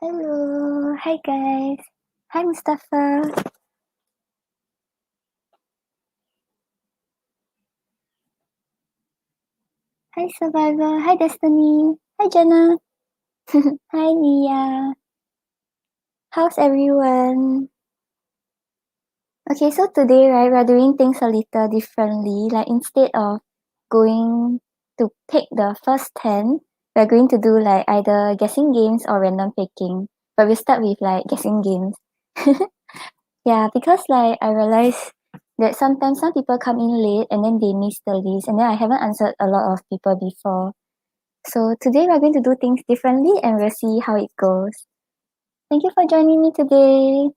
Hello, hi guys. Hi Mustafa. Hi Survivor. Hi Destiny. Hi Jenna. Hi Nia. How's everyone? Okay, so today, right, we're doing things a little differently. Like instead of going to pick the first 10, we're going to do like either guessing games or random picking. But we start with like guessing games. Yeah, because like I realized that sometimes some people come in late and then they miss the list and then I haven't answered a lot of people before. So today we're going to do things differently and we'll see how it goes. Thank you for joining me today.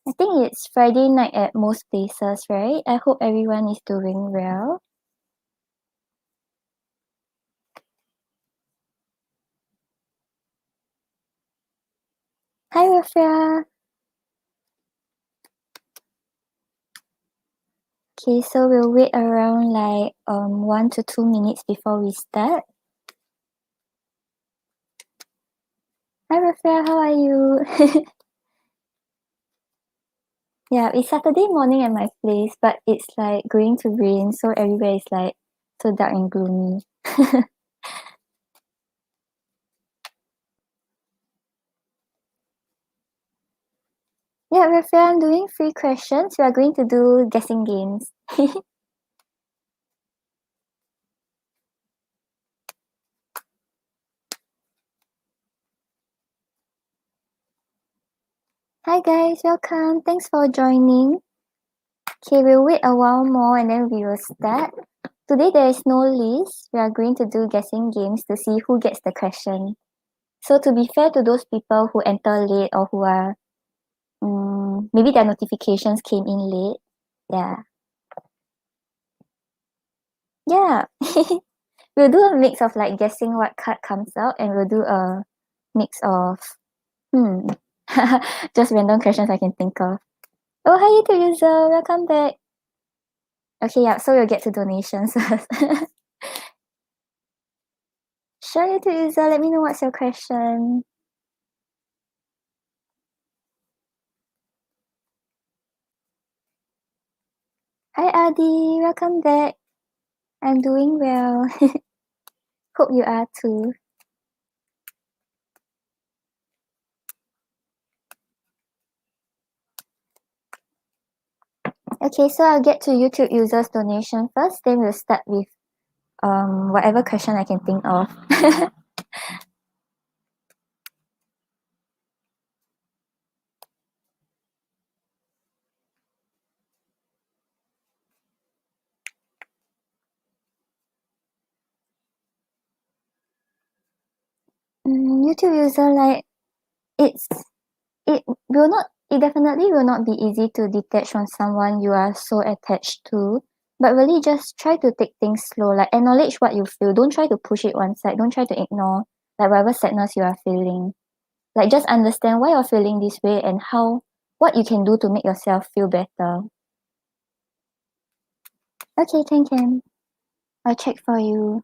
I think it's Friday night at most places, right? I hope everyone is doing well. Hi, Rafia. Okay, so we'll wait around like 1 to 2 minutes before we start. Hi, Rafia. How are you? Yeah, it's Saturday morning at my place, but it's like going to rain, so everywhere is like so dark and gloomy. Yeah, Rafia, I'm doing 3 questions. We are going to do guessing games. Hi guys, welcome. Thanks for joining. Okay, we'll wait a while more and then we will start. Today there is no list. We are going to do guessing games to see who gets the question. So to be fair to those people who enter late or who are maybe their notifications came in late. Yeah. Yeah. We'll do a mix of like guessing what card comes out and we'll do a mix of hmm just random questions I can think of. Oh, hi YouTube user, welcome back. Okay, yeah, so we'll get to donations first. Sure, YouTube user, let me know what's your question. Hi Adi, welcome back. I'm doing well. Hope you are too. Okay, so I'll get to YouTube users donation first, then we'll start with whatever question I can think of. YouTube user, like it definitely will not be easy to detach from someone you are so attached to, but really just try to take things slow, like acknowledge what you feel. Don't try to push it one side. Don't try to ignore like whatever sadness you are feeling. Like just understand why you're feeling this way and what you can do to make yourself feel better. Okay, can. I'll check for you.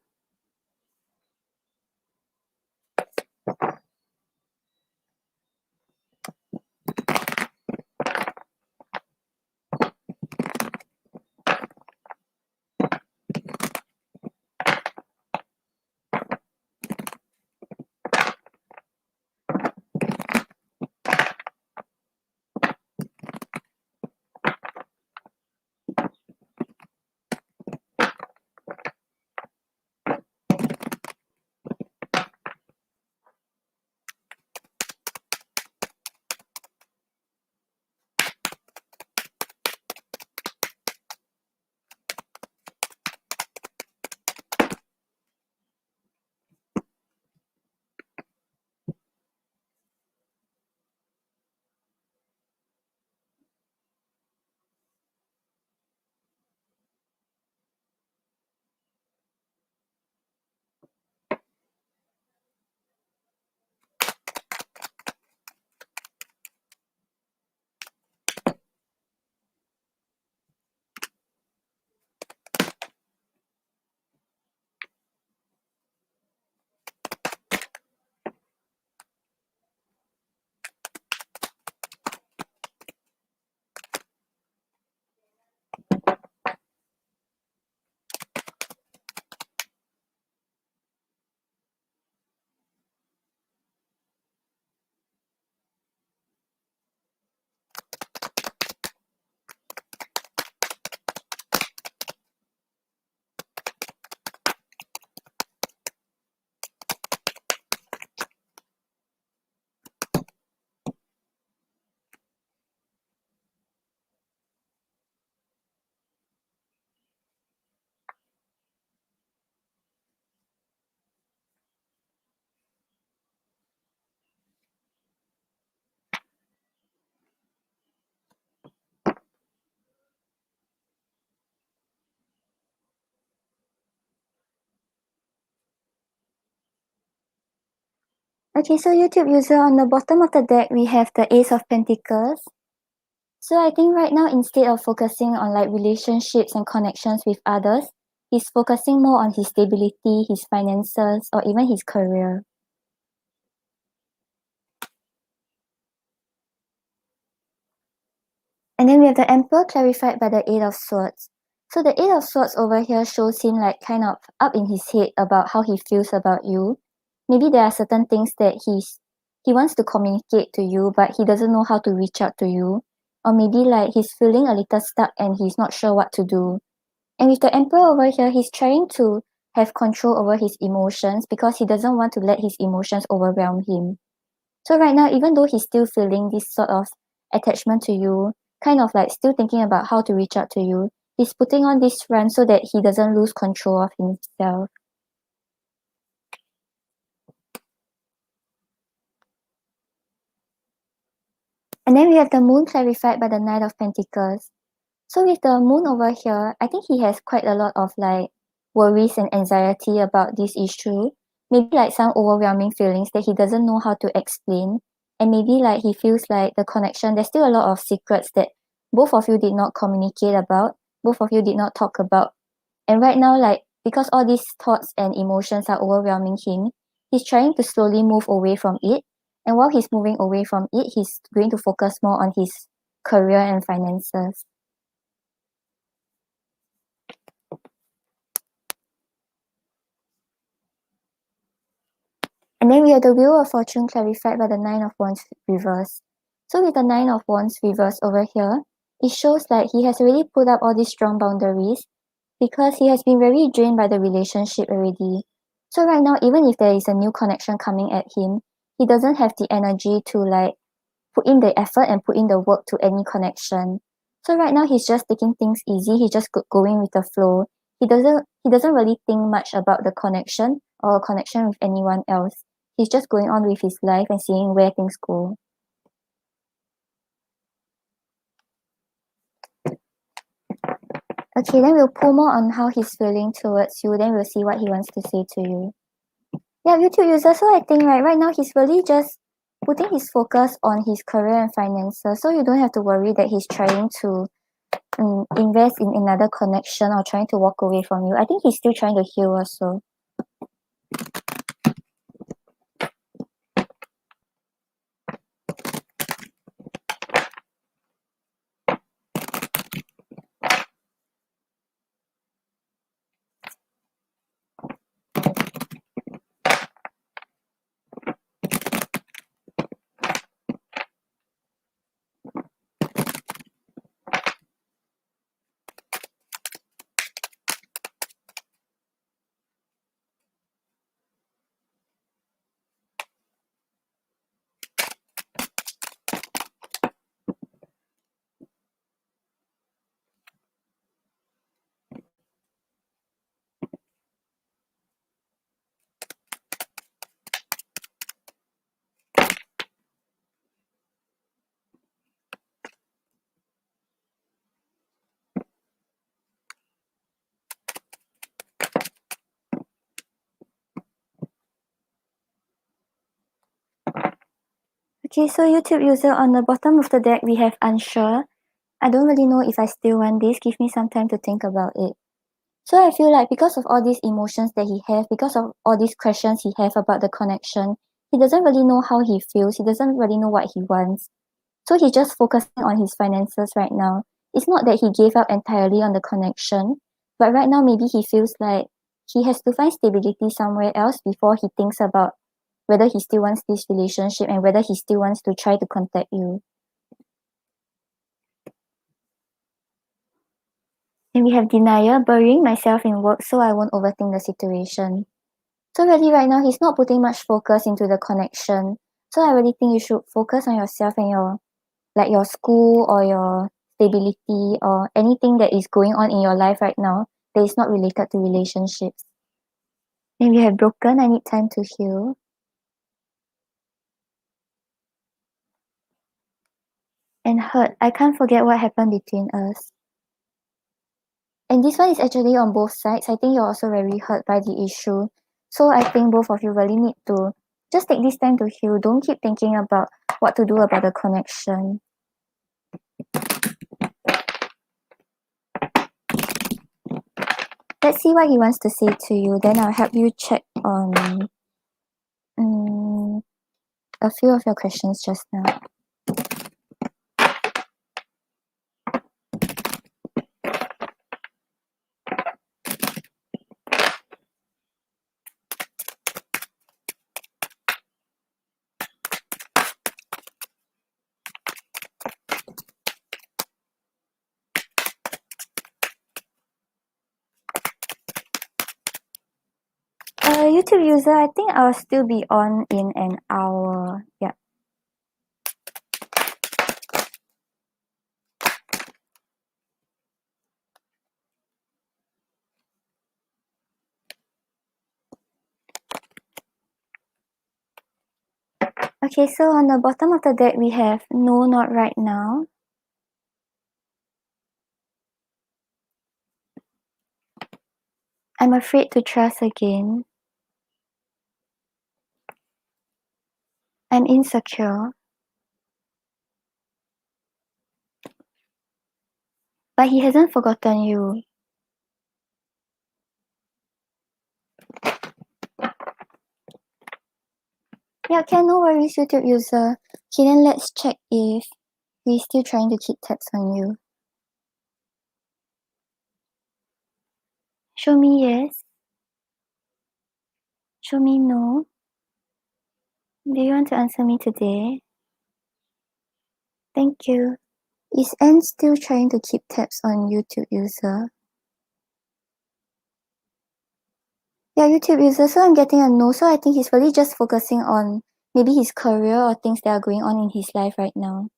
Okay, so YouTube user, on the bottom of the deck, we have the Ace of Pentacles. So I think right now, instead of focusing on like relationships and connections with others, he's focusing more on his stability, his finances, or even his career. And then we have the Emperor clarified by the Eight of Swords. So the Eight of Swords over here shows him like kind of up in his head about how he feels about you. Maybe there are certain things that he wants to communicate to you, but he doesn't know how to reach out to you. Or maybe like he's feeling a little stuck and he's not sure what to do. And with the Emperor over here, he's trying to have control over his emotions because he doesn't want to let his emotions overwhelm him. So right now, even though he's still feeling this sort of attachment to you, kind of like still thinking about how to reach out to you, he's putting on this front so that he doesn't lose control of himself. And then we have the Moon clarified by the Knight of Pentacles. So with the Moon over here, I think he has quite a lot of like worries and anxiety about this issue. Maybe like some overwhelming feelings that he doesn't know how to explain. And maybe like he feels like the connection, there's still a lot of secrets that both of you did not communicate about, both of you did not talk about. And right now, like because all these thoughts and emotions are overwhelming him, he's trying to slowly move away from it. And while he's moving away from it, he's going to focus more on his career and finances. And then we have the Wheel of Fortune clarified by the Nine of Wands reverse. So with the Nine of Wands reverse over here, it shows that he has already put up all these strong boundaries because he has been very drained by the relationship already. So right now, even if there is a new connection coming at him, he doesn't have the energy to like put in the effort and put in the work to any connection. So right now he's just taking things easy, he's just going with the flow. He doesn't really think much about the connection or a connection with anyone else. He's just going on with his life and seeing where things go. Okay, then we'll pull more on how he's feeling towards you, then we'll see what he wants to say to you. Yeah, YouTube user, so I think right now he's really just putting his focus on his career and finances, so you don't have to worry that he's trying to invest in another connection or trying to walk away from you. I think he's still trying to heal also. Okay, so YouTube user, on the bottom of the deck, we have unsure. I don't really know if I still want this. Give me some time to think about it. So I feel like because of all these emotions that he has, because of all these questions he has about the connection, he doesn't really know how he feels. He doesn't really know what he wants. So he's just focusing on his finances right now. It's not that he gave up entirely on the connection, but right now maybe he feels like he has to find stability somewhere else before he thinks about whether he still wants this relationship and whether he still wants to try to contact you. And we have denier, burying myself in work so I won't overthink the situation. So really right now he's not putting much focus into the connection. So I really think you should focus on yourself and your school or your stability or anything that is going on in your life right now that is not related to relationships. And we have broken, I need time to heal. And hurt, I can't forget what happened between us. And this one is actually on both sides. I think you're also very hurt by the issue. So I think both of you really need to Just take this time to heal. Don't keep thinking about what to do about the connection. Let's see what he wants to say to you. Then I'll help you check on a few of your questions just now. YouTube user, I think I'll still be on in an hour. Yeah. Okay, so on the bottom of the deck, we have no, not right now. I'm afraid to trust again. I'm insecure. But he hasn't forgotten you. Yeah, okay, no worries, YouTube user. Okay, then let's check if he's still trying to keep tabs on you. Show me yes. Show me no. Do you want to answer me today? Thank you. Is N still trying to keep tabs on YouTube user? Yeah, YouTube user, so I'm getting a no. So I think he's really just focusing on maybe his career or things that are going on in his life right now.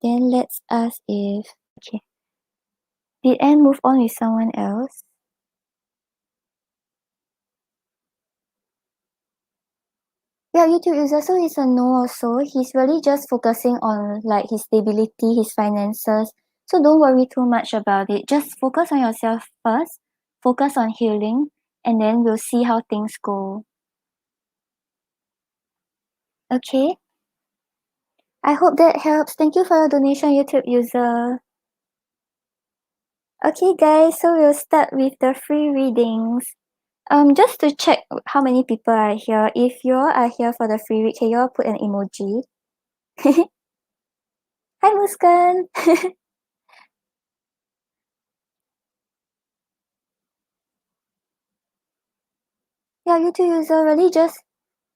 Then let's ask if, okay, did N move on with someone else? Yeah, YouTube user, so he's a no also. He's really just focusing on like his stability, his finances. So don't worry too much about it. Just focus on yourself first. Focus on healing, and then we'll see how things go. Okay? I hope that helps. Thank you for your donation, YouTube user. Okay, guys, so we'll start with the free readings. Just to check how many people are here. If you all are here for the free read, can you all put an emoji? Hi, Muskan. Yeah, YouTube user, really just,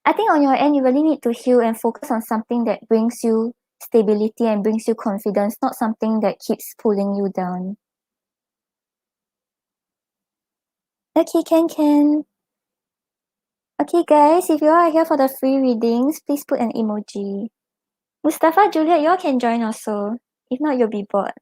I think on your end, you really need to heal and focus on something that brings you stability and brings you confidence, not something that keeps pulling you down. Okay, can. Okay, guys, if you all are here for the free readings, please put an emoji. Mustafa, Juliet, you all can join also. If not, you'll be bored.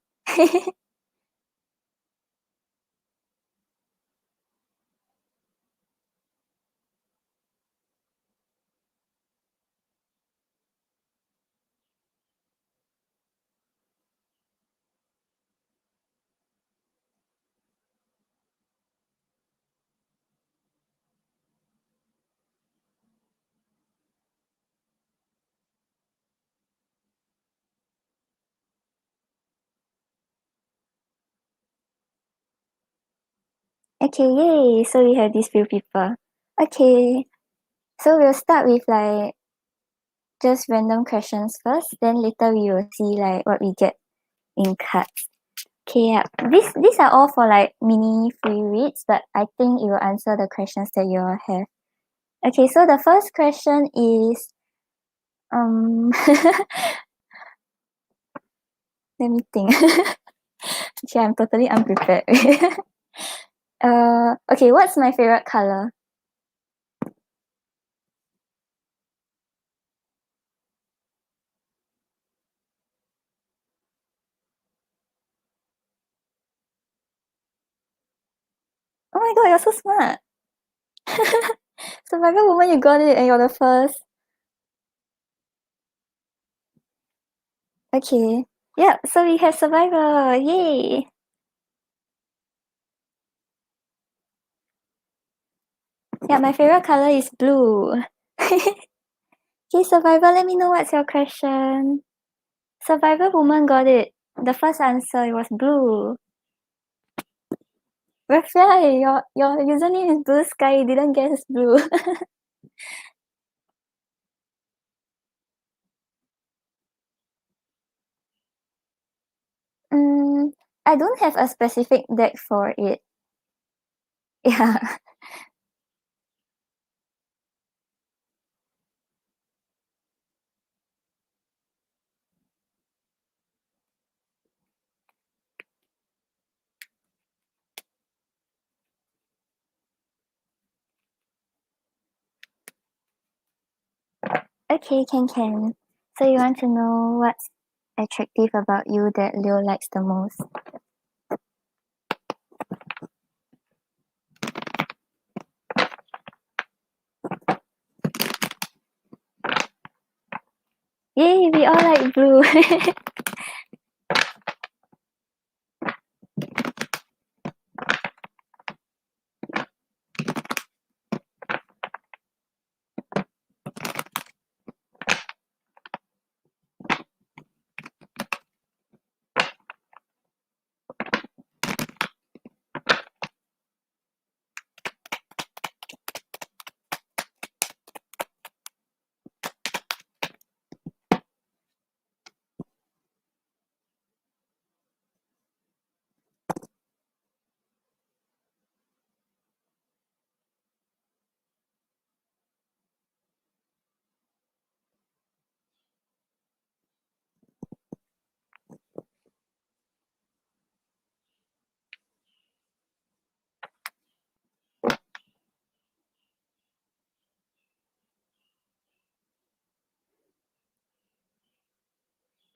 Okay, yay! So we have these few people. Okay, so we'll start with like just random questions first. Then later we will see like what we get in cards. Okay, yeah. These are all for like mini free reads, but I think it will answer the questions that you all have. Okay, so the first question is let me think. Okay, I'm totally unprepared. Okay, what's my favorite color? Oh my god, you're so smart. Survivor woman, you got it, and you're the first. Okay. Yep, so we have Survivor. Yay! Yeah, my favorite color is blue. Okay, Survivor, let me know what's your question. Survivor woman got it. The first answer, it was blue. Rafael, your username is blue sky, you didn't guess blue. I don't have a specific deck for it. Yeah. Okay, can. So you want to know what's attractive about you that Leo likes the most? Yay, we all like blue.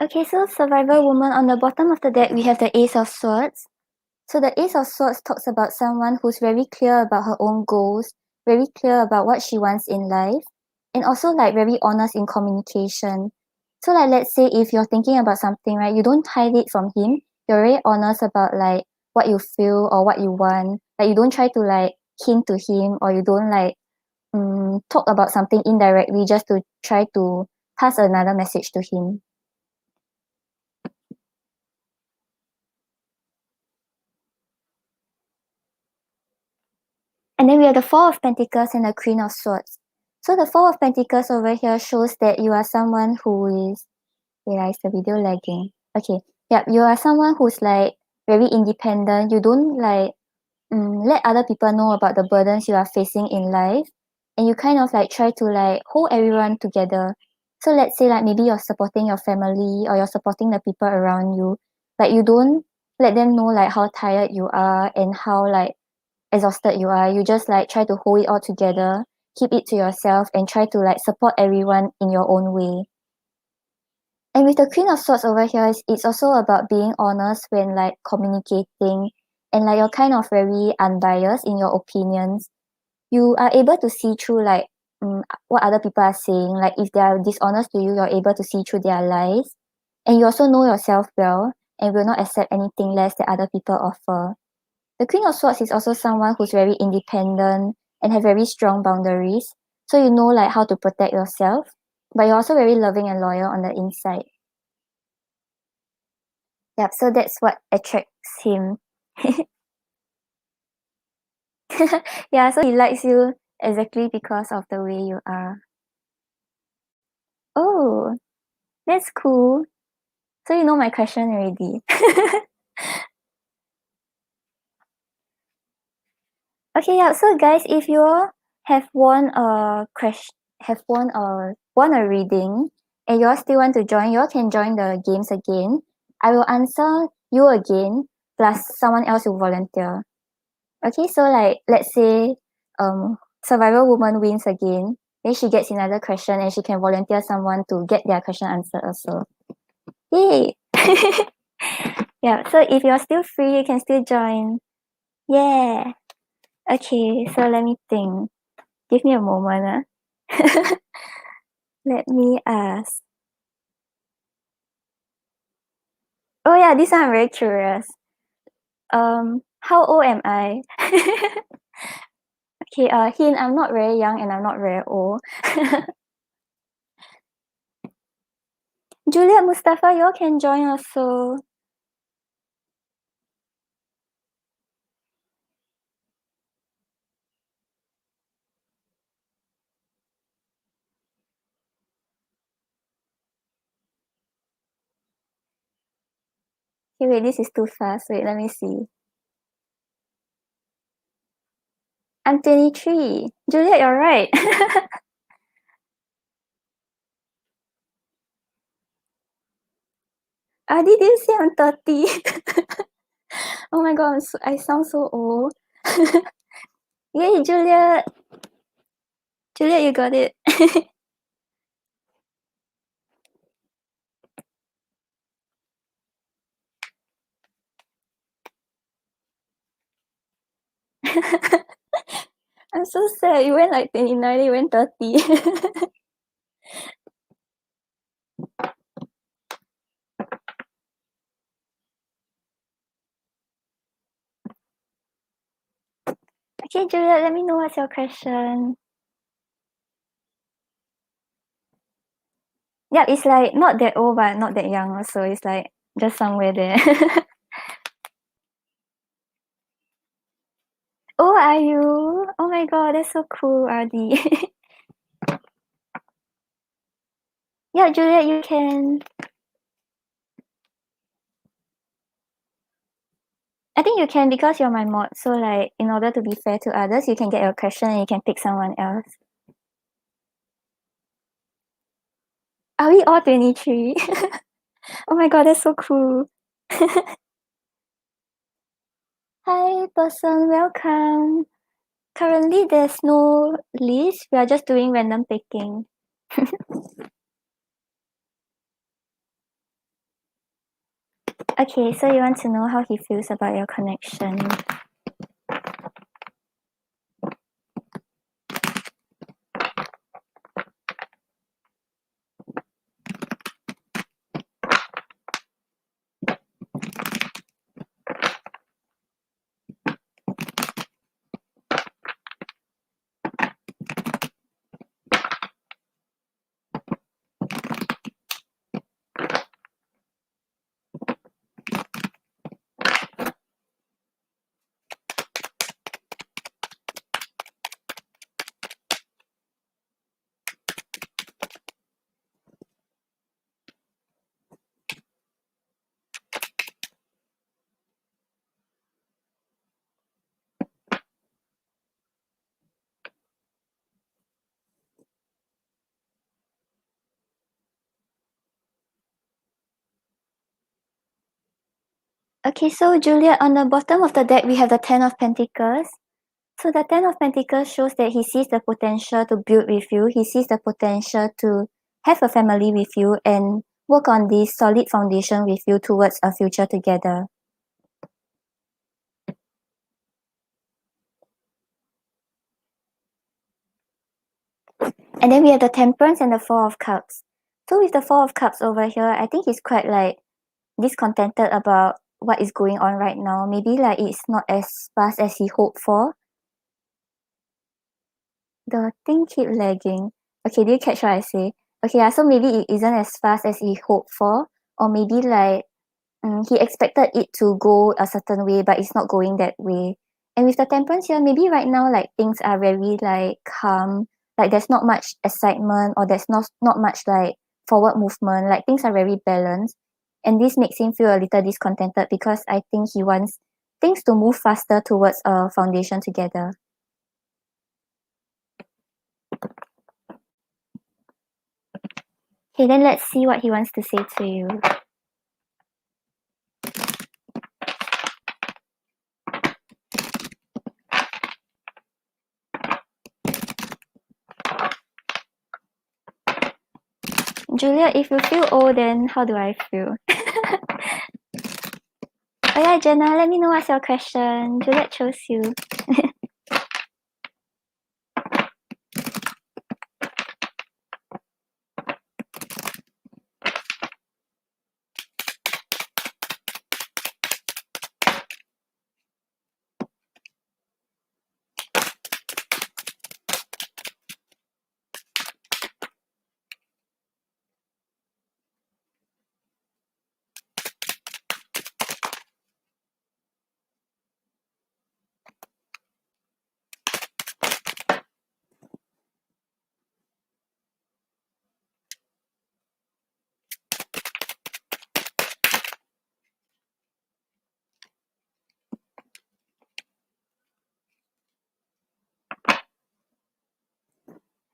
Okay, so Survivor woman, on the bottom of the deck, we have the Ace of Swords. So the Ace of Swords talks about someone who's very clear about her own goals, very clear about what she wants in life, and also like very honest in communication. So like let's say if you're thinking about something, right, you don't hide it from him. You're very honest about like what you feel or what you want. Like you don't try to like hint to him, or you don't like talk about something indirectly just to try to pass another message to him. And then we have the Four of Pentacles and the Queen of Swords. So the Four of Pentacles over here shows that you are someone who is... Wait, is the video lagging? Okay. Yep, you are someone who's like very independent. You don't like let other people know about the burdens you are facing in life. And you kind of like try to like hold everyone together. So let's say like maybe you're supporting your family or you're supporting the people around you. Like you don't let them know like how tired you are and how like exhausted you are. You just like try to hold it all together, keep it to yourself, and try to like support everyone in your own way. And with the Queen of Swords over here, it's also about being honest when like communicating, and like you're kind of very unbiased in your opinions. You are able to see through like what other people are saying. Like if they are dishonest to you, you're able to see through their lies. And you also know yourself well and will not accept anything less that other people offer. The Queen of Swords is also someone who's very independent and have very strong boundaries. So you know like how to protect yourself, but you're also very loving and loyal on the inside. Yep, so that's what attracts him. Yeah, so he likes you exactly because of the way you are. Oh, that's cool. So you know my question already. Okay, yeah. So guys, if you all have won a question, won a reading, and you all still want to join, you all can join the games again. I will answer you again, plus someone else will volunteer. Okay, so like let's say survivor woman wins again, then she gets another question and she can volunteer someone to get their question answered also. Yay! Yeah, so if you're still free, you can still join. Yeah. Okay, so let me think. Give me a moment. Let me ask. Oh yeah, this one I'm very curious. How old am I? Okay, hint, I'm not very young and I'm not very old. Juliet, Mustafa, you all can join also. Okay, wait, this is too fast. Wait, let me see. I'm 23. Juliet, you're right. Did you say I'm 30? Oh my god, I sound so old. Yay, Juliet. Juliet, you got it. I'm so sad. You went like 29, you went 30. Okay, Juliet, let me know what's your question. Yeah, it's like not that old but not that young also. It's like just somewhere there. Oh, are you? Oh my god, that's so cool, RD. Yeah, Juliet, you can. I think you can because you're my mod. So like, in order to be fair to others, you can get your question and you can pick someone else. Are we all 23? Oh my god, that's so cool. Hi, person, welcome. Currently, there's no list. We are just doing random picking. Okay, so you want to know how he feels about your connection. Okay, so Juliet, on the bottom of the deck, we have the Ten of Pentacles. So the Ten of Pentacles shows that he sees the potential to build with you. He sees the potential to have a family with you and work on this solid foundation with you towards a future together. And then we have the Temperance and the Four of Cups. So with the Four of Cups over here, I think he's quite like discontented about what is going on right now. Maybe like it's not as fast as he hoped for. The thing keep lagging. Okay, do you catch what I say? Okay, yeah, so maybe it isn't as fast as he hoped for, or maybe like he expected it to go a certain way, but it's not going that way. And with the Temperance here, maybe right now like things are very like calm, like there's not much excitement or there's not much like forward movement, like things are very balanced. And this makes him feel a little discontented because I think he wants things to move faster towards a foundation together. Okay, then let's see what he wants to say to you. Julia, if you feel old, then how do I feel? Oh yeah, Jenna, let me know what's your question. Juliet chose you.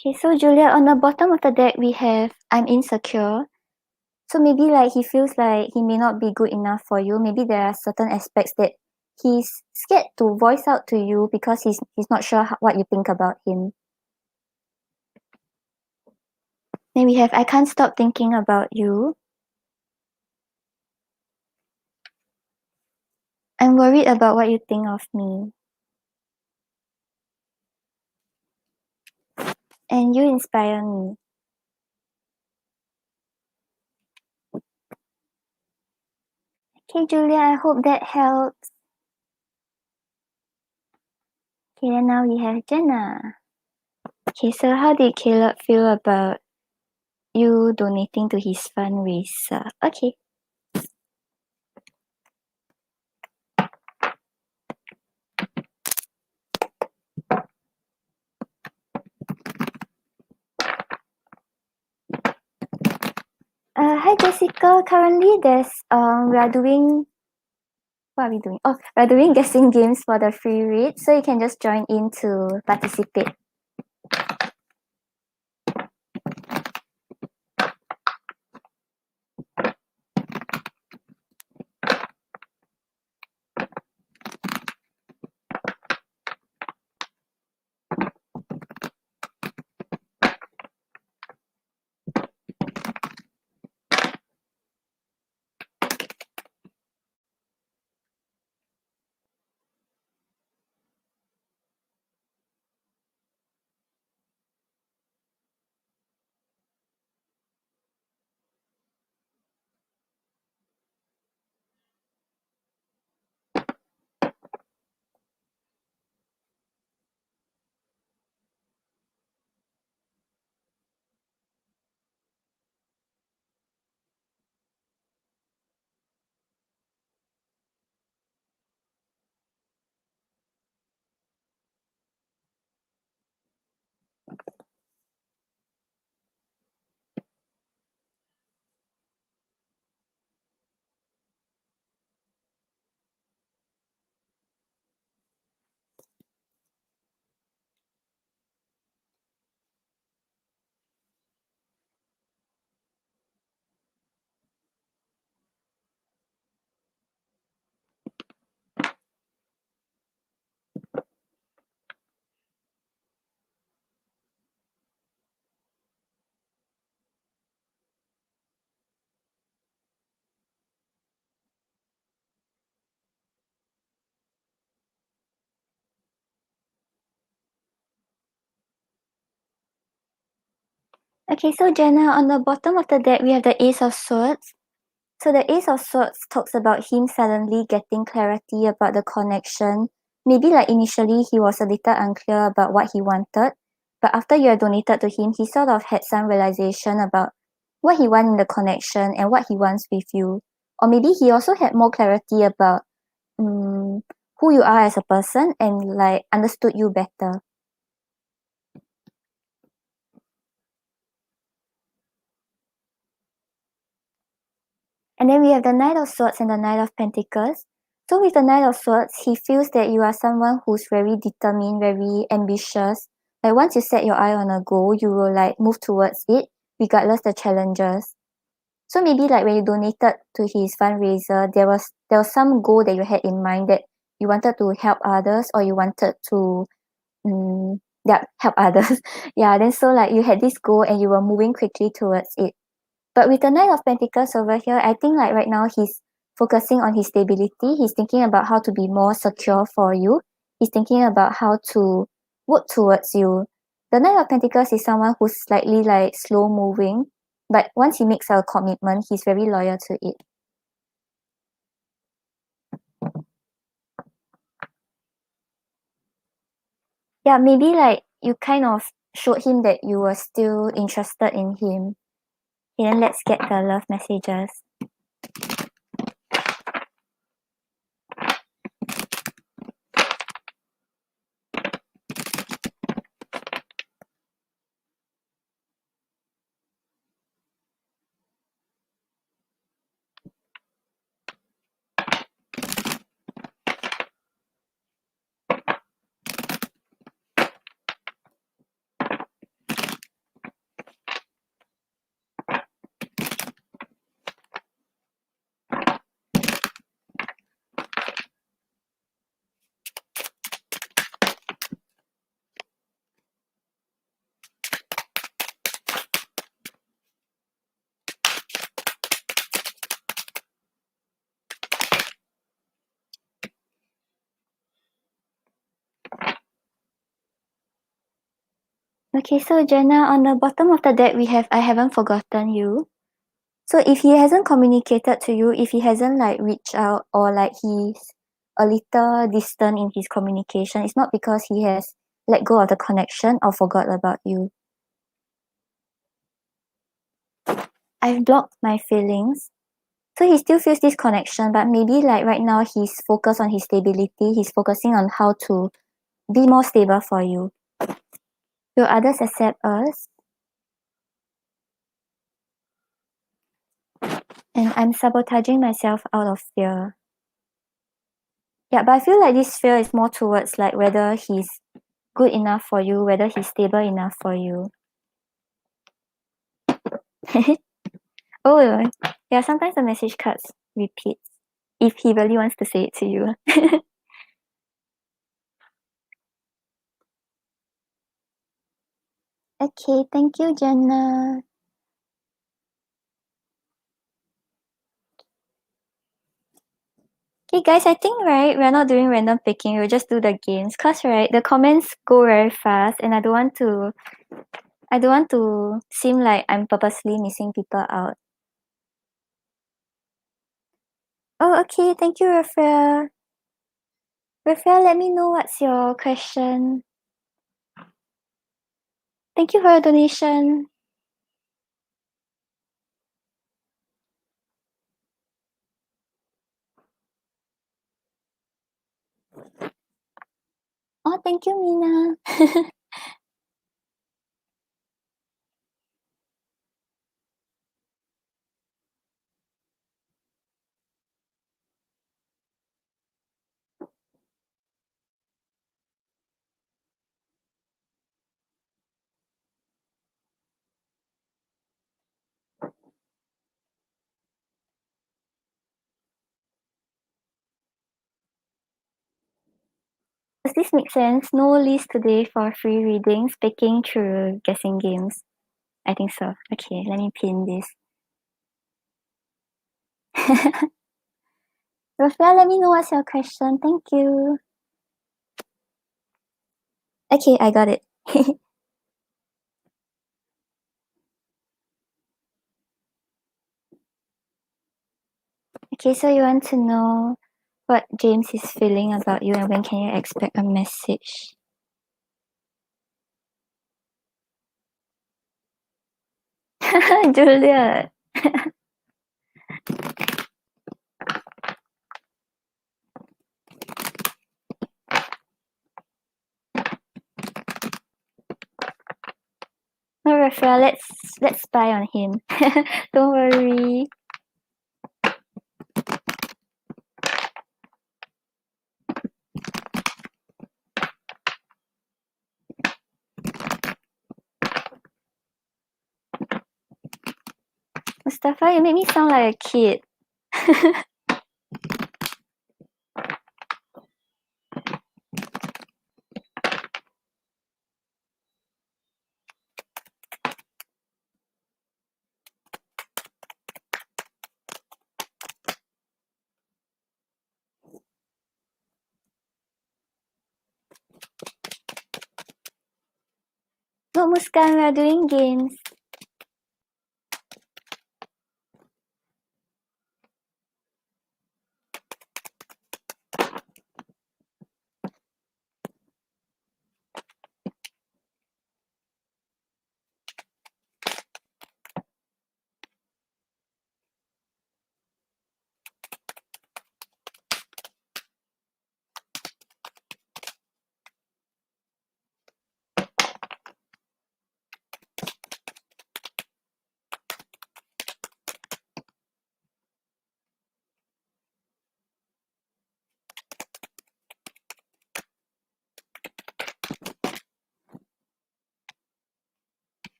Okay, so Julia, on the bottom of the deck we have I'm insecure. So maybe like he feels like he may not be good enough for you. Maybe there are certain aspects that he's scared to voice out to you because he's not sure what you think about him. Then we have I can't stop thinking about you. I'm worried about what you think of me. And you inspire me. Okay, Julia, I hope that helps. Okay, then now we have Jenna. Okay, so how did Caleb feel about you donating to his fundraiser? Okay. Hi Jessica. Currently we are doing what are we doing? Oh, we're doing guessing games for the free read, so you can just join in to participate. Okay, so Jenna, on the bottom of the deck we have the Ace of Swords. So the Ace of Swords talks about him suddenly getting clarity about the connection. Maybe like initially he was a little unclear about what he wanted, but after you have donated to him, he sort of had some realization about what he wants in the connection and what he wants with you. Or maybe he also had more clarity about who you are as a person and like understood you better. And then we have the Knight of Swords and the Knight of Pentacles. So with the Knight of Swords, he feels that you are someone who's very determined, very ambitious. Like once you set your eye on a goal, you will like move towards it, regardless the challenges. So maybe like when you donated to his fundraiser, there was some goal that you had in mind that you wanted to help others or you wanted to help others. Yeah, then so like you had this goal and you were moving quickly towards it. But with the Knight of Pentacles over here, I think like right now he's focusing on his stability. He's thinking about how to be more secure for you. He's thinking about how to work towards you. The Knight of Pentacles is someone who's slightly like slow moving, but once he makes a commitment, he's very loyal to it. Yeah, maybe like you kind of showed him that you were still interested in him. Okay, then let's get the love messages. Okay, so Jenna, on the bottom of the deck we have I haven't forgotten you. So if he hasn't communicated to you, if he hasn't like reached out or like he's a little distant in his communication, it's not because he has let go of the connection or forgot about you. I've blocked my feelings. So he still feels this connection, but maybe like right now he's focused on his stability. He's focusing on how to be more stable for you. Will others accept us? And I'm sabotaging myself out of fear. Yeah, but I feel like this fear is more towards like whether he's good enough for you, whether he's stable enough for you. Oh, yeah, sometimes the message cards repeats if he really wants to say it to you. Okay, thank you, Jenna. Okay, guys, I think, right, we're not doing random picking, we'll just do the games. Cause, right, the comments go very fast and I don't want to seem like I'm purposely missing people out. Oh, okay, thank you, Raphael. Raphael, let me know what's your question. Thank you for your donation. Oh, thank you, Mina. Does this make sense? No list today for free readings, picking through guessing games. I think so. Okay, let me pin this. Raphael, let me know what's your question. Thank you. Okay, I got it. Okay, so you want to know what James is feeling about you and when can you expect a message? Juliet. No, Raphael, let's spy on him. Don't worry. Mustafa, you make me sound like a kid. No, Muskan, we are doing games.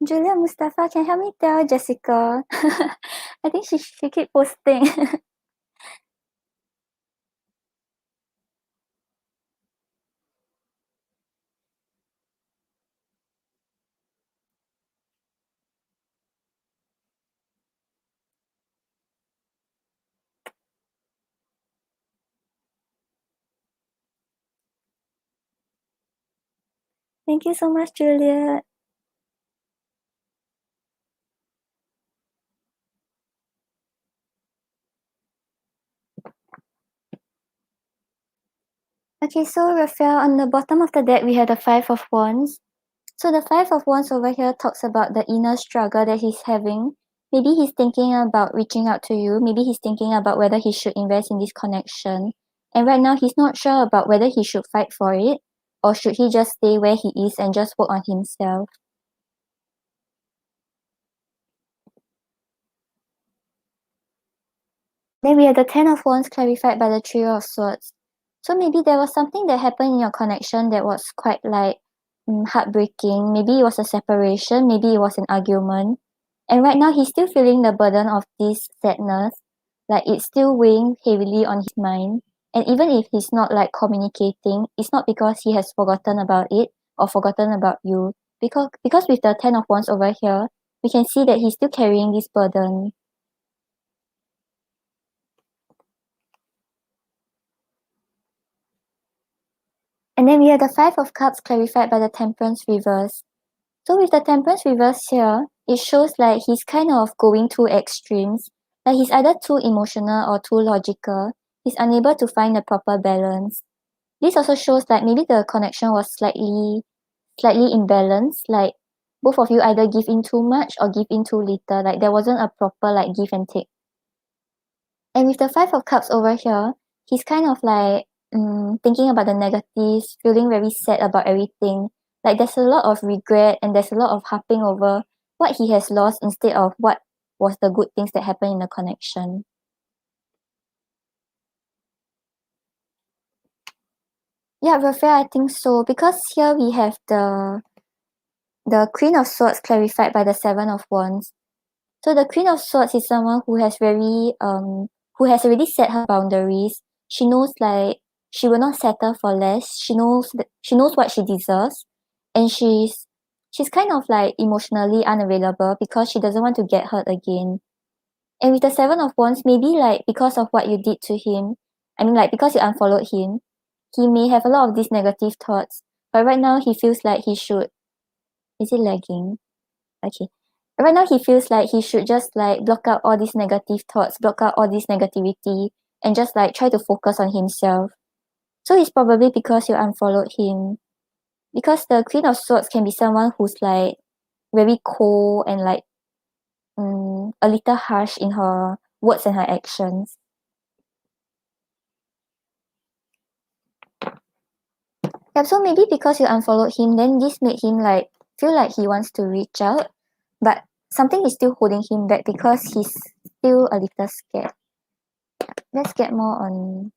Julia Mustafa, can help me tell Jessica? I think she keep posting. Thank you so much, Julia. Okay, so Raphael, on the bottom of the deck, we have the Five of Wands. So the Five of Wands over here talks about the inner struggle that he's having. Maybe he's thinking about reaching out to you. Maybe he's thinking about whether he should invest in this connection. And right now, he's not sure about whether he should fight for it or should he just stay where he is and just work on himself. Then we have the Ten of Wands clarified by the Trio of Swords. So maybe there was something that happened in your connection that was quite like heartbreaking. Maybe it was a separation, maybe it was an argument. And right now he's still feeling the burden of this sadness. Like it's still weighing heavily on his mind. And even if he's not like communicating, it's not because he has forgotten about it or forgotten about you. Because with the Ten of Wands over here, we can see that he's still carrying this burden. And then we have the Five of Cups clarified by the Temperance reverse. So with the Temperance reverse here, it shows like he's kind of going to extremes. Like he's either too emotional or too logical. He's unable to find the proper balance. This also shows that maybe the connection was slightly imbalanced. Like both of you either give in too much or give in too little. Like there wasn't a proper like give and take. And with the Five of Cups over here, he's kind of like thinking about the negatives, feeling very sad about everything. Like there's a lot of regret and there's a lot of harping over what he has lost instead of what was the good things that happened in the connection. Yeah, Raphael, I think so. Because here we have the Queen of Swords clarified by the Seven of Wands. So the Queen of Swords is someone who has already set her boundaries. She knows like she will not settle for less. She knows what she deserves, and she's kind of like emotionally unavailable because she doesn't want to get hurt again. And with the Seven of Wands, maybe like because of what you did to him, I mean like because you unfollowed him, he may have a lot of these negative thoughts. But right now he feels like he should. Is it lagging? Okay. Right now he feels like he should just like block out all these negative thoughts, block out all this negativity, and just like try to focus on himself. So it's probably because you unfollowed him. Because the Queen of Swords can be someone who's like very cold and like a little harsh in her words and her actions. Yeah, so maybe because you unfollowed him, then this made him like feel like he wants to reach out, but something is still holding him back because he's still a little scared. Let's get more on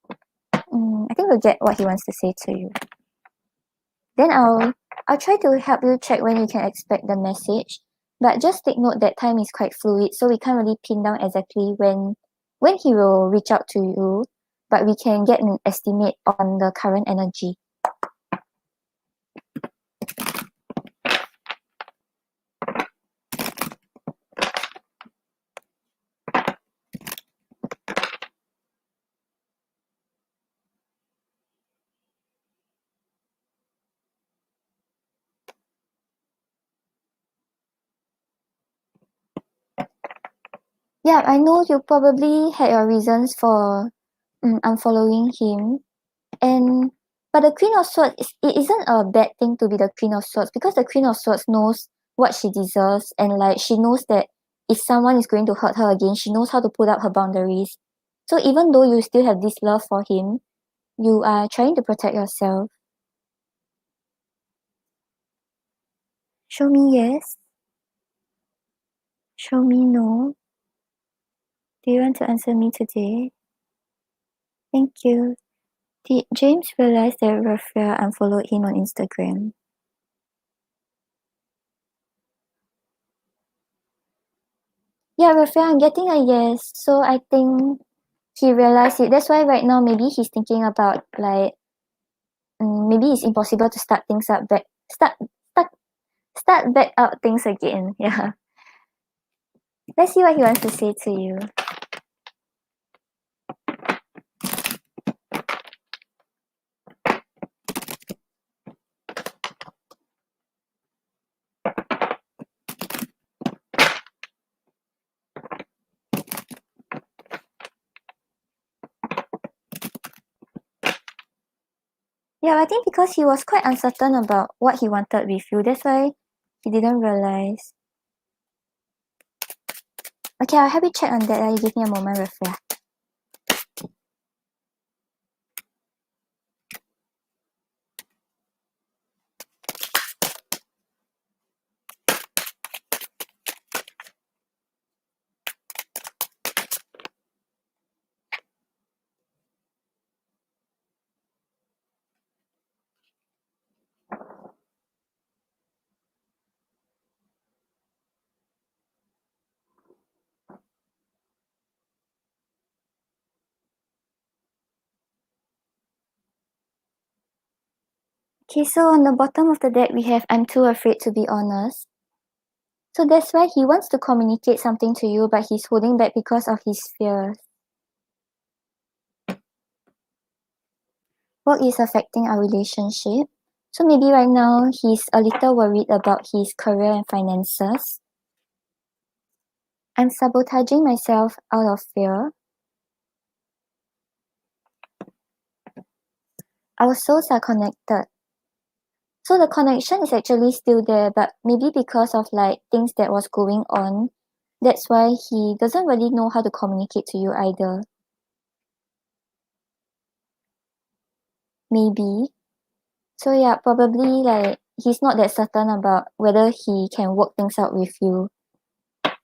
I think we'll get what he wants to say to you. Then I'll try to help you check when you can expect the message. But just take note that time is quite fluid, so we can't really pin down exactly when he will reach out to you, but we can get an estimate on the current energy. Yeah, I know you probably had your reasons for unfollowing him. And but the Queen of Swords it isn't a bad thing to be the Queen of Swords because the Queen of Swords knows what she deserves and like she knows that if someone is going to hurt her again, she knows how to put up her boundaries. So even though you still have this love for him, you are trying to protect yourself. Show me yes. Show me no. Do you want to answer me today? Thank you. Did James realize that Raphael unfollowed him on Instagram? Yeah, Rafael, I'm getting a yes. So I think he realized it. That's why right now maybe he's thinking about like maybe it's impossible to start things up back start start back out things again. Yeah. Let's see what he wants to say to you. Yeah, I think because he was quite uncertain about what he wanted with you, that's why he didn't realize. Okay, I'll help you check on that. You give me a moment, Rafael. Okay, so on the bottom of the deck, we have I'm too afraid to be honest. So that's why he wants to communicate something to you, but he's holding back because of his fears. Work is affecting our relationship. So maybe right now he's a little worried about his career and finances. I'm sabotaging myself out of fear. Our souls are connected. So the connection is actually still there, but maybe because of like things that was going on, that's why he doesn't really know how to communicate to you either. Maybe. So yeah, probably like he's not that certain about whether he can work things out with you.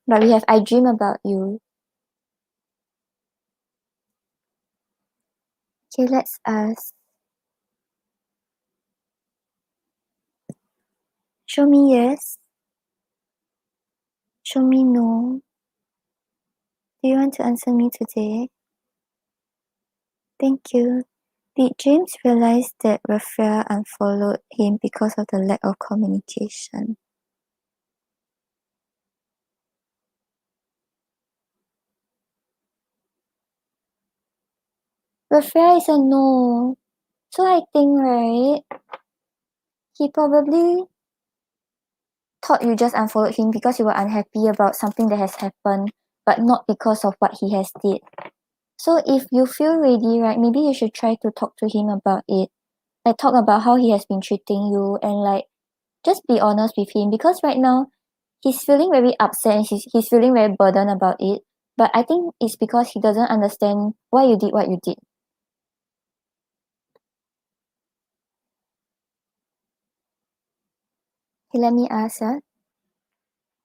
But we have I dream about you. Okay, let's ask. Show me yes. Show me no. Do you want to answer me today? Thank you. Did James realize that Raphael unfollowed him because of the lack of communication? Raphael is a no. So I think, right, he probably thought you just unfollowed him because you were unhappy about something that has happened, but not because of what he has did. So if you feel ready, right, maybe you should try to talk to him about it. Like talk about how he has been treating you and like just be honest with him because right now he's feeling very upset and he's feeling very burdened about it. But I think it's because he doesn't understand why you did what you did. Okay, let me ask.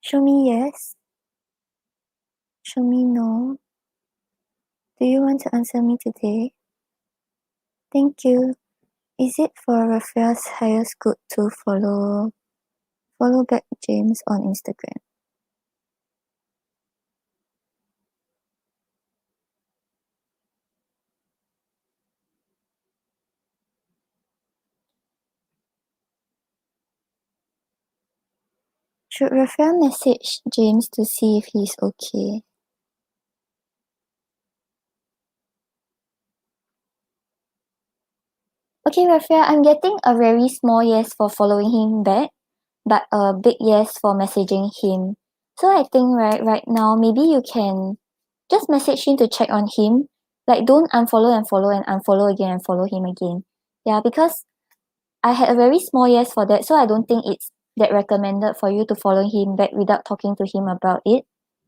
Show me yes. Show me no. Do you want to answer me today? Thank you. Is it for Raphael's highest good to follow back James on Instagram? Should Raphael message James to see if he's okay? Okay, Raphael, I'm getting a very small yes for following him back, but a big yes for messaging him. So I think right now maybe you can just message him to check on him. Like don't unfollow and follow and unfollow again and follow him again. Yeah, because I had a very small yes for that, so I don't think it's that recommended for you to follow him back without talking to him about it.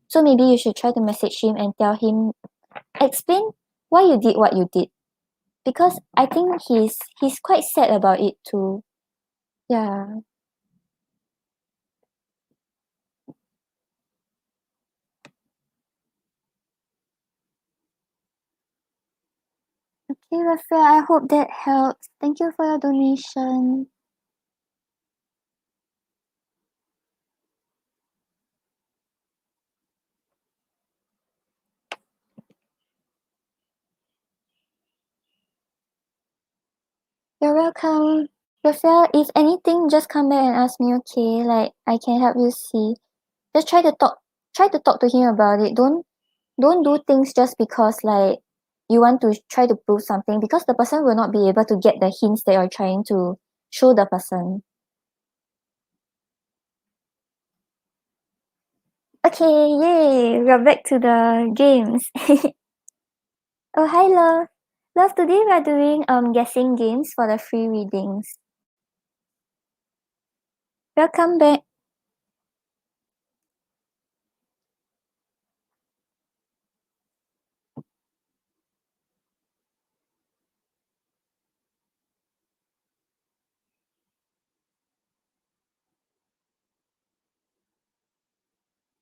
So maybe you should try to message him and tell him explain why you did what you did. Because I think he's quite sad about it too. Yeah. Okay, Rafael, I hope that helps. Thank you for your donation. You're welcome. Rafael, if anything, just come back and ask me, okay? Like, I can help you see. Just try to talk to him about it. Don't do things just because, like, you want to try to prove something, because the person will not be able to get the hints that you're trying to show the person. Okay, yay! We're back to the games. Oh, hi, love. Love, today we're doing guessing games for the free readings. Welcome back.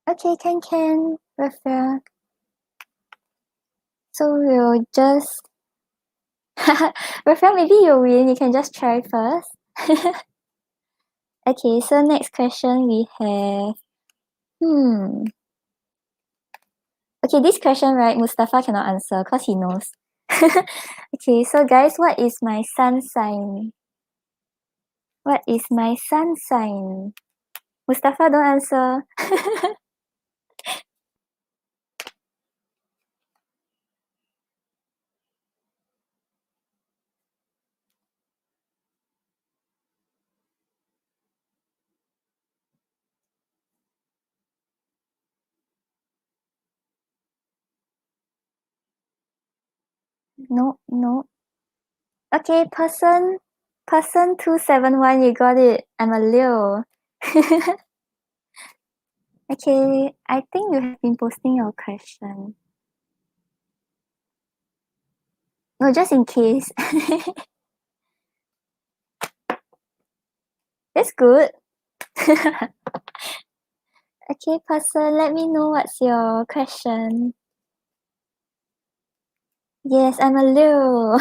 Okay, can, Rafael. So we'll just Rafael, maybe you'll win. You can just try first. Okay, so next question we have okay, this question, right, Mustafa cannot answer because he knows. Okay, so guys, what is my sun sign? What is my sun sign? Mustafa, don't answer. No, no. Okay, person 271, you got it. I'm a Leo. Okay, I think you have been posting your question. No, just in case. That's good. Okay, person, let me know what's your question. Yes, I'm a Leo.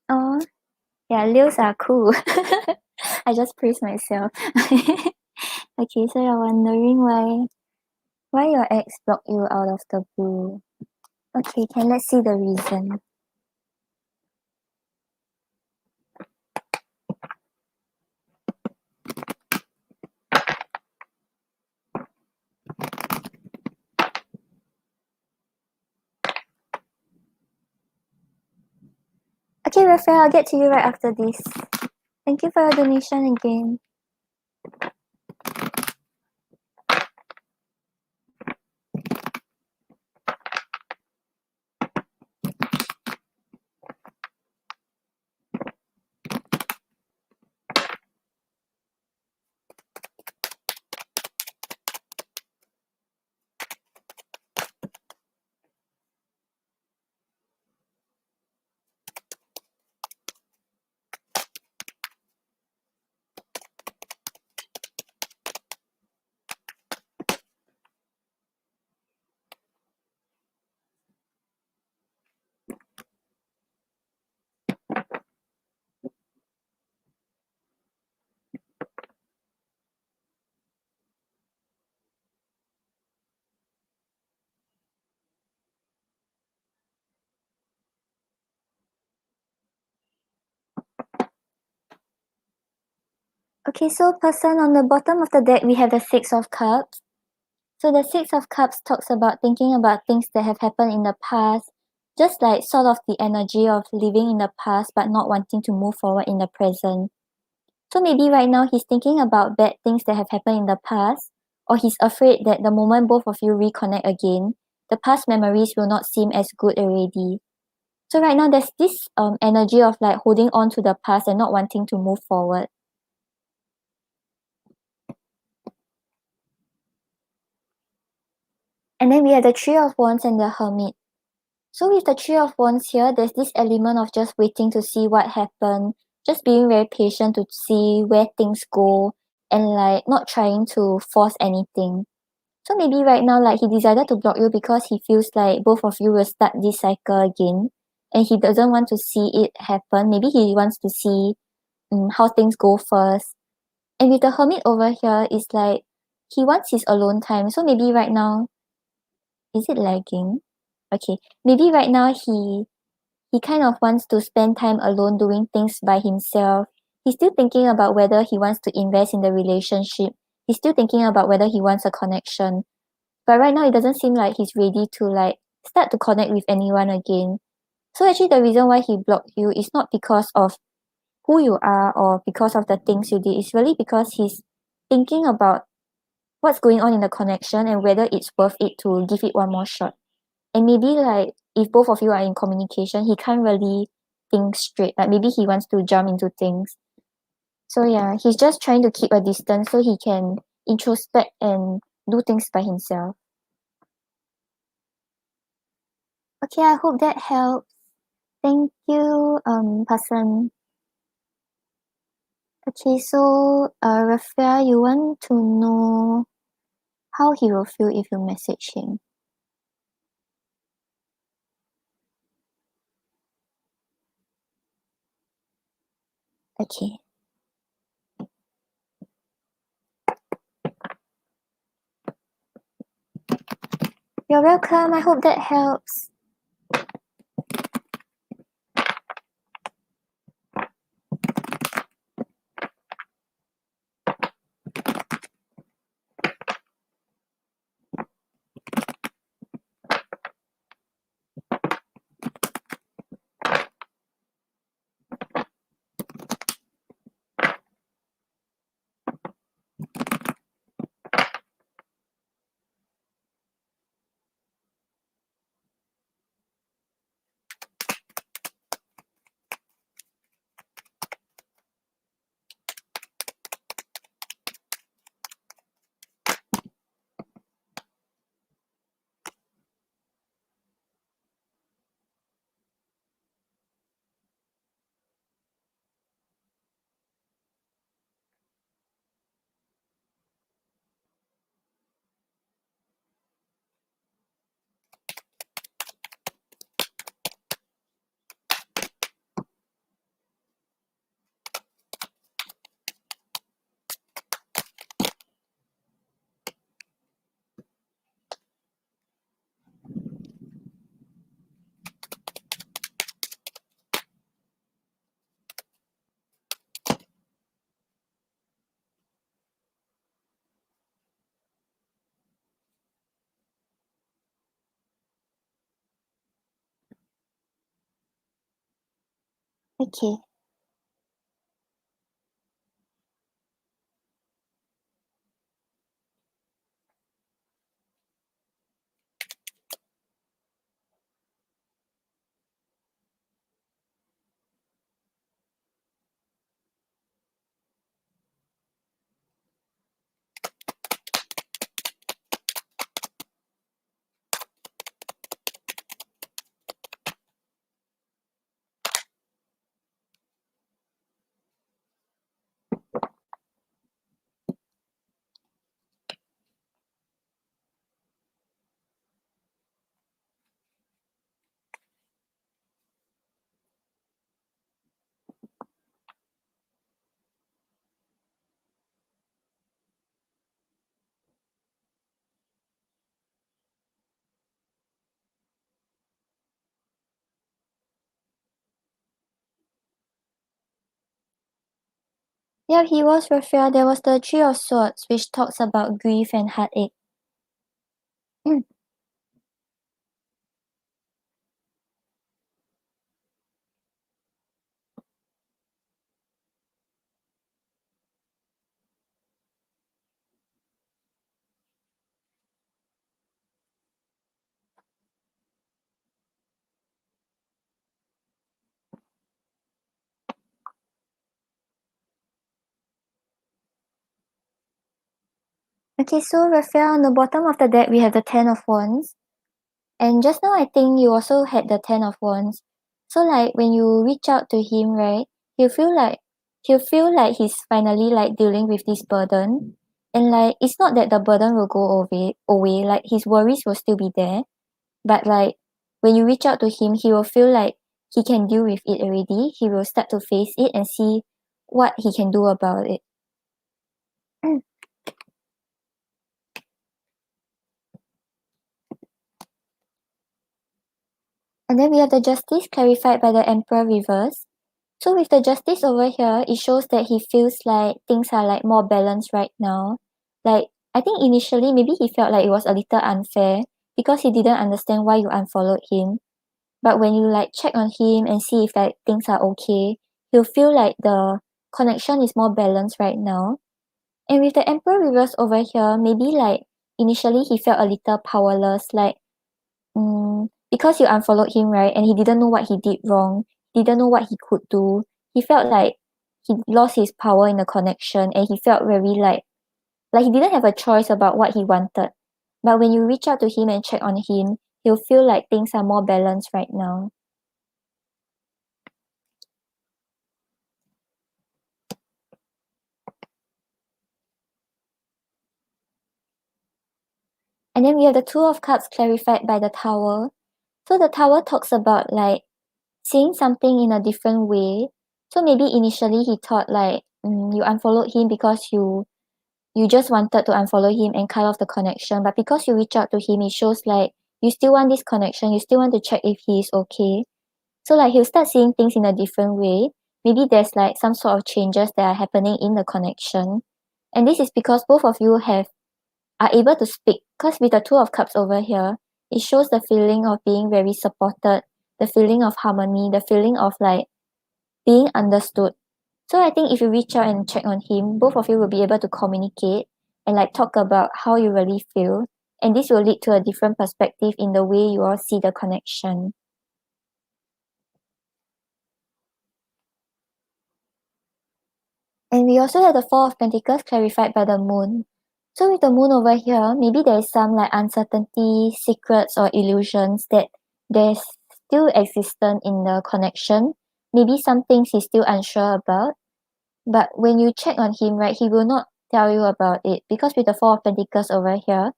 Oh, yeah, Leos are cool. I just praise myself. Okay, so you're wondering why your ex blocked you out of the blue. Okay, let's see the reason. Okay, Rafael, I'll get to you right after this. Thank you for your donation again. Okay, so person, on the bottom of the deck, we have the Six of Cups. So the Six of Cups talks about thinking about things that have happened in the past, just like sort of the energy of living in the past but not wanting to move forward in the present. So maybe right now he's thinking about bad things that have happened in the past, or he's afraid that the moment both of you reconnect again, the past memories will not seem as good already. So right now there's this energy of like holding on to the past and not wanting to move forward. And then we have the Three of Wands and the Hermit. So with the Three of Wands here, there's this element of just waiting to see what happened, just being very patient to see where things go, and like not trying to force anything. So maybe right now, like he decided to block you because he feels like both of you will start this cycle again, and he doesn't want to see it happen. Maybe he wants to see how things go first. And with the Hermit over here, it's like he wants his alone time. So maybe right now, is it lagging? Okay, maybe right now he kind of wants to spend time alone doing things by himself. He's still thinking about whether he wants to invest in the relationship. He's still thinking about whether he wants a connection. But right now it doesn't seem like he's ready to like start to connect with anyone again. So actually the reason why he blocked you is not because of who you are or because of the things you did. It's really because he's thinking about what's going on in the connection and whether it's worth it to give it one more shot. And maybe like if both of you are in communication, he can't really think straight. Like maybe he wants to jump into things. So yeah, he's just trying to keep a distance so he can introspect and do things by himself. Okay, I hope that helps. Thank you, person. Okay, so Rafael, you want to know how he will feel if you message him. Okay. You're welcome. I hope that helps. Okay. Yeah, he was Raphael. There was the Three of Swords, which talks about grief and heartache. Okay, so Raphael, on the bottom of the deck, we have the Ten of Wands. And just now I think you also had the Ten of Wands. So like when you reach out to him, right, you feel like he's finally like dealing with this burden. And like it's not that the burden will go away, like his worries will still be there. But like when you reach out to him, he will feel like he can deal with it already. He will start to face it and see what he can do about it. And then we have the Justice clarified by the Emperor reverse. So with the Justice over here, it shows that he feels like things are like more balanced right now. Like I think initially maybe he felt like it was a little unfair because he didn't understand why you unfollowed him. But when you like check on him and see if like things are okay, he'll feel like the connection is more balanced right now. And with the Emperor reverse over here, maybe like initially he felt a little powerless, like because you unfollowed him, right? And he didn't know what he did wrong, didn't know what he could do. He felt like he lost his power in the connection and he felt very like he didn't have a choice about what he wanted. But when you reach out to him and check on him, he'll feel like things are more balanced right now. And then we have the Two of Cups clarified by the Tower. So the Tower talks about like seeing something in a different way. So maybe initially he thought like you unfollowed him because you just wanted to unfollow him and cut off the connection. But because you reach out to him, it shows like you still want this connection. You still want to check if he is okay. So like he'll start seeing things in a different way. Maybe there's like some sort of changes that are happening in the connection. And this is because both of you are able to speak. Because with the Two of Cups over here, it shows the feeling of being very supported, the feeling of harmony, the feeling of like being understood. So I think if you reach out and check on him, both of you will be able to communicate and like talk about how you really feel. And this will lead to a different perspective in the way you all see the connection. And we also have the Four of Pentacles clarified by the Moon. So with the Moon over here, maybe there is some like uncertainty, secrets or illusions that there's still existent in the connection. Maybe some things he's still unsure about. But when you check on him, right, he will not tell you about it because with the Four of Pentacles over here,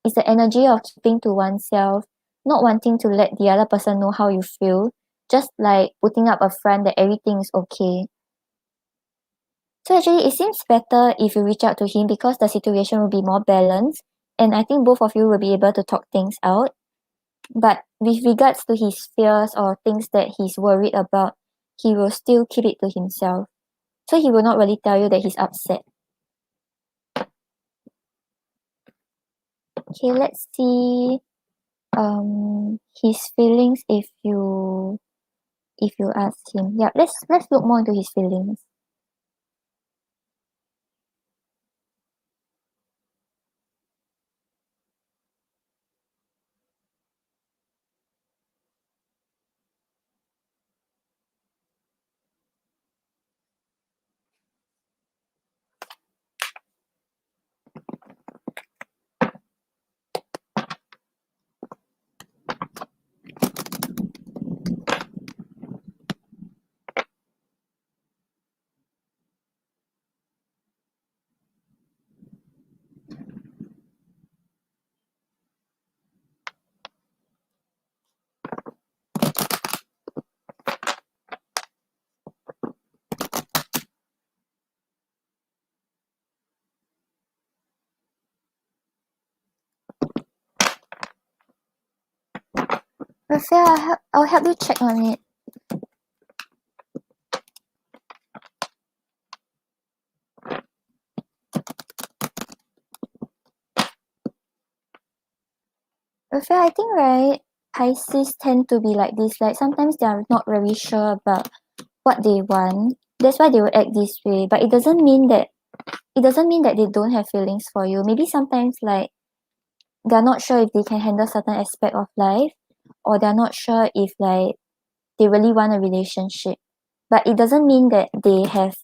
it's the energy of keeping to oneself, not wanting to let the other person know how you feel, just like putting up a front that everything is okay. So actually, it seems better if you reach out to him because the situation will be more balanced, and I think both of you will be able to talk things out. But with regards to his fears or things that he's worried about, he will still keep it to himself. So he will not really tell you that he's upset. Okay, let's see his feelings if you ask him. Yeah, let's look more into his feelings. Raphael, I'll help you check on it. Raphael, I think right, Pisces tend to be like this. Like sometimes they are not very sure about what they want. That's why they will act this way. But it doesn't mean that they don't have feelings for you. Maybe sometimes like they're not sure if they can handle certain aspect of life, or they're not sure if like they really want a relationship. But it doesn't mean that they have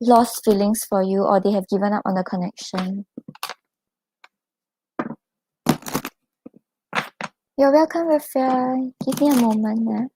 lost feelings for you or they have given up on the connection. You're welcome, Raphael. Give me a moment.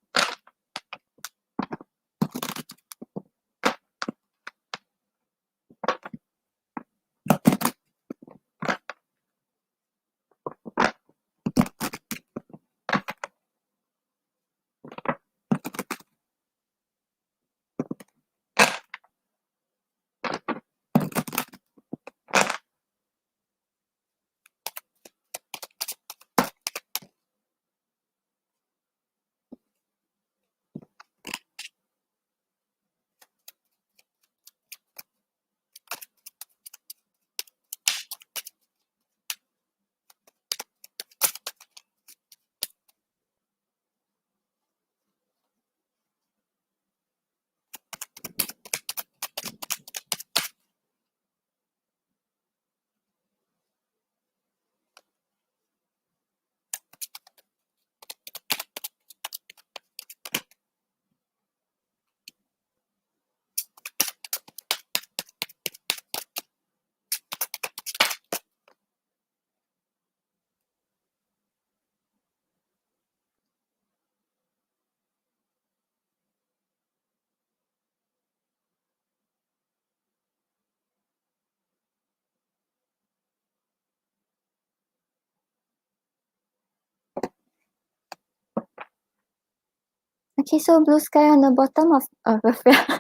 Okay, so blue sky on the bottom of Raphael.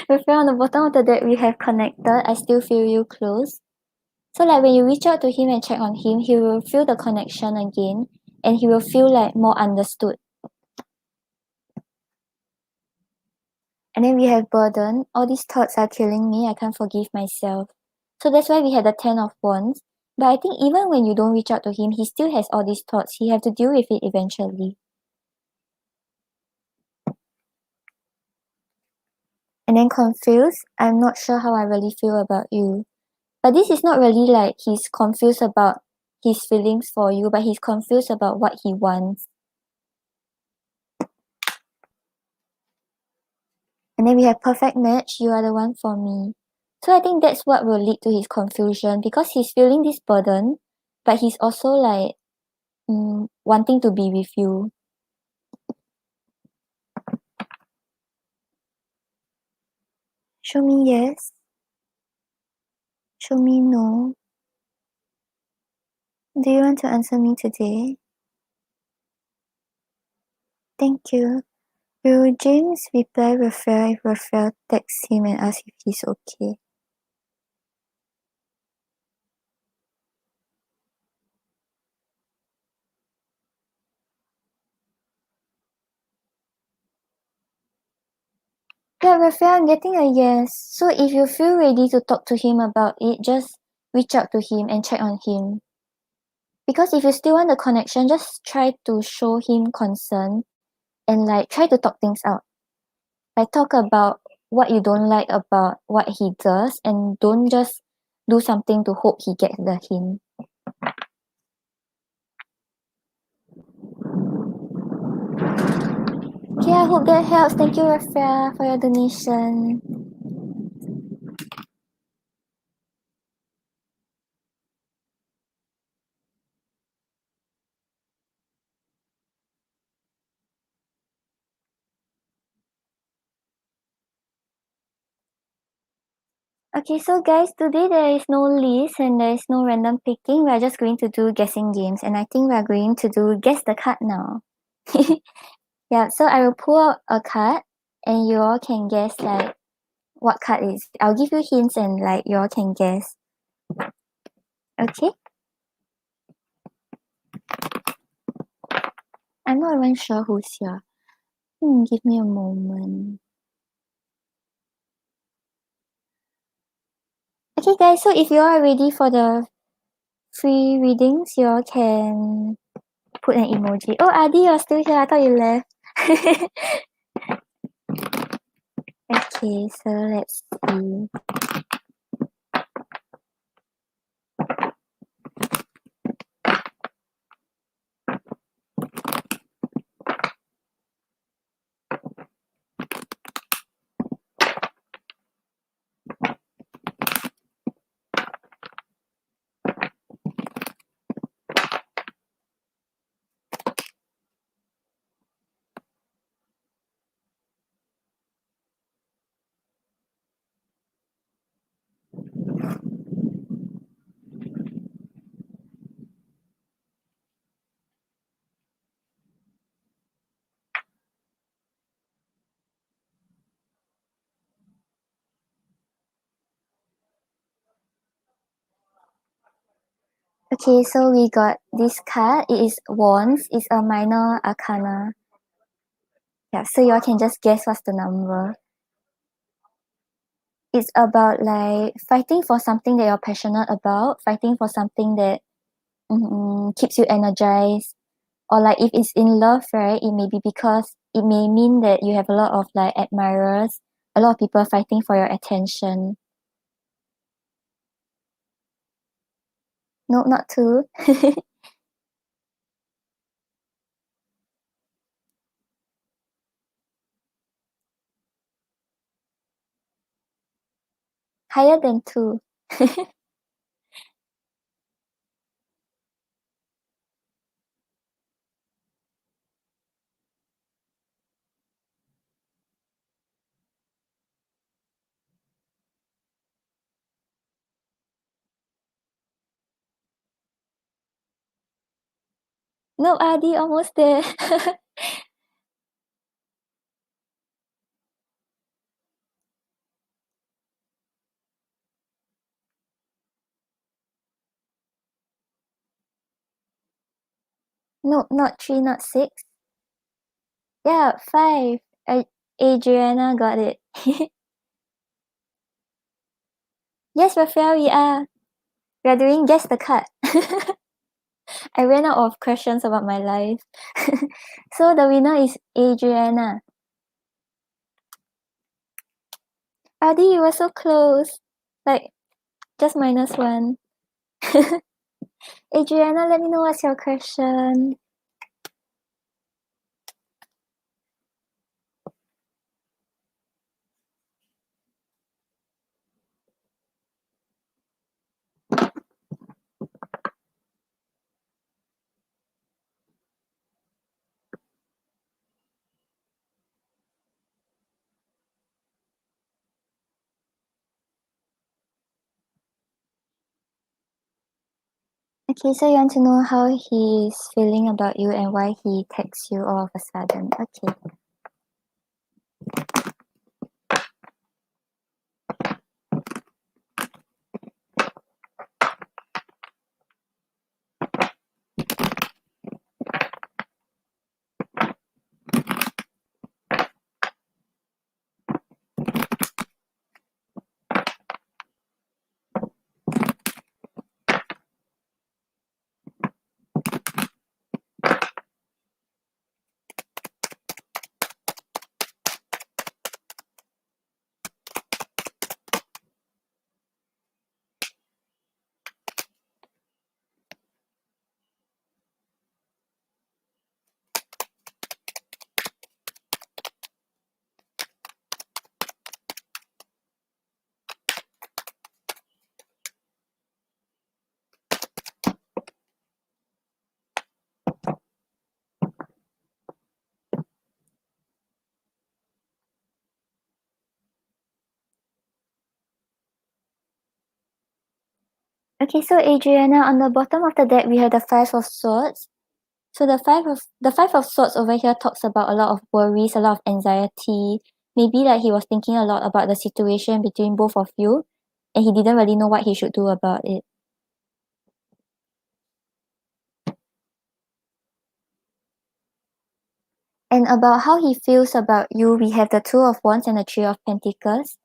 Raphael, on the bottom of the deck we have connected. I still feel you close. So like when you reach out to him and check on him, he will feel the connection again and he will feel like more understood. And then we have burden. All these thoughts are killing me. I can't forgive myself. So that's why we had the 10 of wands. But I think even when you don't reach out to him, he still has all these thoughts. He have to deal with it eventually. And then confused. I'm not sure how I really feel about you. But this is not really like he's confused about his feelings for you, but he's confused about what he wants. And then we have perfect match. You are the one for me. So I think that's what will lead to his confusion because he's feeling this burden, but he's also like wanting to be with you. Show me yes. Show me no. Do you want to answer me today? Thank you. Will James reply Raphael if Raphael texts him and asks if he's okay? Yeah, Raphael, I'm getting a yes. So if you feel ready to talk to him about it, just reach out to him and check on him. Because if you still want the connection, just try to show him concern and like try to talk things out. Like talk about what you don't like about what he does and don't just do something to hope he gets the hint. Okay, I hope that helps. Thank you, Raphael, for your donation. Okay, so guys, today there is no list and there is no random picking. We are just going to do guessing games, and I think we are going to do guess the card now. Yeah, so I will pull out a card, and you all can guess like what card is. I'll give you hints, and like you all can guess. Okay. I'm not even sure who's here. Give me a moment. Okay, guys. So if you all are ready for the free readings, you all can put an emoji. Oh, Adi, you're still here. I thought you left. Okay, so let's see. Okay, so we got this card. It is Wands. It's a minor arcana. Yeah, so you all can just guess what's the number. It's about like fighting for something that you're passionate about, fighting for something that keeps you energized. Or like if it's in love, right, it may be because it may mean that you have a lot of like admirers, a lot of people fighting for your attention. No, not two. Higher than two. No, Adi, almost there. No, not three, not six. Yeah, five. Adriana got it. Yes, Raphael, we are. We are doing guess the card. I ran out of questions about my life. So the winner is Adriana. Adi, you were so close. Like, just -1. Adriana, let me know what's your question. Okay, so you want to know how he's feeling about you and why he texts you all of a sudden. Okay. Okay, so Adriana, on the bottom of the deck we have the Five of Swords. So the Five of Swords over here talks about a lot of worries, a lot of anxiety. Maybe like he was thinking a lot about the situation between both of you, and he didn't really know what he should do about it. And about how he feels about you, we have the Two of Wands and the Three of Pentacles.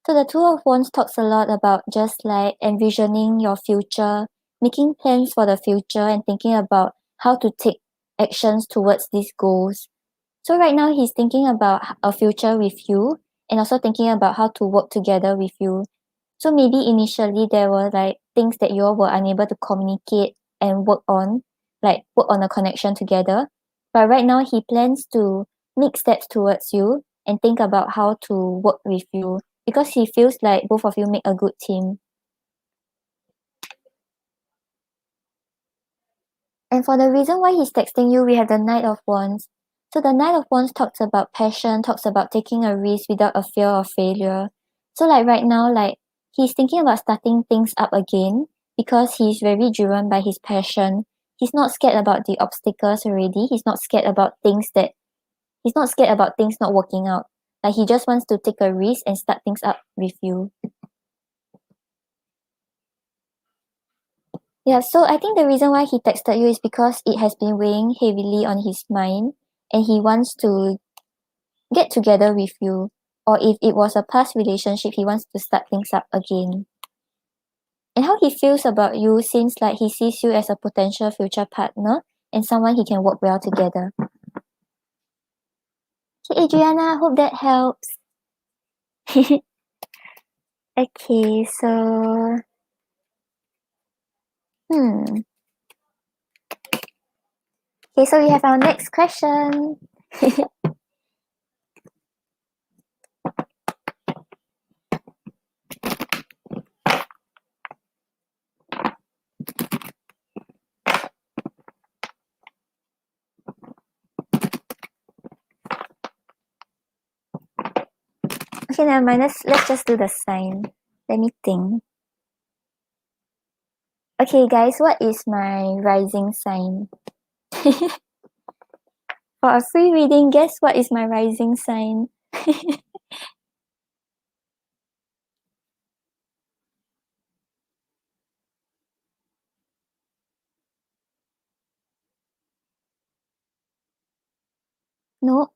So the Two of Wands talks a lot about just like envisioning your future, making plans for the future, and thinking about how to take actions towards these goals. So right now he's thinking about a future with you and also thinking about how to work together with you. So maybe initially there were like things that you all were unable to communicate and work on a connection together. But right now he plans to make steps towards you and think about how to work with you because he feels like both of you make a good team. And for the reason why he's texting you, we have the Knight of Wands. So the Knight of Wands talks about passion, talks about taking a risk without a fear of failure. So like right now, like he's thinking about starting things up again because he's very driven by his passion. He's not scared about the obstacles already. He's not scared about things not working out. Like he just wants to take a risk and start things up with you. Yeah, so I think the reason why he texted you is because it has been weighing heavily on his mind and he wants to get together with you. Or if it was a past relationship, he wants to start things up again. And how he feels about you seems like he sees you as a potential future partner and someone he can work well together. Okay, Adriana, hope that helps. Okay, so hmm. Okay, so we have our next question. Okay, never mind. Let's just do the sign. Let me think. Okay, guys, what is my rising sign? For a free reading, guess what is my rising sign? No.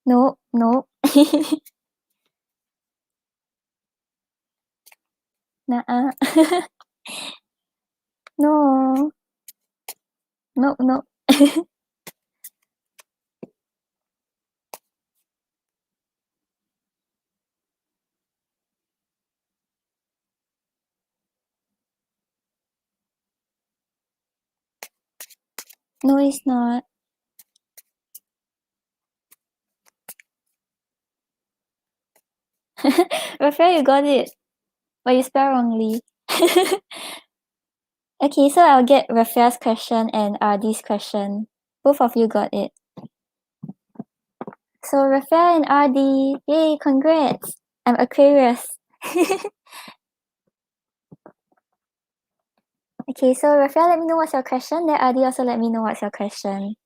No, no. Nuh-uh. No. No, no. No, it's not. Raphael, you got it. But you spell wrongly. Okay, so I'll get Raphael's question and Ardi's question. Both of you got it. So Raphael and Ardi, yay, congrats. I'm Aquarius. Okay, so Raphael, let me know what's your question. Then Ardi also let me know what's your question.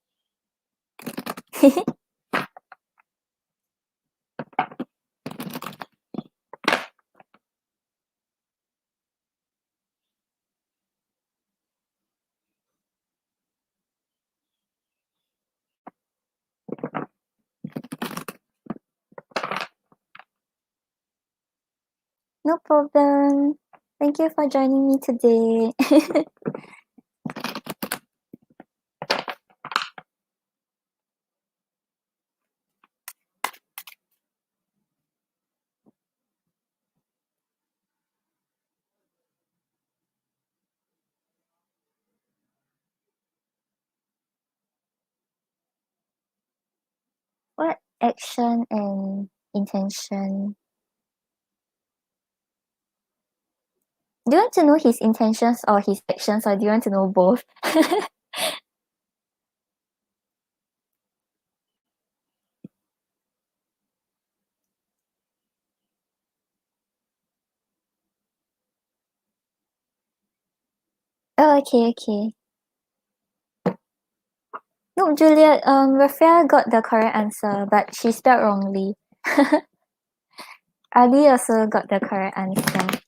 No problem. Thank you for joining me today. What action and intention? Do you want to know his intentions or his actions, or do you want to know both? Oh, okay, okay. No, Juliet, Raphael got the correct answer, but she spelled wrongly. Ali also got the correct answer.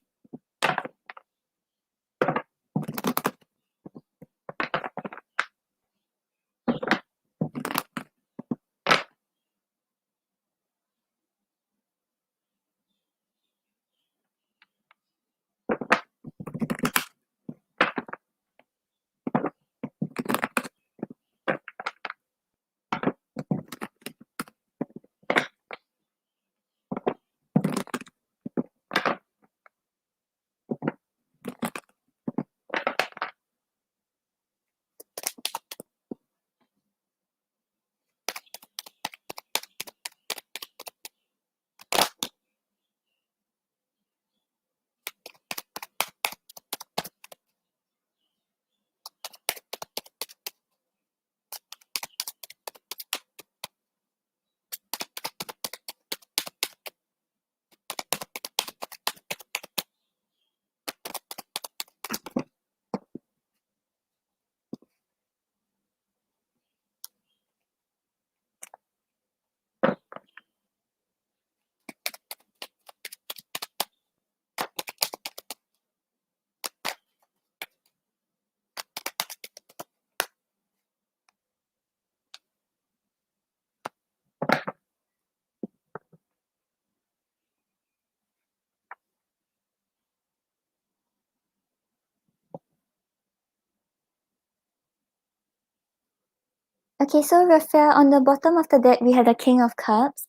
Okay, so Raphael, on the bottom of the deck, we have the King of Cups.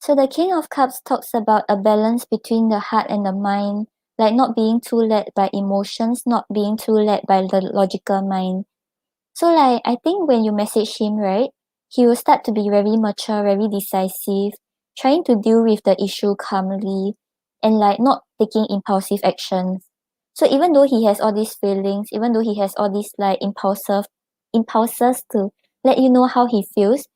So the King of Cups talks about a balance between the heart and the mind, like not being too led by emotions, not being too led by the logical mind. So like, I think when you message him, right, he will start to be very mature, very decisive, trying to deal with the issue calmly and like not taking impulsive actions. So even though he has all these feelings, even though he has all these like impulses to let you know how he feels,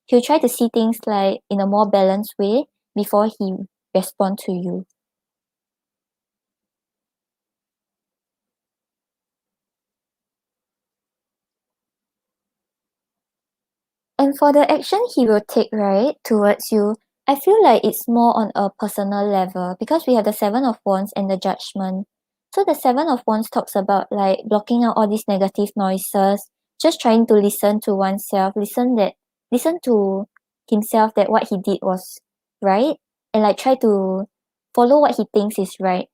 he'll try to see things like in a more balanced way before he respond to you. And for the action he will take, right, towards you, I feel like it's more on a personal level because we have the Seven of Wands and the Judgment. So the Seven of Wands talks about like blocking out all these negative noises, just trying to listen to oneself, listen to himself that what he did was right, and like try to follow what he thinks is right.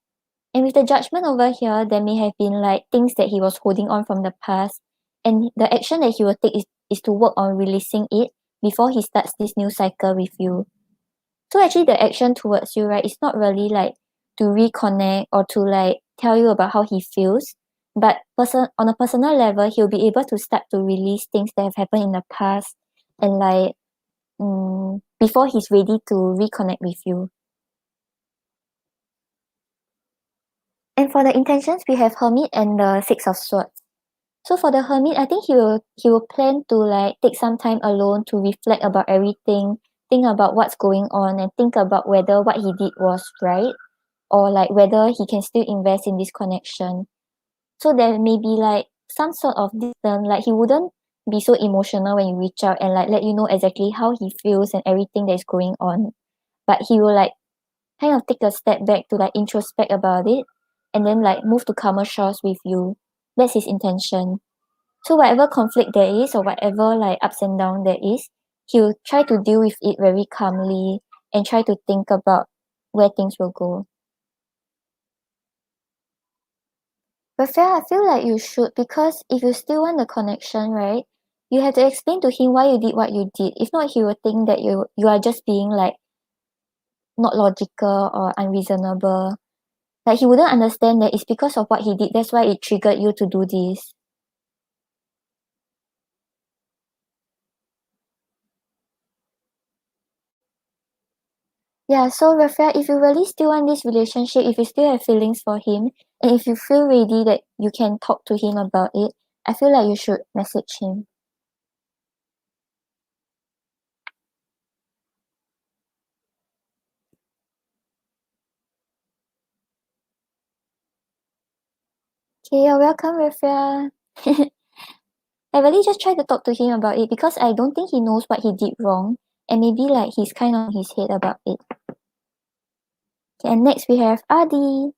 And with the Judgment over here, there may have been like things that he was holding on from the past, and the action that he will take is to work on releasing it before he starts this new cycle with you. So actually the action towards you, right, is not really like to reconnect or to like tell you about how he feels, but on a personal level, he'll be able to start to release things that have happened in the past and like before he's ready to reconnect with you. And for the intentions, we have Hermit and the Six of Swords. So for the hermit, I think he will plan to like take some time alone to reflect about everything, think about what's going on, and think about whether what he did was right or like whether he can still invest in this connection. So there may be like some sort of distance, like he wouldn't be so emotional when you reach out and like let you know exactly how he feels and everything that is going on. But he will like kind of take a step back to like introspect about it and then like move to calmer shores with you. That's his intention. So whatever conflict there is or whatever like ups and down there is, he'll try to deal with it very calmly and try to think about where things will go. But Fair, I feel like you should because if you still want the connection, right, you have to explain to him why you did what you did. If not, he will think that you are just being like not logical or unreasonable. Like he wouldn't understand that it's because of what he did. That's why it triggered you to do this. Yeah, so Rafael, if you really still want this relationship, if you still have feelings for him, and if you feel ready that you can talk to him about it, I feel like you should message him. Okay, you're welcome, Rafael. I really just try to talk to him about it because I don't think he knows what he did wrong, and maybe like he's kind of in his head about it. Okay, and next we have Adi.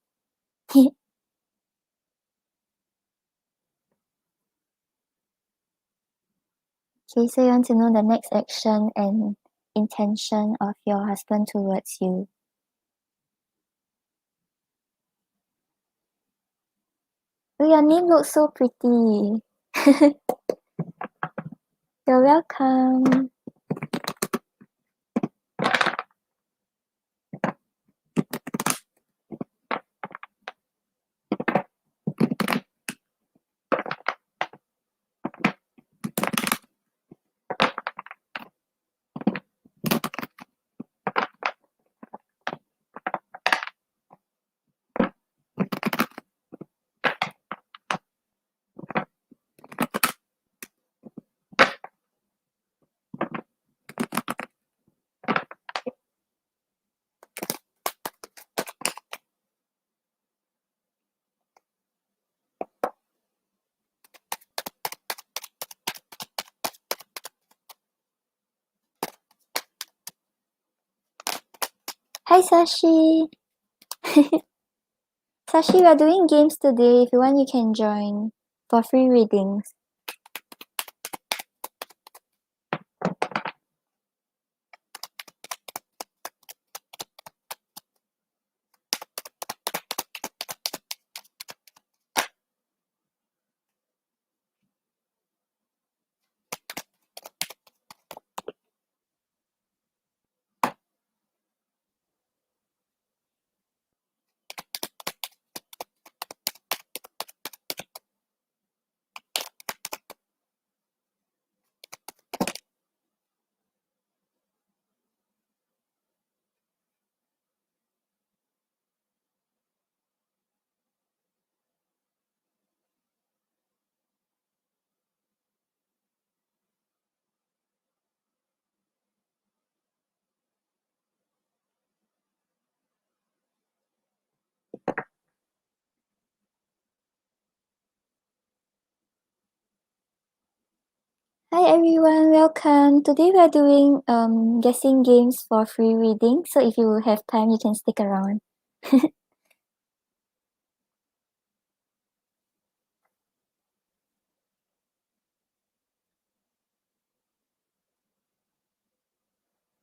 Okay, so you want to know the next action and intention of your husband towards you. Oh, your name looks so pretty. You're welcome. Hi, Sashi. Sashi, we are doing games today. If you want, you can join for free readings. Hi everyone, welcome. Today we are doing guessing games for free reading. So if you have time, you can stick around.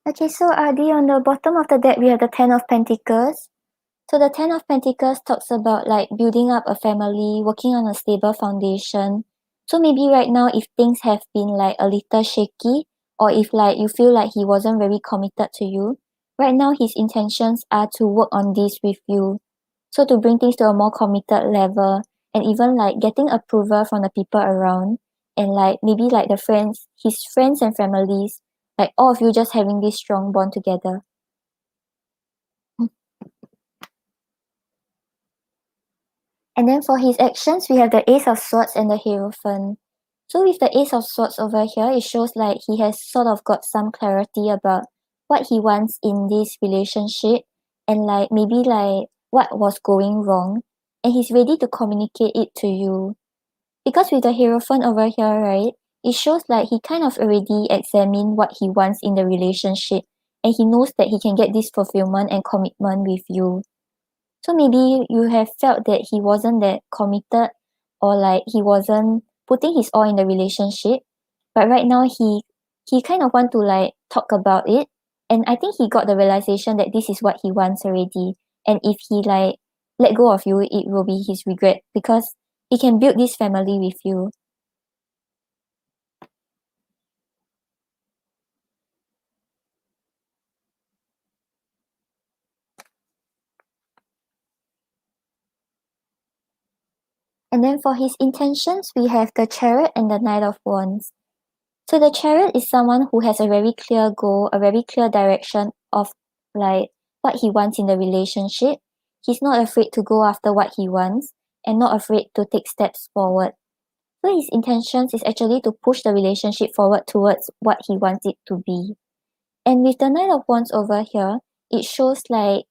Okay, so Adi, on the bottom of the deck, we have the Ten of Pentacles. So the Ten of Pentacles talks about like building up a family, working on a stable foundation. So maybe right now, if things have been like a little shaky, or if like you feel like he wasn't very committed to you, right now his intentions are to work on this with you. So to bring things to a more committed level, and even like getting approval from the people around, and like maybe like the friends, his friends and families, like all of you just having this strong bond together. And then for his actions, we have the Ace of Swords and the Hierophant. So with the Ace of Swords over here, it shows like he has sort of got some clarity about what he wants in this relationship, and like maybe like what was going wrong, and he's ready to communicate it to you. Because with the Hierophant over here, right, it shows like he kind of already examined what he wants in the relationship, and he knows that he can get this fulfillment and commitment with you. So maybe you have felt that he wasn't that committed, or like he wasn't putting his all in the relationship, but right now he kind of want to like talk about it, and I think he got the realization that this is what he wants already, and if he like let go of you, it will be his regret because he can build this family with you. And then for his intentions, we have the Chariot and the Knight of Wands. So the Chariot is someone who has a very clear goal, a very clear direction of like what he wants in the relationship. He's not afraid to go after what he wants and not afraid to take steps forward. So his intentions is actually to push the relationship forward towards what he wants it to be. And with the Knight of Wands over here, it shows like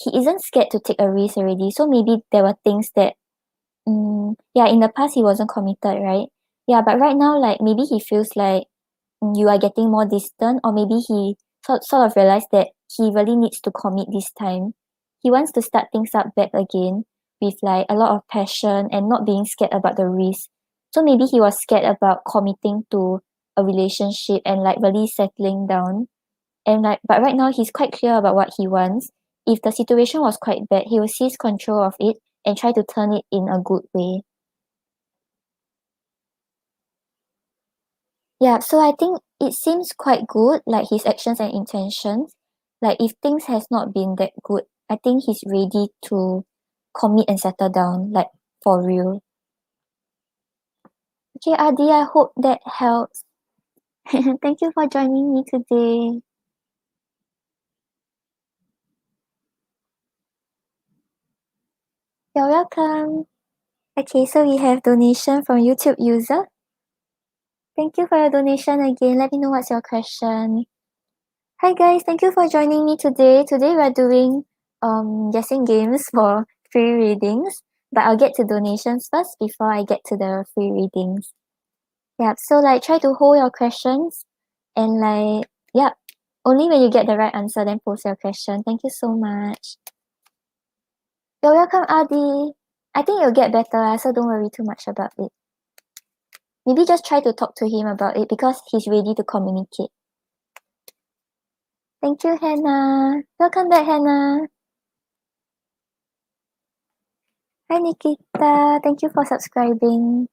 he isn't scared to take a risk already. So maybe there were things that yeah, in the past he wasn't committed, right? Yeah, but right now, like maybe he feels like you are getting more distant, or maybe he sort of realized that he really needs to commit this time. He wants to start things up back again with like a lot of passion and not being scared about the risk. So maybe he was scared about committing to a relationship and like really settling down. And like, but right now he's quite clear about what he wants. If the situation was quite bad, he will seize control of it and try to turn it in a good way. Yeah, so I think it seems quite good, like his actions and intentions. Like if things has not been that good, I think he's ready to commit and settle down, like for real. Okay, Adi, I hope that helps. Thank you for joining me today. You're welcome. Okay, so we have donation from YouTube user. Thank you for your donation again. Let me know what's your question. Hi guys, thank you for joining me today. Today we're doing guessing games for free readings, but I'll get to donations first before I get to the free readings. Yeah, so like try to hold your questions and like yeah, only when you get the right answer then post your question. Thank you so much. You're welcome, Adi. I think you'll get better, so don't worry too much about it. Maybe just try to talk to him about it because he's ready to communicate. Thank you, Hannah. Welcome back, Hannah. Hi, Nikita. Thank you for subscribing.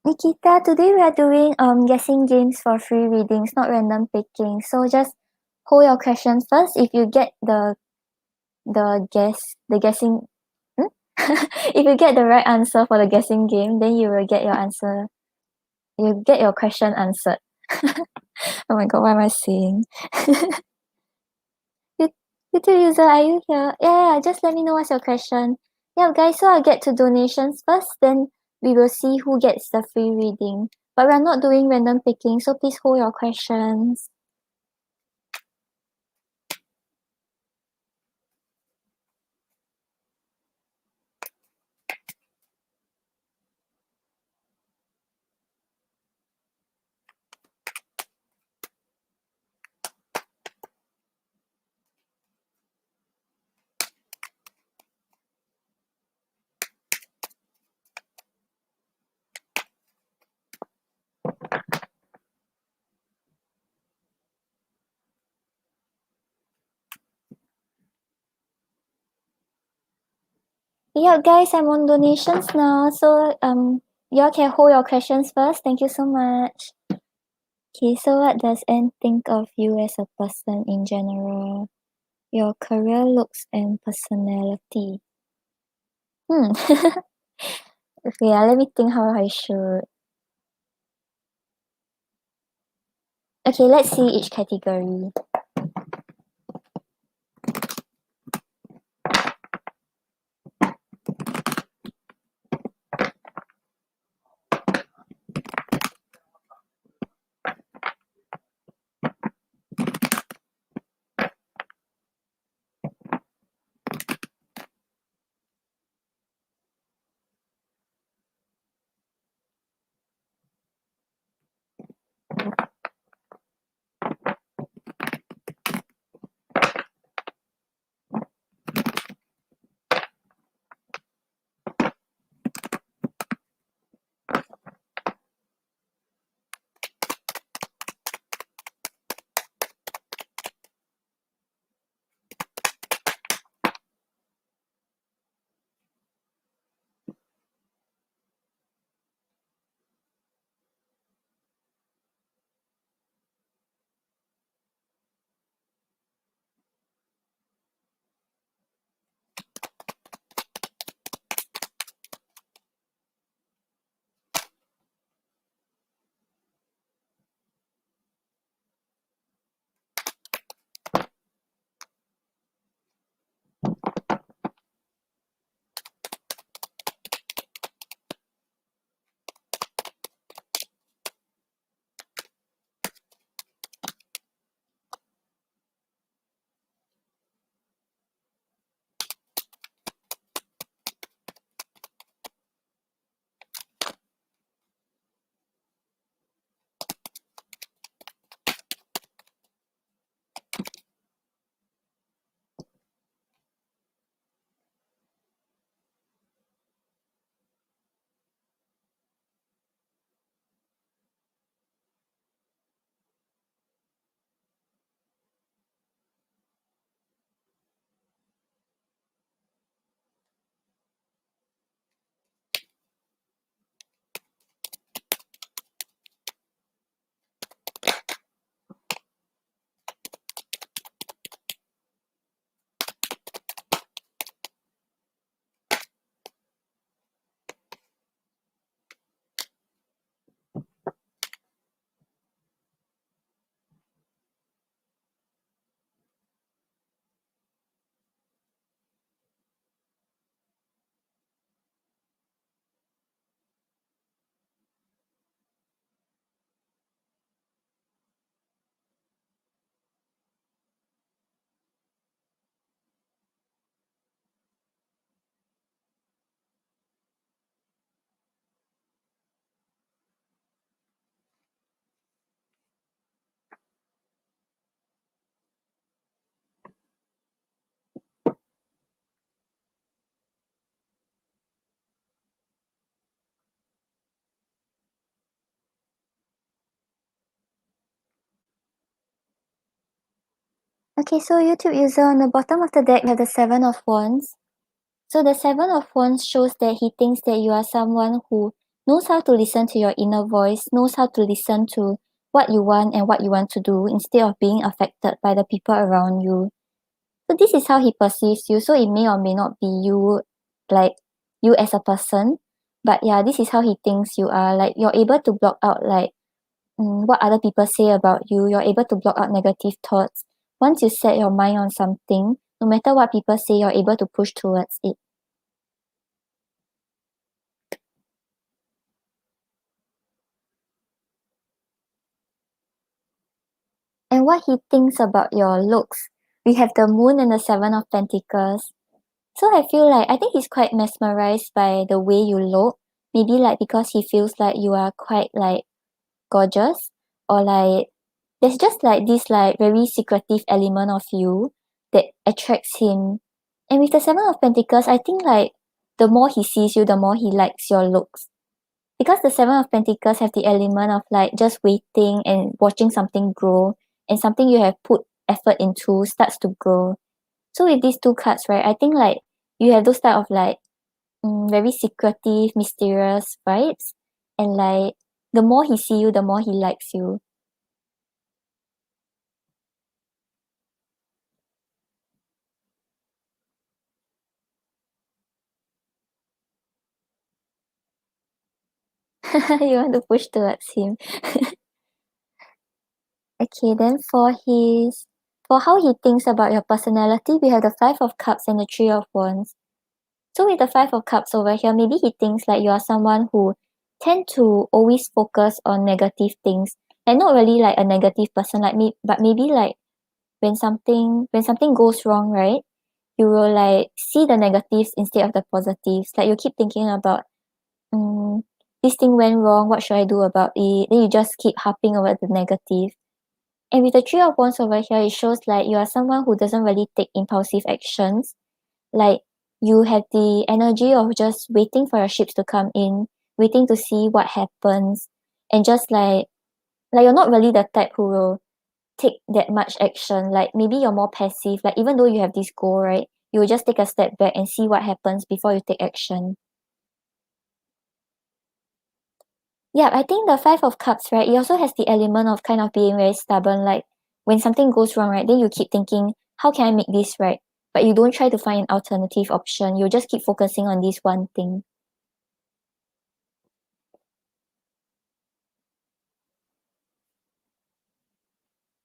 Nikita, today we are doing guessing games for free readings, not random picking. So just hold your questions first. If you get the guessing if you get the right answer for the guessing game, then you will get your answer. You get your question answered. Oh my god, what am I saying? You- YouTube user, are you here? Yeah, just let me know what's your question. Yeah, guys, so I'll get to donations first, then we will see who gets the free reading. But we're not doing random picking, so please hold your questions. Yeah, guys, I'm on donations now, so y'all can hold your questions first. Thank you so much. Okay, so what does Anne think of you as a person in general? Your career, looks, and personality. Okay, let me think how I should. Okay, let's see each category. Okay, so YouTube user, on the bottom of the deck, you have the Seven of Wands. So the Seven of Wands shows that he thinks that you are someone who knows how to listen to your inner voice, knows how to listen to what you want and what you want to do instead of being affected by the people around you. So this is how he perceives you. So it may or may not be you, like you as a person. But yeah, this is how he thinks you are. Like you're able to block out like what other people say about you. You're able to block out negative thoughts. Once you set your mind on something, no matter what people say, you're able to push towards it. And what he thinks about your looks. We have the moon and the seven of pentacles. So I think he's quite mesmerized by the way you look. Maybe like because he feels like you are quite like gorgeous, or like there's just like this like very secretive element of you that attracts him. And with the seven of pentacles, I think like the more he sees you, the more he likes your looks. Because the seven of pentacles have the element of like just waiting and watching something grow, and something you have put effort into starts to grow. So with these two cards, right, I think like you have those type of like very secretive, mysterious vibes, and like the more he see you, the more he likes you. You want to push towards him. Okay, then for how he thinks about your personality, we have the Five of Cups and the Three of Wands. So with the Five of Cups over here, maybe he thinks like you are someone who tend to always focus on negative things. And not really like a negative person like me, but maybe like when something goes wrong, right? You will like see the negatives instead of the positives. Like you keep thinking about mm, this thing went wrong, what should I do about it? Then you just keep harping over the negative. And with the Three of Wands over here, it shows like you are someone who doesn't really take impulsive actions. Like you have the energy of just waiting for your ships to come in, waiting to see what happens, and just like you're not really the type who will take that much action. Like maybe you're more passive. Like even though you have this goal, right, you will just take a step back and see what happens before you take action. Yeah, I think the Five of Cups, right, it also has the element of kind of being very stubborn. Like when something goes wrong, right, then you keep thinking, how can I make this right? But you don't try to find an alternative option. You just keep focusing on this one thing.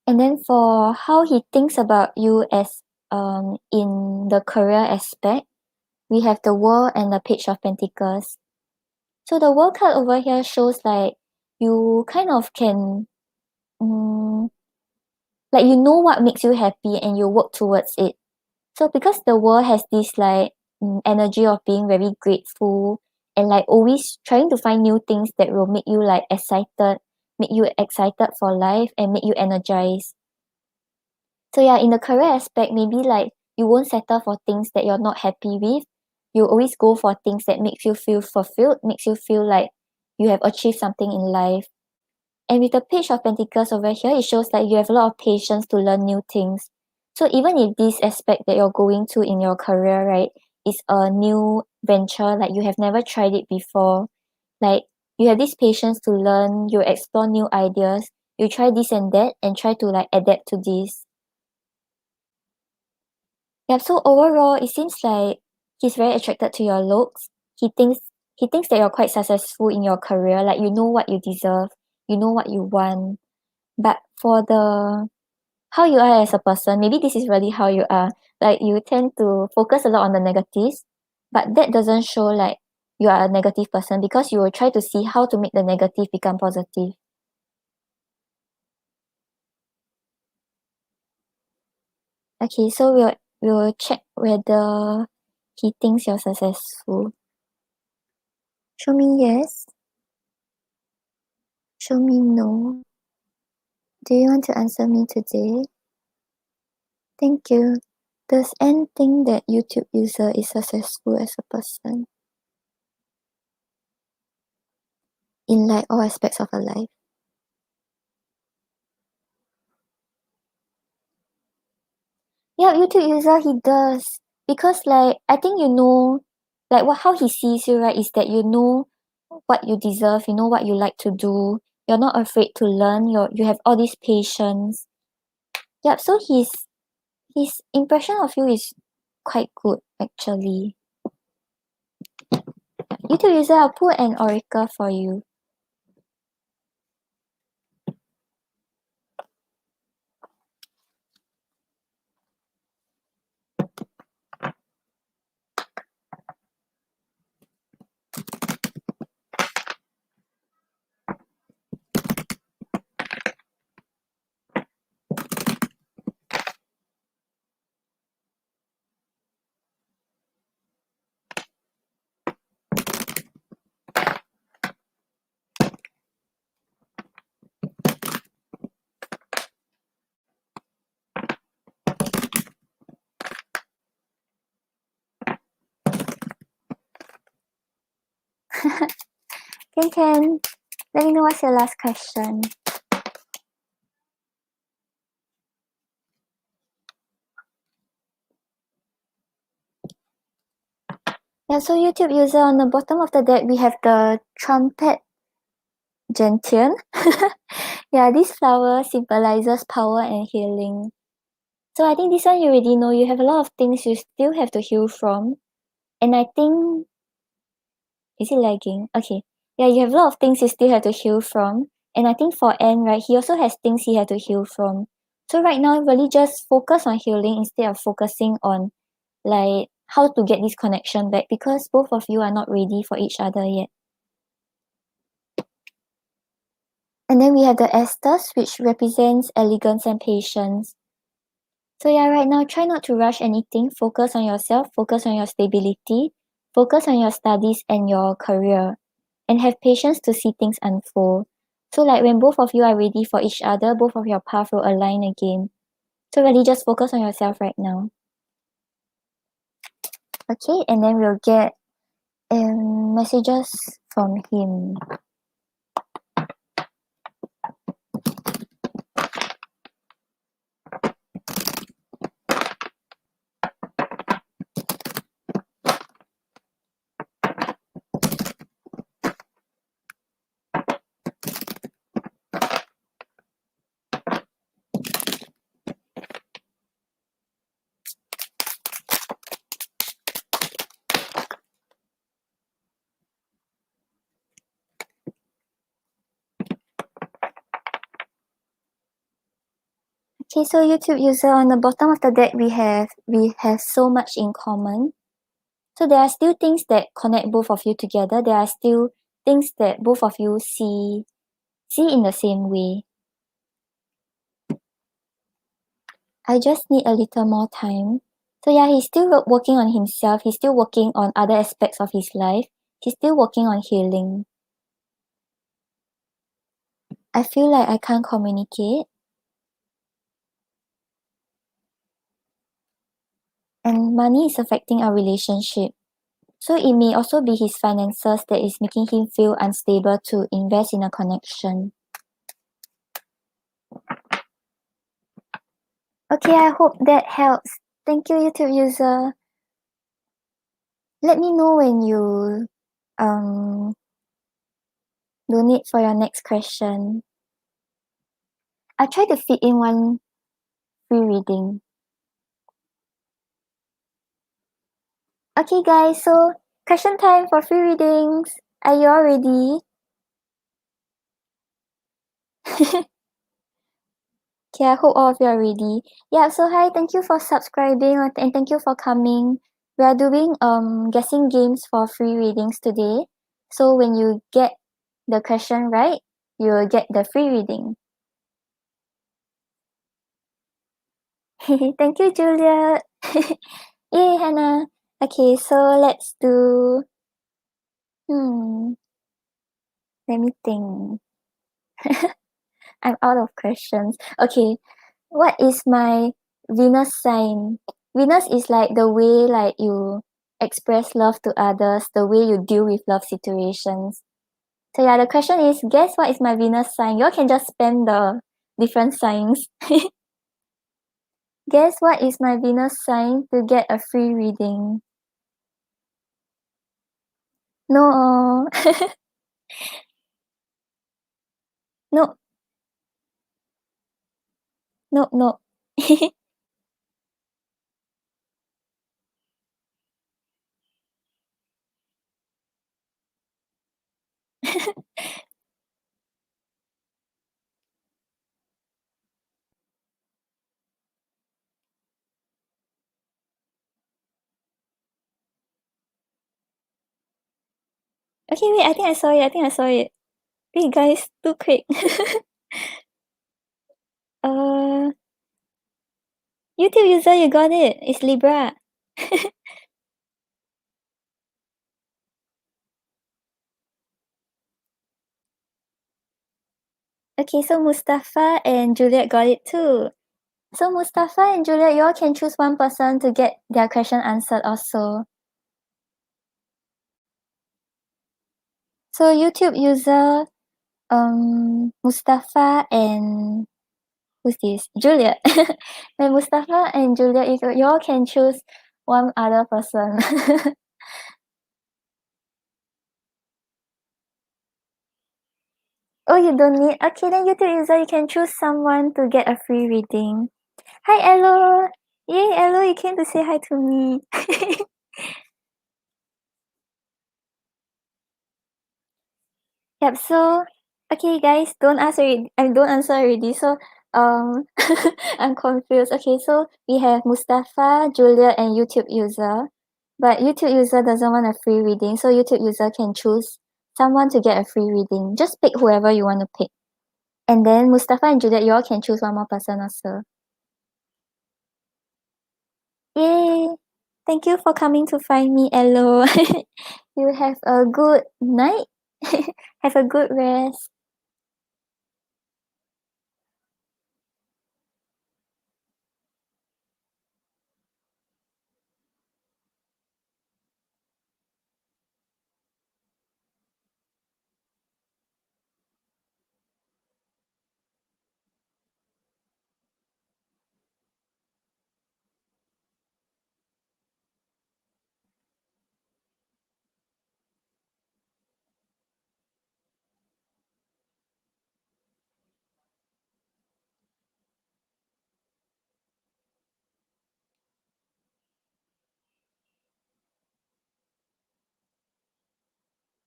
And then for how he thinks about you as in the career aspect, we have the World and the Page of Pentacles. So the World card over here shows like you kind of can um, like you know what makes you happy and you work towards it. So because the World has this like energy of being very grateful and like always trying to find new things that will make you like excited, make you excited for life and make you energized. So yeah, in the career aspect, maybe like you won't settle for things that you're not happy with. You always go for things that makes you feel fulfilled, makes you feel like you have achieved something in life. And with the Page of Pentacles over here, it shows that you have a lot of patience to learn new things. So even if this aspect that you're going to in your career, right, is a new venture, like you have never tried it before, like you have this patience to learn, you explore new ideas, you try this and that and try to like adapt to this. Yeah, so overall, it seems like he's very attracted to your looks. He thinks that you're quite successful in your career, like you know what you deserve, you know what you want. But for the how you are as a person, maybe this is really how you are. Like you tend to focus a lot on the negatives, but that doesn't show like you are a negative person because you will try to see how to make the negative become positive. Okay, so we'll check whether he thinks you're successful. Show me yes. Show me no. Do you want to answer me today? Thank you. Does Anne think that YouTube user is successful as a person in like all aspects of her life? Yeah, YouTube user he does. Because like I think you know like what how he sees you, right, is that you know what you deserve, you know what you like to do. You're not afraid to learn. You have all this patience. Yeah, so his impression of you is quite good actually. YouTube user, I'll put an oracle for you. Can. Let me know what's your last question. Yeah, so YouTube user, on the bottom of the deck, we have the trumpet gentian. Yeah, this flower symbolizes power and healing. So I think this one you already know. You have a lot of things you still have to heal from. And I think... Is it lagging? Okay. Yeah, you have a lot of things you still have to heal from. And I think for N, right, he also has things he had to heal from. So right now, really just focus on healing instead of focusing on like how to get this connection back, because both of you are not ready for each other yet. And then we have the Estes, which represents elegance and patience. So yeah, right now, try not to rush anything. Focus on yourself, focus on your stability, focus on your studies and your career, and have patience to see things unfold. So like when both of you are ready for each other, both of your path will align again. So really just focus on yourself right now. Okay, and then we'll get messages from him. Okay, so YouTube user, on the bottom of the deck, we have so much in common. So there are still things that connect both of you together. There are still things that both of you see in the same way. I just need a little more time. So yeah, he's still working on himself. He's still working on other aspects of his life. He's still working on healing. I feel like I can't communicate. And money is affecting our relationship. So it may also be his finances that is making him feel unstable to invest in a connection. Okay, I hope that helps. Thank you, YouTube user. Let me know when you donate for your next question. I'll try to fit in one free reading. Okay, guys, so question time for free readings. Are you all ready? Okay, I hope all of you are ready. Yeah, so hi, thank you for subscribing and thank you for coming. We are doing guessing games for free readings today. So when you get the question right, you will get the free reading. Thank you, Julia. Yay, Hannah. Okay, so let's do... let me think. I'm out of questions. Okay, what is my Venus sign? Venus is like the way like you express love to others, the way you deal with love situations. So yeah, the question is, guess what is my Venus sign? You all can just spam the different signs. Guess what is my Venus sign to get a free reading? No. No. No, no. Okay, wait, I think I saw it. Wait, guys, too quick. uh, YouTube user, you got it. It's Libra. Okay, so Mustafa and Juliet got it too. So Mustafa and Juliet, you all can choose one person to get their question answered also. So YouTube user Mustafa and who's this? Juliet. When Mustafa and Juliet, you all can choose one other person. Oh, you don't need? Okay, then YouTube user, you can choose someone to get a free reading. Hi, Elo. Yay, Elo, you came to say hi to me. Yep, so okay guys, don't answer already. So I'm confused. Okay, so we have Mustafa, Julia, and YouTube user. But YouTube user doesn't want a free reading, so YouTube user can choose someone to get a free reading. Just pick whoever you want to pick. And then Mustafa and Juliet, you all can choose one more person also. Yay! Thank you for coming to find me, Elo. You have a good night. Have a good rest.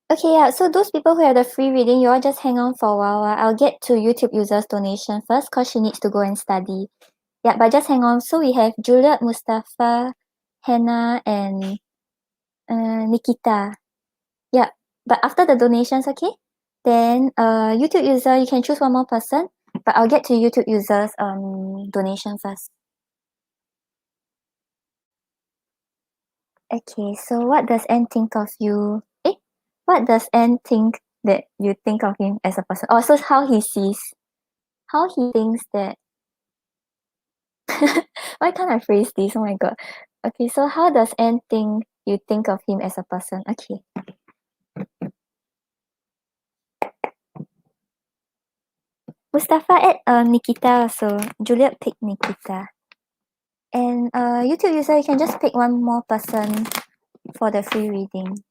Okay, yeah, so those people who have the free reading, you all just hang on for a while. I'll get to YouTube users' donation first because she needs to go and study. Yeah, but just hang on. So we have Juliet, Mustafa, Hannah, and Nikita. Yeah, but after the donations, okay? Then YouTube user, you can choose one more person, but I'll get to YouTube users' donation first. Okay, so what does Anne think of you? What does Anne think that you think of him as a person? Oh, so how he thinks that. Why can't I phrase this? Oh my god. Okay, so how does Anne think you think of him as a person? Okay. Mustafa at Nikita also. Juliet picked Nikita. And YouTube user, you can just pick one more person for the free reading.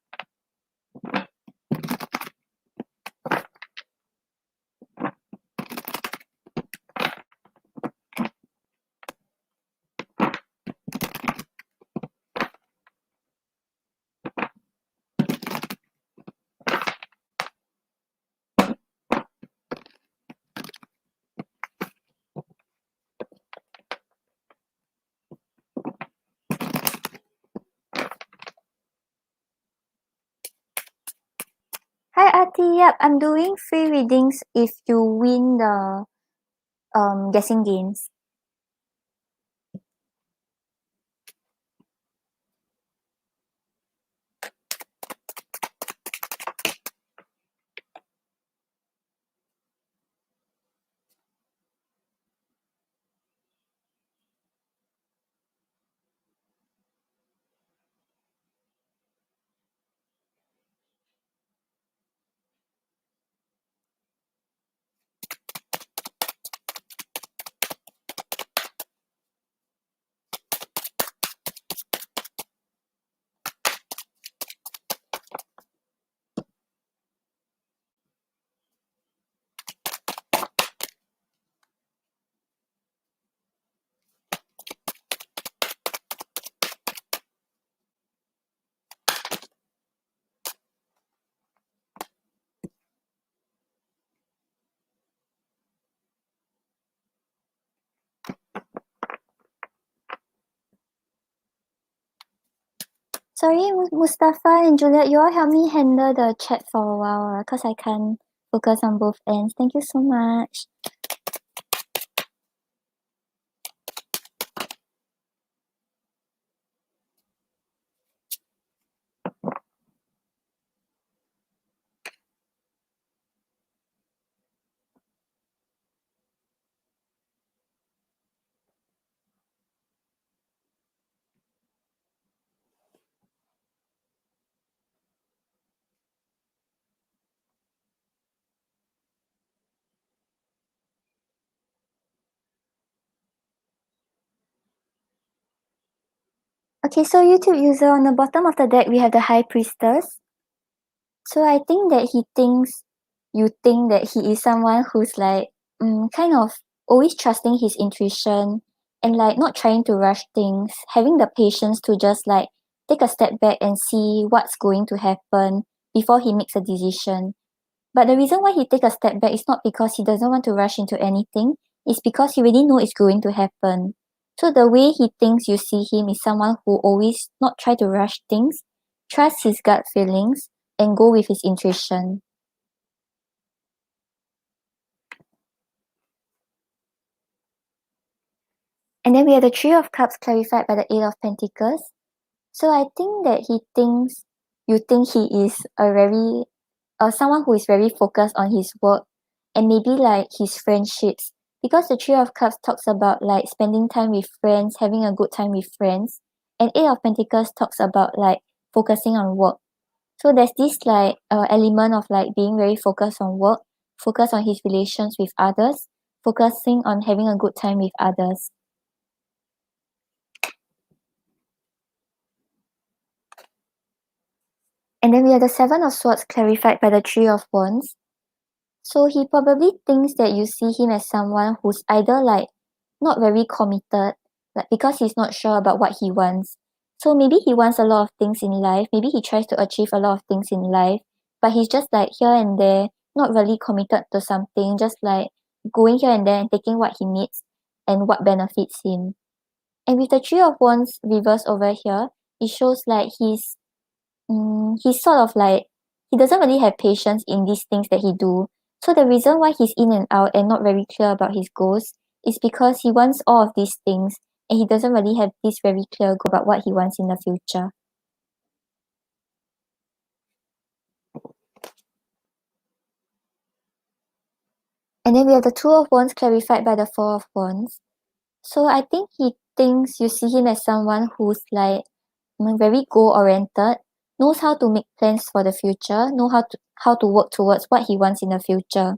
Hi Ati, yep, I'm doing free readings if you win the guessing games. Sorry, Mustafa and Juliet, you all help me handle the chat for a while because I can't focus on both ends. Thank you so much. Okay, so YouTube user, on the bottom of the deck, we have the High Priestess. So I think that he thinks you think that he is someone who's like kind of always trusting his intuition and like not trying to rush things, having the patience to just like take a step back and see what's going to happen before he makes a decision. But the reason why he take a step back is not because he doesn't want to rush into anything, it's because he already know it's going to happen. So the way he thinks you see him is someone who always not try to rush things, trust his gut feelings, and go with his intuition. And then we have the Three of Cups clarified by the Eight of Pentacles. So I think that he thinks you think he is a very someone who is very focused on his work and maybe like his friendships, because the Three of Cups talks about like spending time with friends, having a good time with friends, and Eight of Pentacles talks about like focusing on work. So there's this like element of like being very focused on work, focus on his relations with others, focusing on having a good time with others. And then we have the Seven of Swords clarified by the Three of Wands. So he probably thinks that you see him as someone who's either like not very committed, like because he's not sure about what he wants. So maybe he wants a lot of things in life, maybe he tries to achieve a lot of things in life, but he's just like here and there, not really committed to something, just like going here and there and taking what he needs and what benefits him. And with the Three of Wands reversed over here, it shows like he's sort of like he doesn't really have patience in these things that he do. So the reason why he's in and out and not very clear about his goals is because he wants all of these things and he doesn't really have this very clear goal about what he wants in the future. And then we have the Two of Wands clarified by the Four of Wands. So I think he thinks you see him as someone who's like very goal oriented, knows how to make plans for the future, know how to work towards what he wants in the future.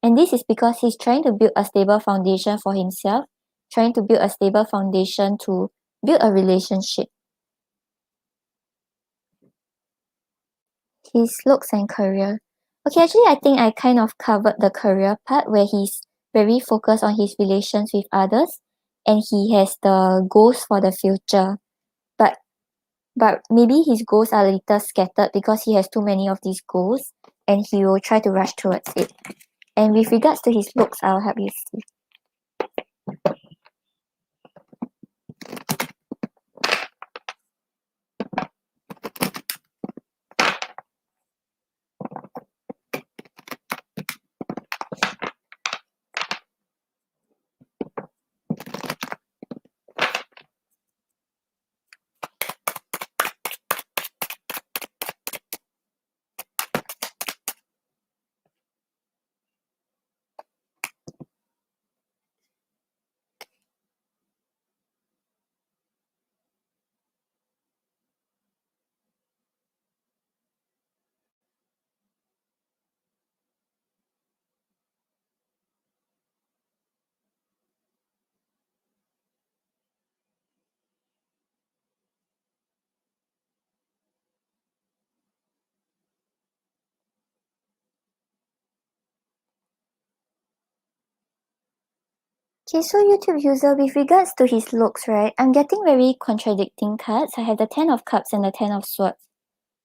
And this is because he's trying to build a stable foundation for himself, trying to build a stable foundation to build a relationship. His looks and career. Okay, actually, I think I kind of covered the career part where he's very focused on his relations with others and he has the goals for the future. But but maybe his goals are a little scattered because he has too many of these goals and he will try to rush towards it. And with regards to his looks, I'll help you see. Okay, so YouTube user, with regards to his looks, right, I'm getting very contradicting cards. I have the Ten of Cups and the Ten of Swords.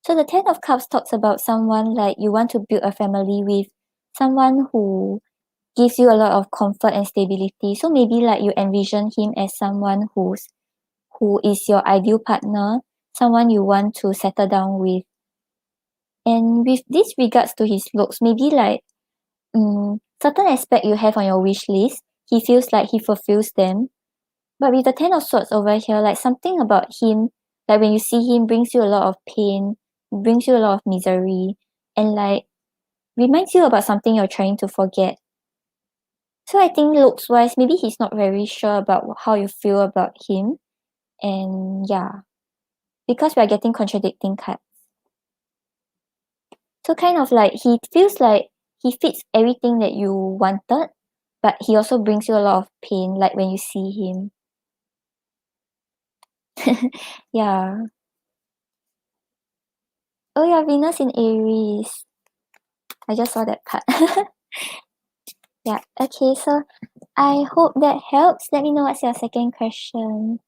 So the Ten of Cups talks about someone like you want to build a family with, someone who gives you a lot of comfort and stability. So maybe like you envision him as someone who is your ideal partner, someone you want to settle down with. And with this regards to his looks, maybe like certain aspect you have on your wish list, he feels like he fulfills them. But with the Ten of Swords over here, like something about him, like when you see him, brings you a lot of pain, brings you a lot of misery, and like reminds you about something you're trying to forget. So I think looks wise, maybe he's not very sure about how you feel about him. And yeah, because we are getting contradicting cards. So kind of like he feels like he fits everything that you wanted, but he also brings you a lot of pain, like when you see him. Yeah. Oh yeah, Venus in Aries. I just saw that part. Yeah. Okay, so I hope that helps. Let me know what's your second question.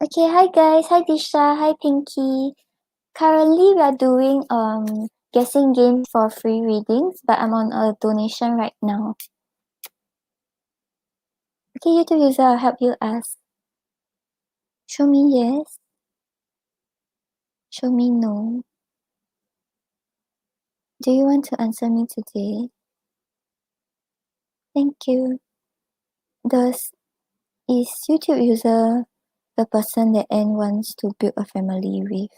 Okay, hi guys. Hi Disha. Hi Pinky. Currently, we are doing guessing games for free readings, but I'm on a donation right now. Okay, YouTube user, I'll help you ask. Show me yes. Show me no. Do you want to answer me today? Thank you. Is YouTube user the person that Anne wants to build a family with?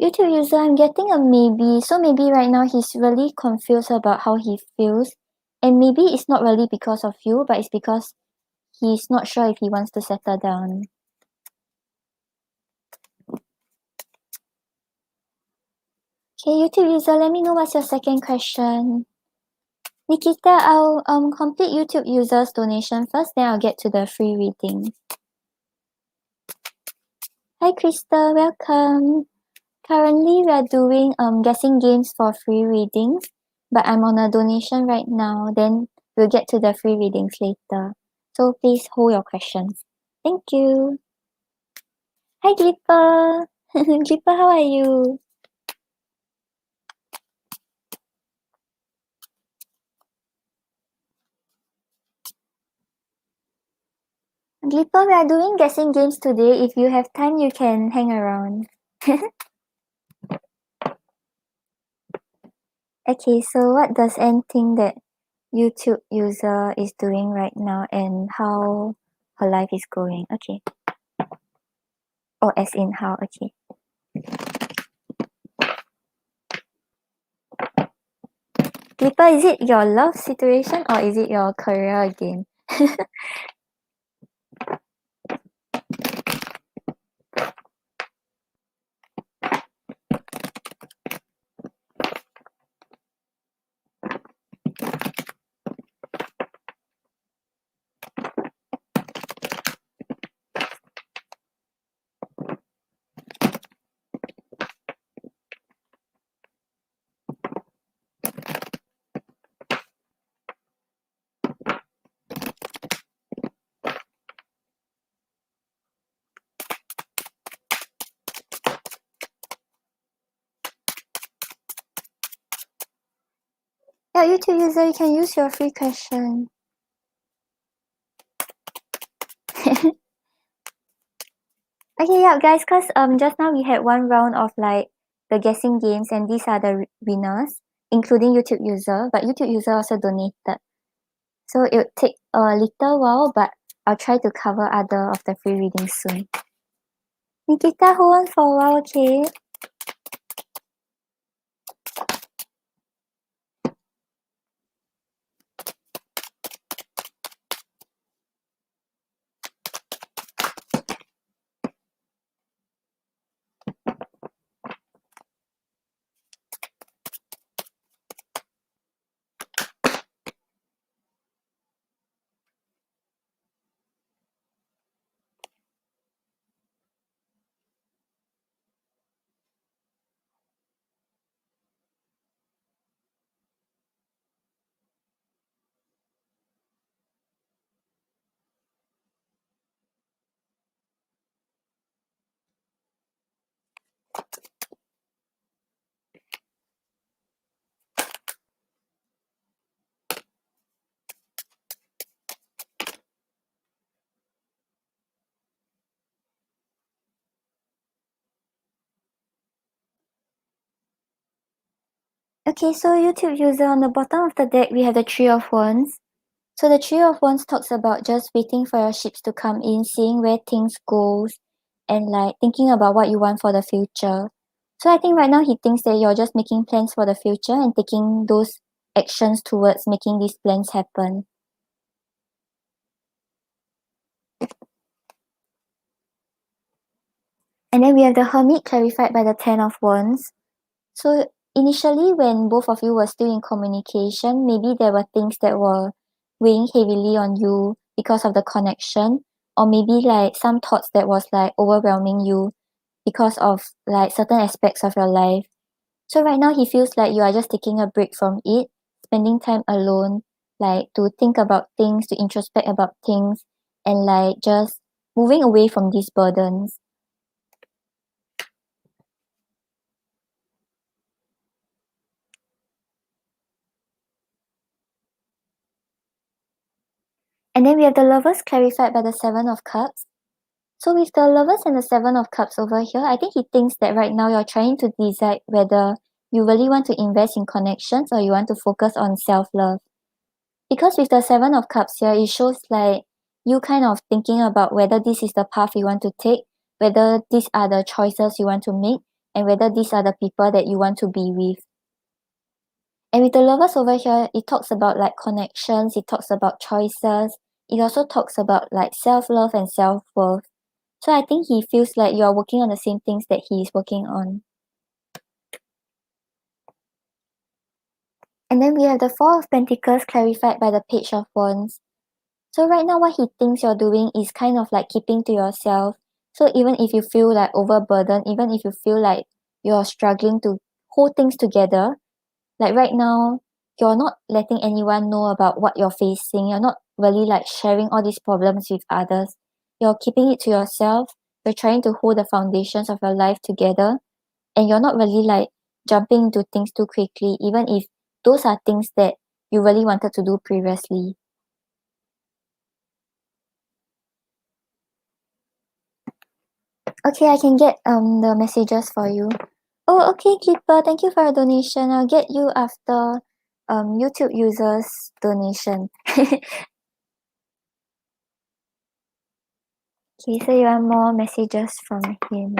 YouTube user, I'm getting a maybe. So maybe right now he's really confused about how he feels. And maybe it's not really because of you, but it's because he's not sure if he wants to settle down. Okay, YouTube user, let me know what's your second question. Nikita, I'll complete YouTube user's donation first, then I'll get to the free reading. Hi Krista, welcome. Currently, we are doing guessing games for free readings, but I'm on a donation right now. Then we'll get to the free readings later. So please hold your questions. Thank you. Hi Glipper. Glipper, how are you? Glipper, we are doing guessing games today. If you have time, you can hang around. Okay, so what does Anne think that YouTube user is doing right now and how her life is going? Okay. Oh, as in how, okay. Deepa, is it your love situation or is it your career again? Yeah, YouTube user, you can use your free question. Okay, yeah, guys, cause just now we had one round of like the guessing games, and these are the winners, including YouTube user. But YouTube user also donated, so it would take a little while, but I'll try to cover other of the free readings soon. Nikita, hold on for a while, okay? Okay, so YouTube user, on the bottom of the deck, we have the Three of Wands. So the Three of Wands talks about just waiting for your ships to come in, seeing where things goes, and like thinking about what you want for the future. So I think right now he thinks that you're just making plans for the future and taking those actions towards making these plans happen. And then we have the Hermit clarified by the Ten of Wands. So initially, when both of you were still in communication, maybe there were things that were weighing heavily on you because of the connection, or maybe like some thoughts that was like overwhelming you because of like certain aspects of your life. So right now he feels like you are just taking a break from it, spending time alone, like to think about things, to introspect about things, and like just moving away from these burdens. And then we have the Lovers clarified by the Seven of Cups. So with the Lovers and the Seven of Cups over here, I think he thinks that right now you're trying to decide whether you really want to invest in connections or you want to focus on self-love. Because with the Seven of Cups here, it shows like you kind of thinking about whether this is the path you want to take, whether these are the choices you want to make, and whether these are the people that you want to be with. And with the Lovers over here, it talks about like connections, it talks about choices, it also talks about like self-love and self-worth. So I think he feels like you're working on the same things that he is working on. And then we have the Four of Pentacles clarified by the Page of Wands. So right now what he thinks you're doing is kind of like keeping to yourself. So even if you feel like overburdened, even if you feel like you're struggling to hold things together, like right now, you're not letting anyone know about what you're facing. You're not really like sharing all these problems with others. You're keeping it to yourself. You're trying to hold the foundations of your life together. And you're not really like jumping into things too quickly, even if those are things that you really wanted to do previously. Okay, I can get the messages for you. Oh, okay, Clipper, thank you for your donation. I'll get you after YouTube users donation. Okay, so you want more messages from him.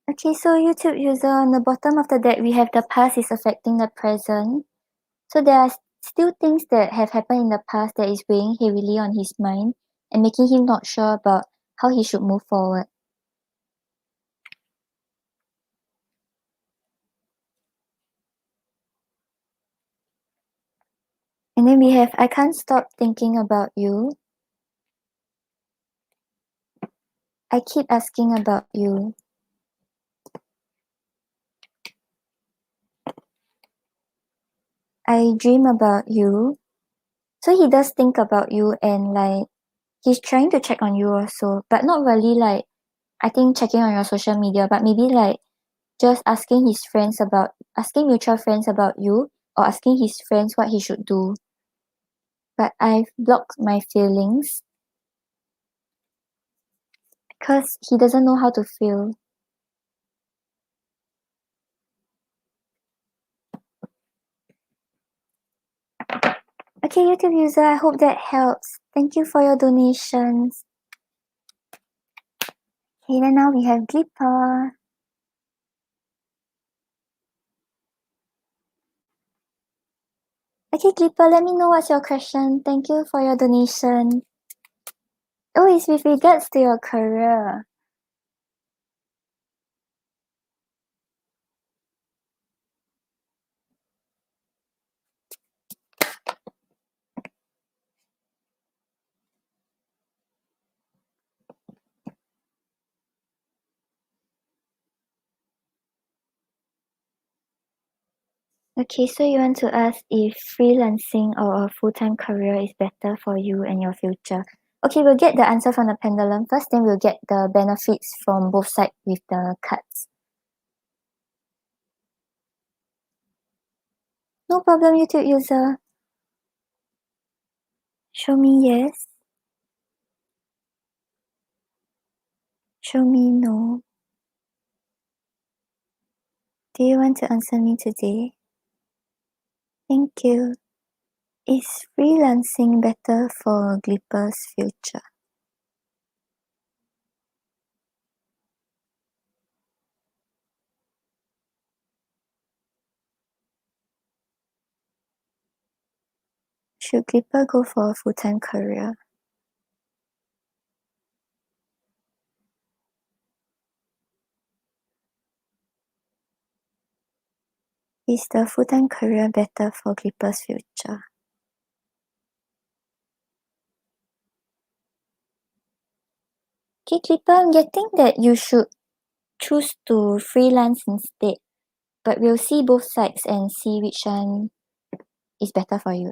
Okay, so YouTube user, on the bottom of the deck, we have the past is affecting the present. So there are still things that have happened in the past that is weighing heavily on his mind and making him not sure about how he should move forward. And then we have, I can't stop thinking about you. I keep asking about you. I dream about you. So he does think about you and like he's trying to check on you also, but not really like I think checking on your social media, but maybe like just asking mutual friends about you or asking his friends what he should do. But I've blocked my feelings because he doesn't know how to feel. Okay, YouTube user, I hope that helps. Thank you for your donations. Okay, then now we have Glipper. Okay, Clipper, let me know what's your question. Thank you for your donation. Oh, it's with regards to your career. Okay, so you want to ask if freelancing or a full-time career is better for you and your future. Okay, we'll get the answer from the pendulum first, then we'll get the benefits from both sides with the cards. No problem, YouTube user. Show me yes. Show me no. Do you want to answer me today? Thank you. Is freelancing better for Glipper's future? Should Glipper go for a full-time career? Is the full-time career better for Glipper's future? Okay, Clipper, I'm getting that you should choose to freelance instead. But we'll see both sides and see which one is better for you.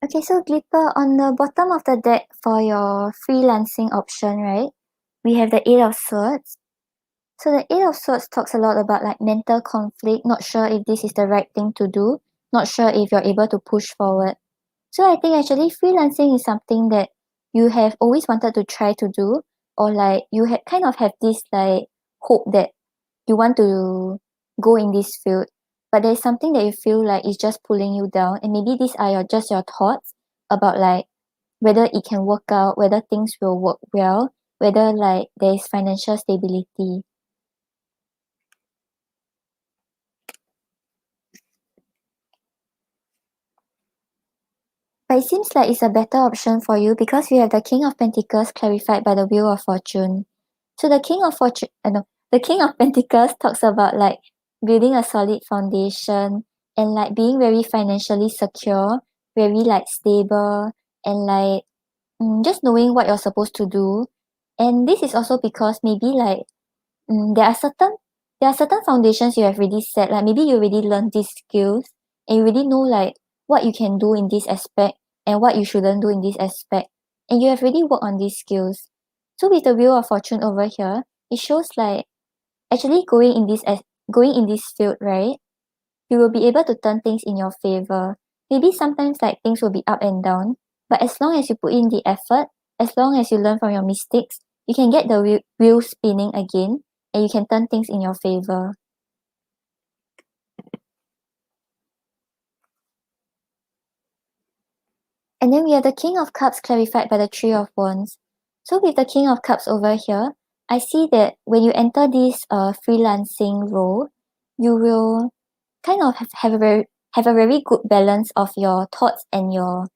Okay, so Glipper, on the bottom of the deck for your freelancing option, right? We have the Eight of Swords. So the Eight of Swords talks a lot about like mental conflict, not sure if this is the right thing to do, not sure if you're able to push forward. So I think actually freelancing is something that you have always wanted to try to do, or like you kind of have this like hope that you want to go in this field, but there's something that you feel like is just pulling you down, and maybe these are just your thoughts about like whether it can work out, whether things will work well, whether like there is financial stability. But it seems like it's a better option for you because you have the King of Pentacles clarified by the Wheel of Fortune. So the King of Fortune, no, the King of Pentacles talks about like building a solid foundation and like being very financially secure, very like stable, and like just knowing what you're supposed to do. And this is also because maybe like there are certain foundations you have already set, like maybe you already learned these skills and you already know like what you can do in this aspect and what you shouldn't do in this aspect, and you have already worked on these skills. So with the Wheel of Fortune over here, it shows like actually going in this field, right? You will be able to turn things in your favor. Maybe sometimes like things will be up and down, but as long as you put in the effort, as long as you learn from your mistakes, you can get the wheel spinning again and you can turn things in your favor. And then we have the King of Cups clarified by the Three of Wands. So with the King of Cups over here, I see that when you enter this freelancing role, you will kind of have a very good balance of your thoughts and your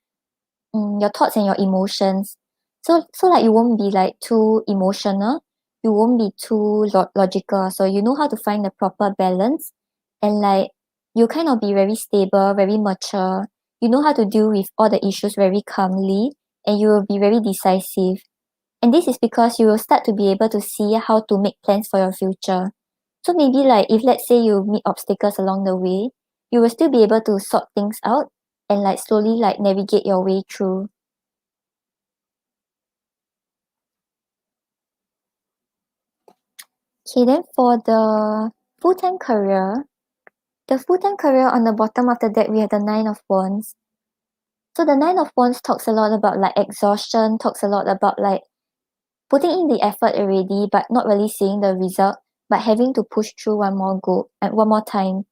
thoughts and your emotions. So like you won't be like too emotional, you won't be too logical. So you know how to find the proper balance, and like you kind of be very stable, very mature. You know how to deal with all the issues very calmly, and you will be very decisive. And this is because you will start to be able to see how to make plans for your future. So maybe like if let's say you meet obstacles along the way, you will still be able to sort things out and like slowly like navigate your way through. Okay, then for the full-time career on the bottom of the deck, we have the Nine of Wands. So the Nine of Wands talks a lot about like exhaustion, talks a lot about like putting in the effort already, but not really seeing the result, but having to push through one more goal and one more time.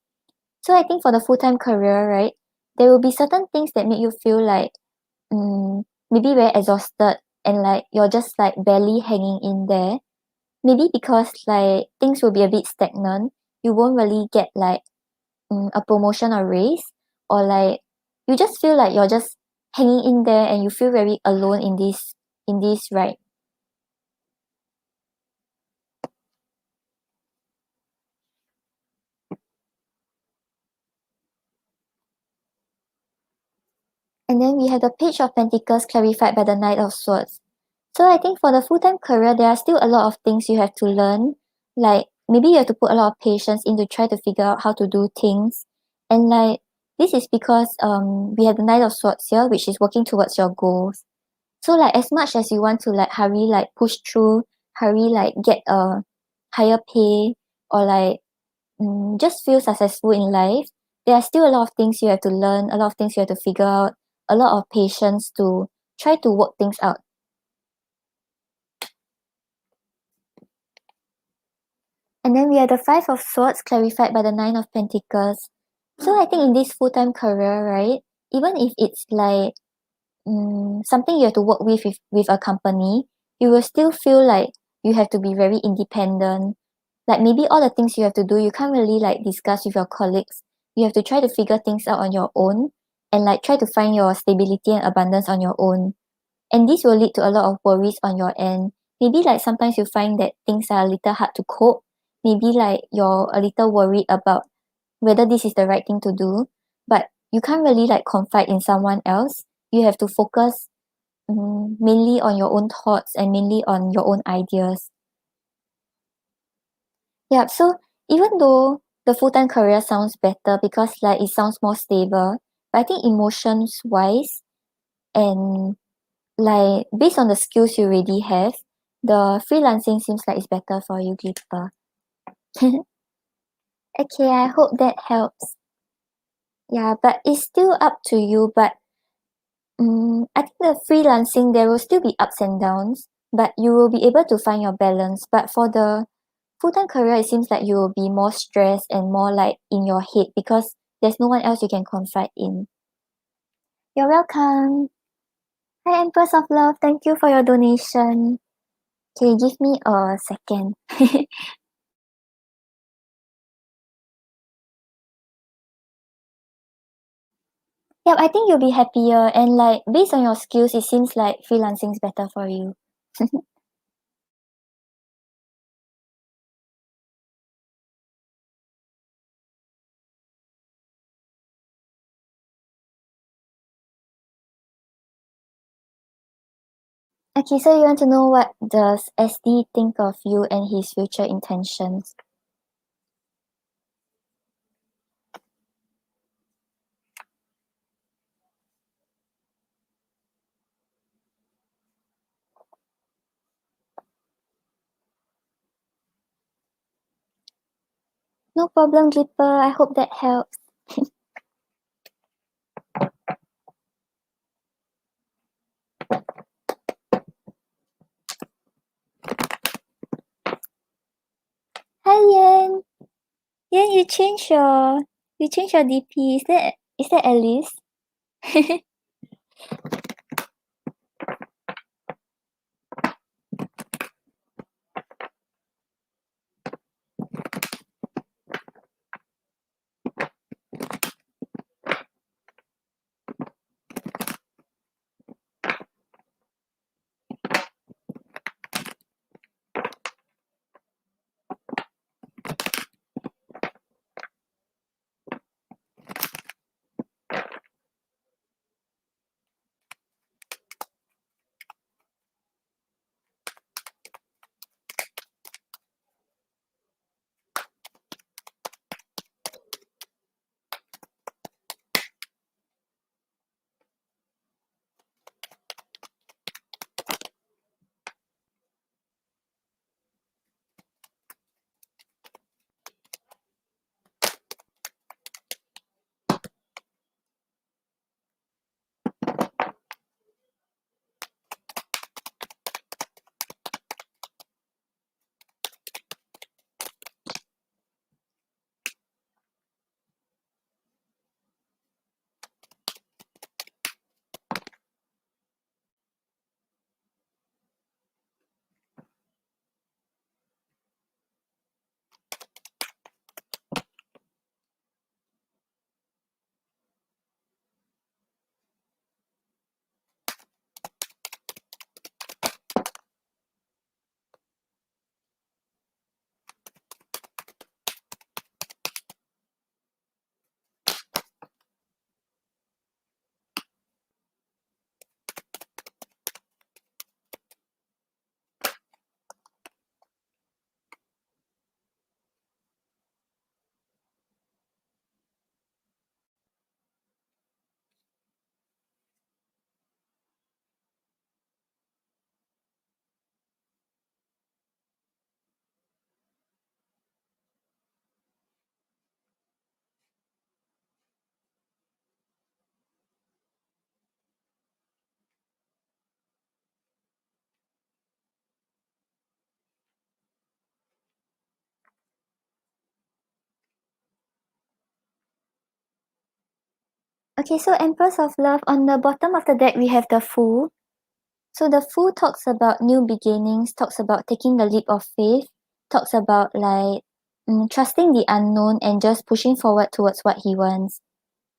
So I think for the full-time career, right, there will be certain things that make you feel like maybe very exhausted and like you're just like barely hanging in there. Maybe because like things will be a bit stagnant, you won't really get like a promotion or raise, or like you just feel like you're just hanging in there and you feel very alone in this ride. And then we have the Page of Pentacles clarified by the Knight of Swords. So I think for the full-time career, there are still a lot of things you have to learn. Like maybe you have to put a lot of patience in to try to figure out how to do things. And like this is because we have the Knight of Swords here, which is working towards your goals. So like as much as you want to like hurry like push through, hurry like get a higher pay, or like just feel successful in life, there are still a lot of things you have to learn, a lot of things you have to figure out, a lot of patience to try to work things out. And then we have the Five of Swords clarified by the Nine of Pentacles. So I think in this full-time career, right, even if it's like something you have to work with a company, you will still feel like you have to be very independent. Like maybe all the things you have to do, you can't really like discuss with your colleagues. You have to try to figure things out on your own and like try to find your stability and abundance on your own. And this will lead to a lot of worries on your end. Maybe like sometimes you find that things are a little hard to cope. Maybe like you're a little worried about whether this is the right thing to do, but you can't really like confide in someone else. You have to focus mainly on your own thoughts and mainly on your own ideas. Yeah, so even though the full-time career sounds better because like it sounds more stable, but I think emotions wise, and like based on the skills you already have, the freelancing seems like it's better for you, Glipper. Okay, I hope that helps. Yeah, but it's still up to you. But I think the freelancing, there will still be ups and downs, but you will be able to find your balance. But for the full-time career, it seems like you will be more stressed and more like in your head because there's no one else you can confide in. You're welcome. Hi, Empress of Love. Thank you for your donation. Okay, give me a second. Yep, I think you'll be happier and like based on your skills, it seems like freelancing is better for you. Okay, so you want to know what does SD think of you and his future intentions? No problem, Glipper. I hope that helps. Hi, Yan. Yan, you changed your DP. Is that Alice? Okay, so Empress of Love, on the bottom of the deck, we have the Fool. So the Fool talks about new beginnings, talks about taking the leap of faith, talks about like trusting the unknown and just pushing forward towards what he wants.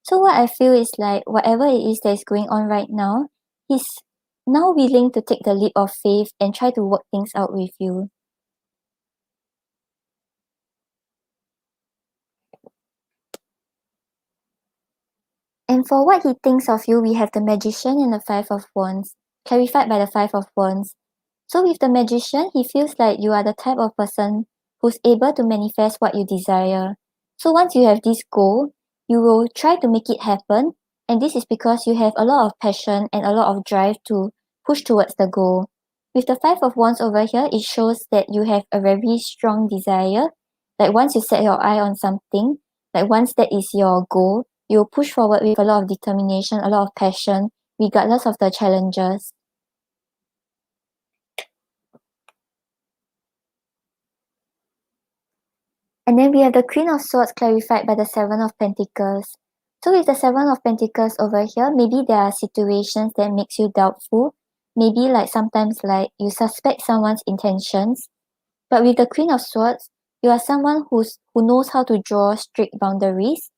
So what I feel is like whatever it is that is going on right now, he's now willing to take the leap of faith and try to work things out with you. And for what he thinks of you, we have the Magician and the Five of Wands, clarified by the Five of Wands. So with the Magician, he feels like you are the type of person who's able to manifest what you desire. So once you have this goal, you will try to make it happen And this is because you have a lot of passion and a lot of drive to push towards the goal. With the Five of Wands over here, it shows that you have a very strong desire. Like once you set your eye on something, like once that is your goal, you'll push forward with a lot of determination, a lot of passion, regardless of the challenges. And then we have the Queen of Swords clarified by the Seven of Pentacles. So with the Seven of Pentacles over here, maybe there are situations that makes you doubtful. Maybe like sometimes like you suspect someone's intentions. But with the Queen of Swords, you are someone who knows how to draw strict boundaries.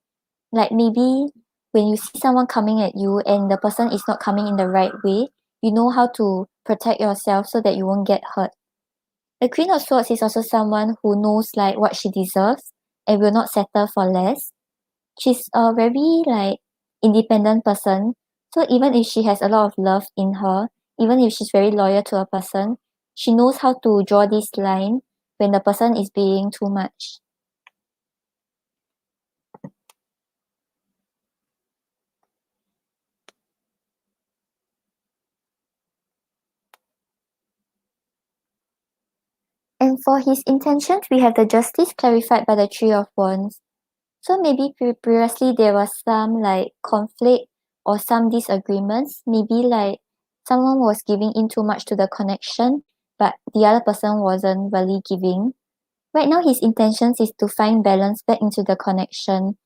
Like maybe when you see someone coming at you and the person is not coming in the right way, you know how to protect yourself so that you won't get hurt. The Queen of Swords is also someone who knows like what she deserves and will not settle for less. She's a very like independent person. So even if she has a lot of love in her, even if she's very loyal to a person, she knows how to draw this line when the person is being too much. And for his intentions, we have the Justice clarified by the Three of Wands. So maybe previously there was some like conflict or some disagreements. Maybe like someone was giving in too much to the connection, but the other person wasn't really giving. Right now, his intentions is to find balance back into the connection.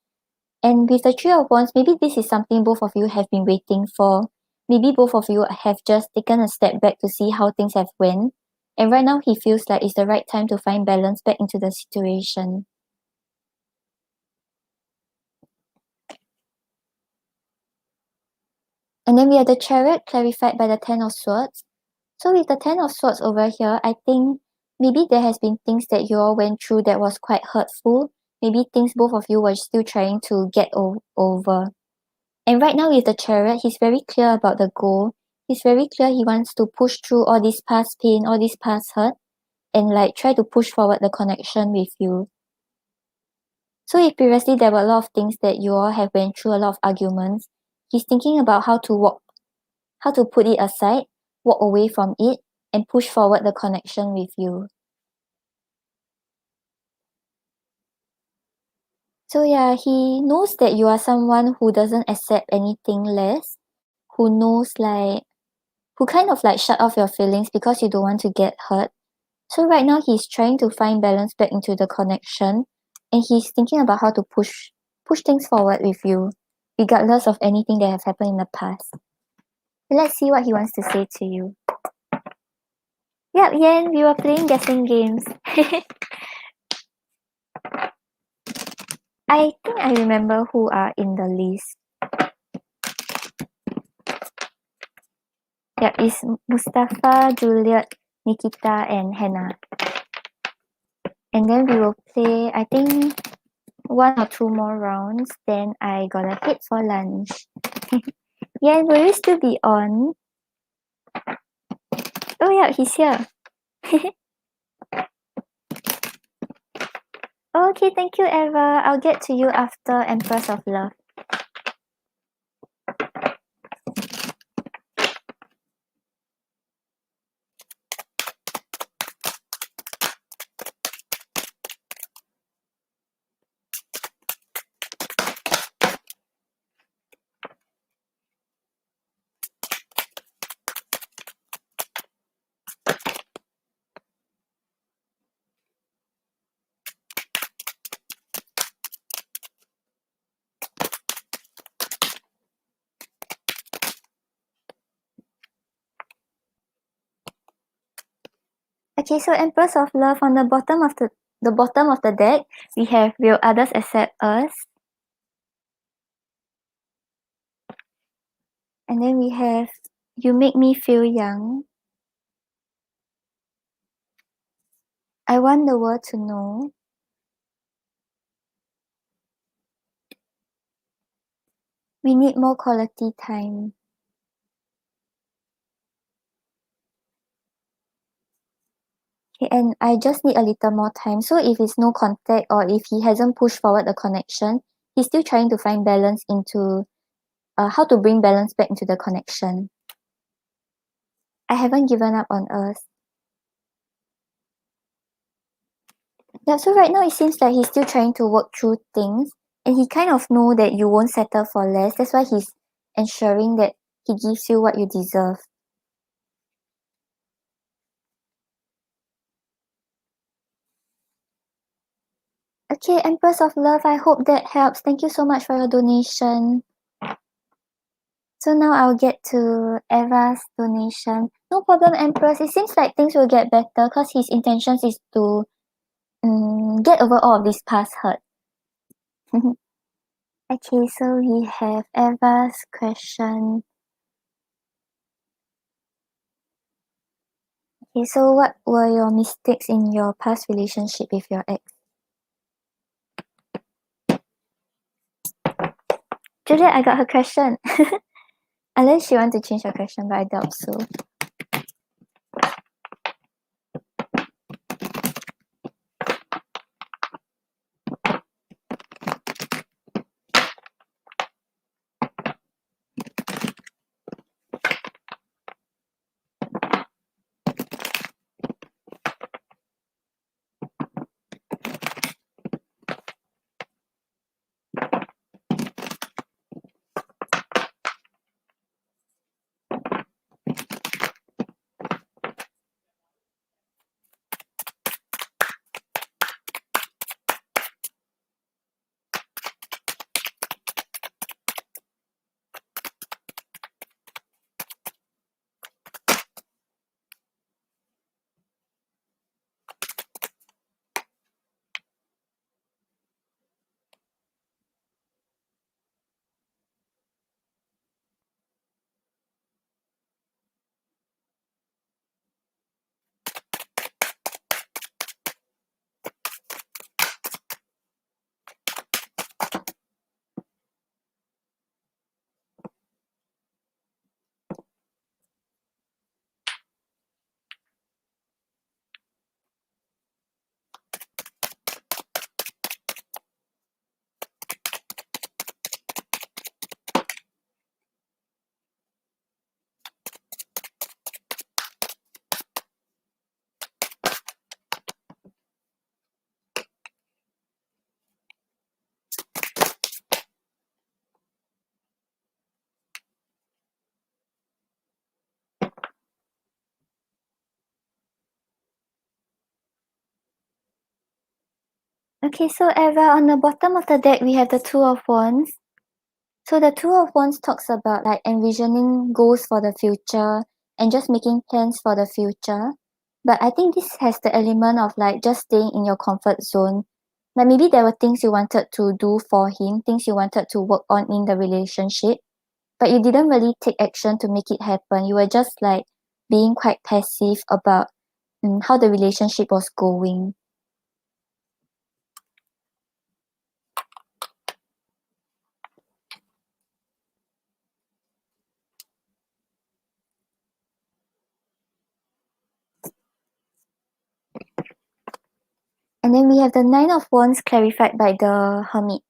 And with the Three of Wands, maybe this is something both of you have been waiting for. Maybe both of you have just taken a step back to see how things have went. And right now, he feels like it's the right time to find balance back into the situation. And then we have the Chariot clarified by the Ten of Swords. So with the Ten of Swords over here, I think maybe there has been things that you all went through that was quite hurtful. Maybe things both of you were still trying to get over. And right now with the Chariot, he's very clear about the goal. He's very clear he wants to push through all this past pain, all this past hurt, and like try to push forward the connection with you. So if previously there were a lot of things that you all have went through, a lot of arguments, he's thinking about how to put it aside, walk away from it, and push forward the connection with you. So yeah, he knows that you are someone who doesn't accept anything less, who knows like, who kind of like shut off your feelings because you don't want to get hurt. So right now he's trying to find balance back into the connection, and he's thinking about how to push things forward with you, regardless of anything that has happened in the past. Let's see what he wants to say to you. Yep, Yen, we were playing guessing games. I think I remember who are in the list. Yep, it's Mustafa, Juliet, Nikita, and Hannah. And then we will play, I think, 1 or 2 more rounds. Then I gotta head for lunch. Yeah, will you still be on? Oh yeah, he's here. Okay, thank you, Eva. I'll get to you after Empress of Love. Okay, so Empress of Love, on the bottom of the deck, we have Will Others Accept Us? And then we have You Make Me Feel Young. I Want the World to Know. We Need More Quality Time. Okay, and I just need a little more time. So if it's no contact or if he hasn't pushed forward the connection, he's still trying to find balance into how to bring balance back into the connection. I haven't given up on us. Yeah, so right now it seems like he's still trying to work through things, and he kind of know that you won't settle for less. That's why he's ensuring that he gives you what you deserve. Okay, Empress of Love, I hope that helps. Thank you so much for your donation. So now I'll get to Eva's donation. No problem, Empress. It seems like things will get better because his intentions is to get over all of this past hurt. Okay, so we have Eva's question. Okay, so what were your mistakes in your past relationship with your ex? Juliet, I got her question. Unless she want to change her question, but I doubt so. Okay, so Eva, on the bottom of the deck, we have the Two of Wands. So the Two of Wands talks about like envisioning goals for the future and just making plans for the future. But I think this has the element of like just staying in your comfort zone. Like maybe there were things you wanted to do for him, things you wanted to work on in the relationship, but you didn't really take action to make it happen. You were just like being quite passive about how the relationship was going. And then we have the Nine of Wands clarified by the Hermit.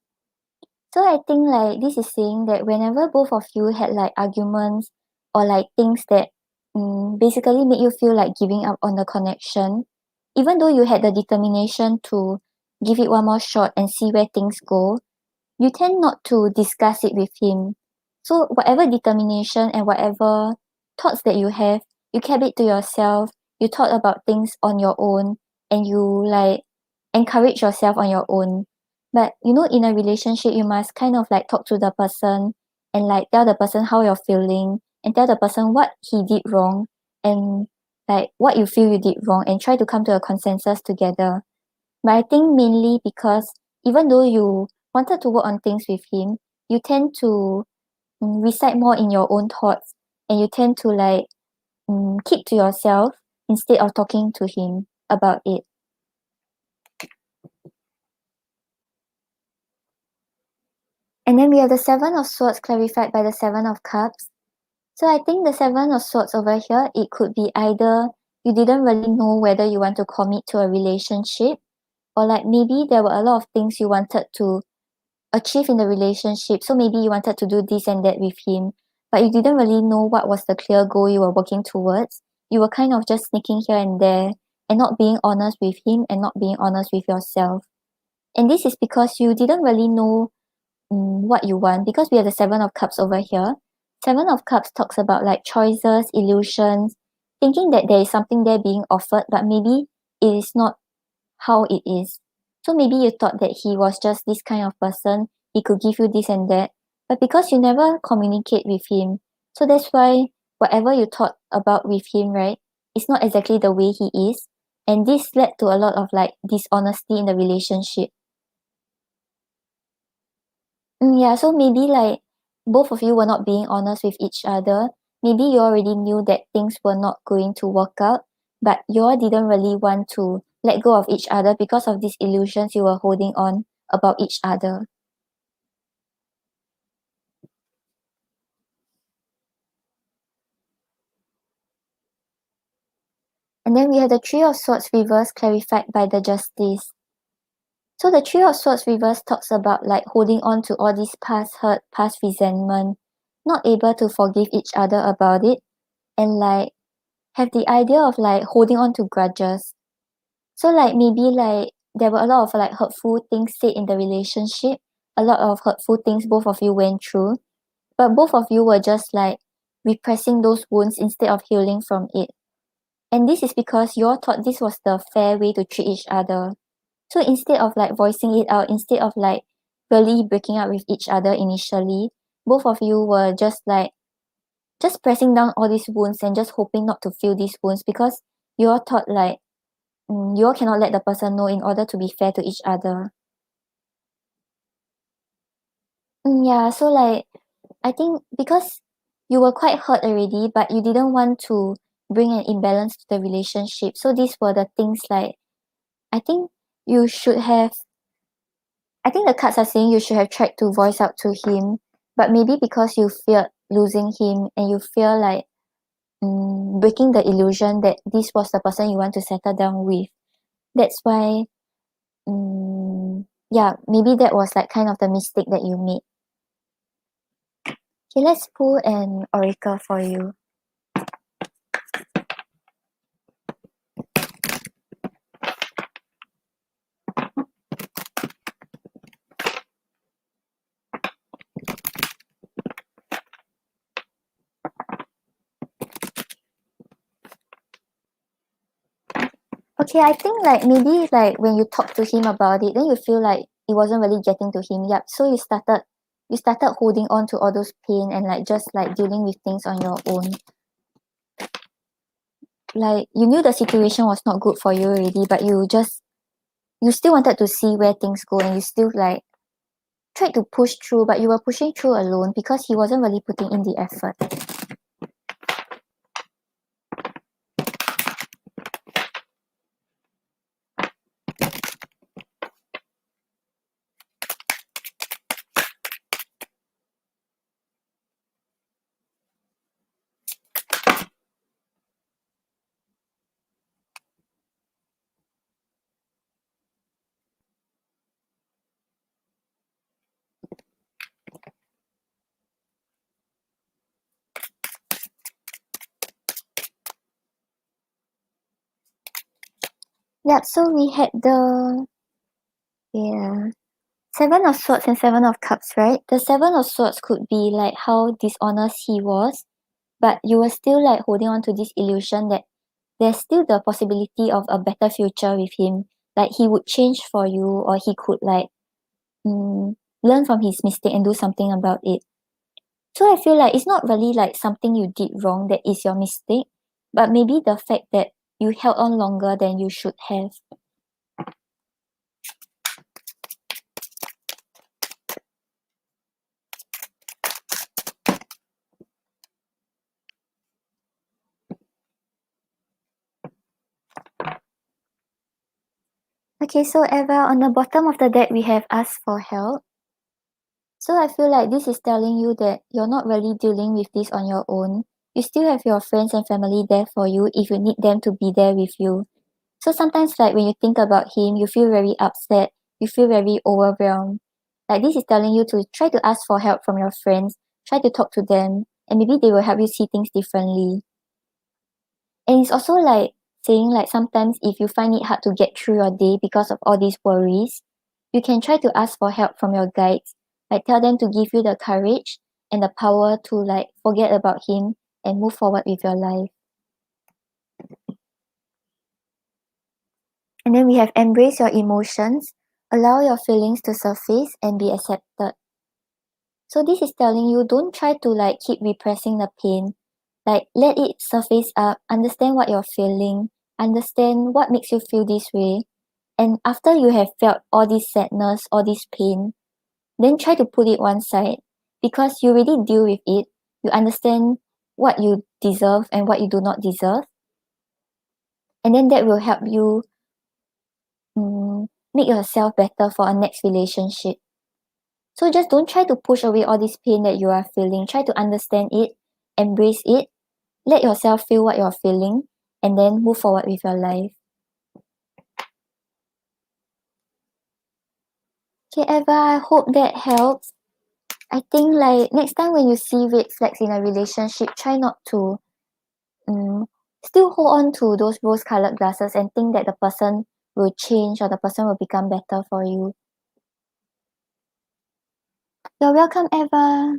So I think like this is saying that whenever both of you had like arguments or like things that basically make you feel like giving up on the connection, even though you had the determination to give it one more shot and see where things go, you tend not to discuss it with him. So whatever determination and whatever thoughts that you have, you kept it to yourself. You thought about things on your own and you like encourage yourself on your own. But you know, in a relationship, you must kind of like talk to the person and like tell the person how you're feeling and tell the person what he did wrong and like what you feel you did wrong and try to come to a consensus together. But I think mainly because even though you wanted to work on things with him, you tend to recite more in your own thoughts and you tend to like keep to yourself instead of talking to him about it. And then we have the Seven of Swords clarified by the Seven of Cups. So I think the Seven of Swords over here, it could be either you didn't really know whether you want to commit to a relationship, or like maybe there were a lot of things you wanted to achieve in the relationship. So maybe you wanted to do this and that with him, but you didn't really know what was the clear goal you were working towards. You were kind of just sneaking here and there and not being honest with him and not being honest with yourself. And this is because you didn't really know what you want, because we have the Seven of Cups over here. Seven of Cups talks about like choices, illusions, thinking that there is something there being offered, but maybe it is not how it is. So maybe you thought that he was just this kind of person, he could give you this and that, but because you never communicate with him, so that's why whatever you thought about with him, right, it's not exactly the way he is. And this led to a lot of like dishonesty in the relationship. Yeah, so maybe like both of you were not being honest with each other. Maybe you already knew that things were not going to work out, but you all didn't really want to let go of each other because of these illusions you were holding on about each other. And then we have the Three of Swords reversed clarified by the Justice. So the Three of Swords reverse talks about like holding on to all this past hurt, past resentment, not able to forgive each other about it, and like have the idea of like holding on to grudges. So like maybe like there were a lot of like hurtful things said in the relationship, a lot of hurtful things both of you went through, but both of you were just like repressing those wounds instead of healing from it. And this is because you all thought this was the fair way to treat each other. So instead of like voicing it out, instead of like really breaking up with each other initially, both of you were just like just pressing down all these wounds and just hoping not to feel these wounds, because you all thought like you all cannot let the person know in order to be fair to each other. Yeah, so like I think because you were quite hurt already, but you didn't want to bring an imbalance to the relationship. So these were the things like I think you should have I think the cards are saying you should have tried to voice out to him, but maybe because you feared losing him and you feel like breaking the illusion that this was the person you want to settle down with. That's why yeah, maybe that was like kind of the mistake that you made. Okay, let's pull an oracle for you. Okay, I think like maybe like when you talk to him about it, then you feel like it wasn't really getting to him. Yep. So you started holding on to all those pain and like just like dealing with things on your own. Like you knew the situation was not good for you already, but you still wanted to see where things go, and you still like tried to push through, but you were pushing through alone because he wasn't really putting in the effort. Yep, so we had the Seven of Swords and Seven of Cups, right? The Seven of Swords could be like how dishonest he was, but you were still like holding on to this illusion that there's still the possibility of a better future with him. Like he would change for you, or he could like learn from his mistake and do something about it. So I feel like it's not really like something you did wrong that is your mistake, but maybe the fact that you held on longer than you should have. Okay, so Eva, on the bottom of the deck we have ask for help. So I feel like this is telling you that you're not really dealing with this on your own. You still have your friends and family there for you if you need them to be there with you. So sometimes like when you think about him, you feel very upset, you feel very overwhelmed. Like this is telling you to try to ask for help from your friends, try to talk to them, and maybe they will help you see things differently. And it's also like saying like sometimes if you find it hard to get through your day because of all these worries, you can try to ask for help from your guides. Like tell them to give you the courage and the power to like forget about him and move forward with your life. And then we have embrace your emotions, allow your feelings to surface and be accepted. So this is telling you don't try to like keep repressing the pain. Like let it surface up, understand what you're feeling, understand what makes you feel this way. And after you have felt all this sadness, all this pain, then try to put it one side because you already deal with it. You understand what you deserve and what you do not deserve. And then that will help you make yourself better for a next relationship. So just don't try to push away all this pain that you are feeling. Try to understand it, embrace it, let yourself feel what you're feeling, and then move forward with your life. Okay, Eva, I hope that helps. I think like next time when you see red flags in a relationship, try not to still hold on to those rose-colored glasses and think that the person will change or the person will become better for you. You're welcome, Eva.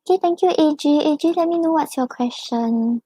Okay, thank you, AG. AG, let me know what's your question.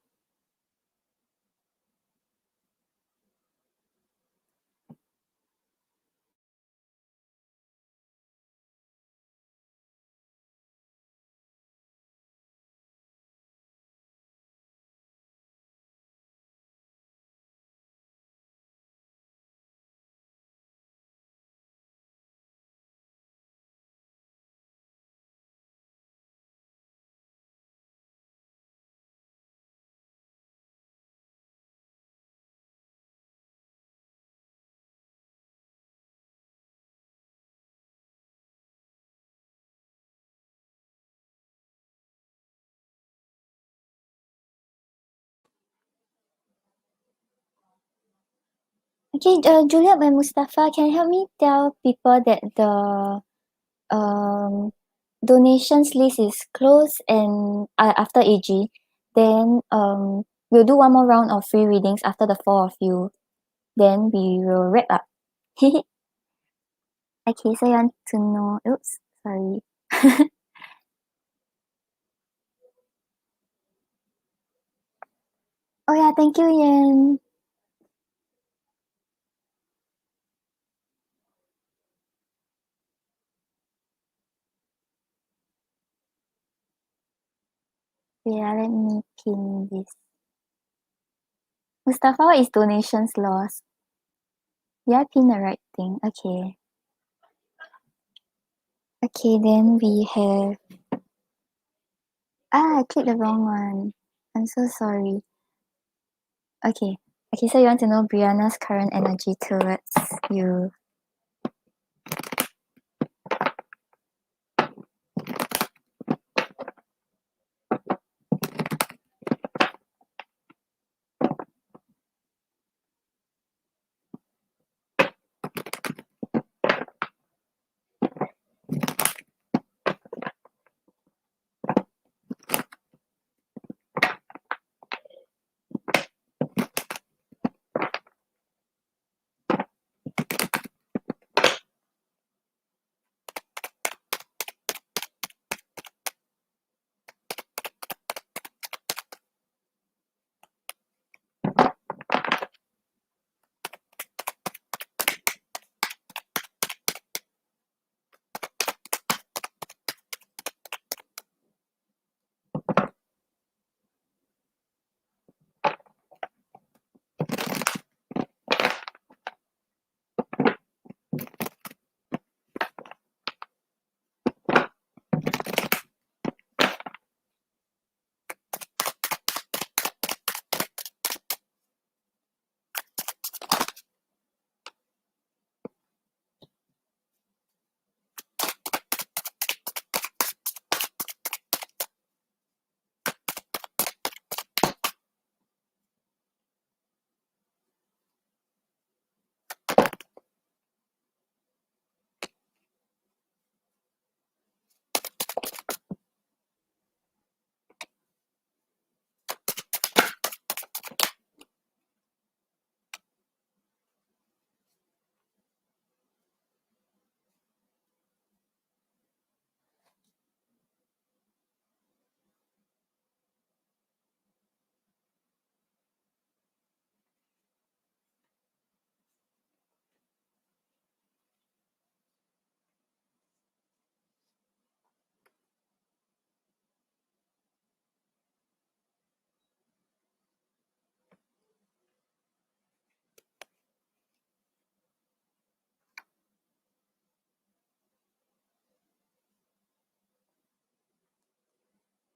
Okay, Juliet and Mustafa, can you help me tell people that the donations list is closed and after AG, then we'll do one more round of free readings after the four of you. Then we will wrap up. Okay, so you want to know, oops, sorry. Oh yeah, thank you, Yen. Yeah, let me pin this. Mustafa, what is donations lost? Yeah, pin the right thing. Okay. Okay, then we have I clicked the wrong one. I'm so sorry. Okay. Okay, so you want to know Brianna's current energy towards you.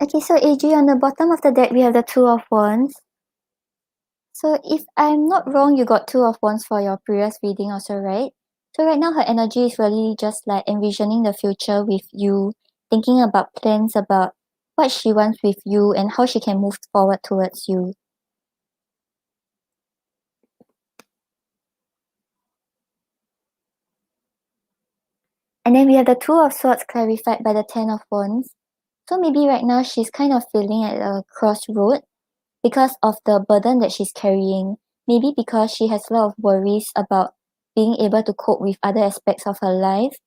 Okay, so AG, on the bottom of the deck, we have the Two of Wands. So if I'm not wrong, you got Two of Wands for your previous reading also, right? So right now her energy is really just like envisioning the future with you, thinking about plans about what she wants with you and how she can move forward towards you. And then we have the Two of Swords clarified by the Ten of Wands. So maybe right now she's kind of feeling at a crossroad because of the burden that she's carrying. Maybe because she has a lot of worries about being able to cope with other aspects of her life.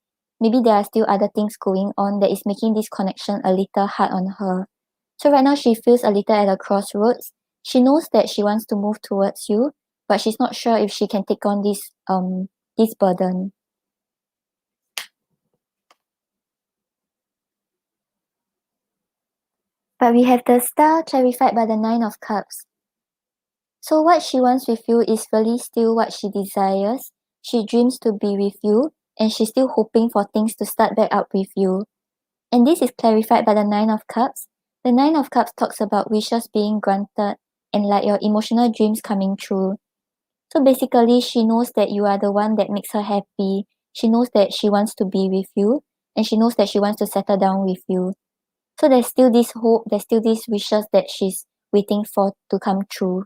Maybe there are still other things going on that is making this connection a little hard on her. So right now she feels a little at a crossroads. She knows that she wants to move towards you, but she's not sure if she can take on this burden. But we have the Star clarified by the Nine of Cups. So what she wants with you is really still what she desires. She dreams to be with you, and she's still hoping for things to start back up with you. And this is clarified by the Nine of Cups. The Nine of Cups talks about wishes being granted and like your emotional dreams coming true. So basically, she knows that you are the one that makes her happy. She knows that she wants to be with you, and she knows that she wants to settle down with you. So there's still this hope, there's still these wishes that she's waiting for to come true.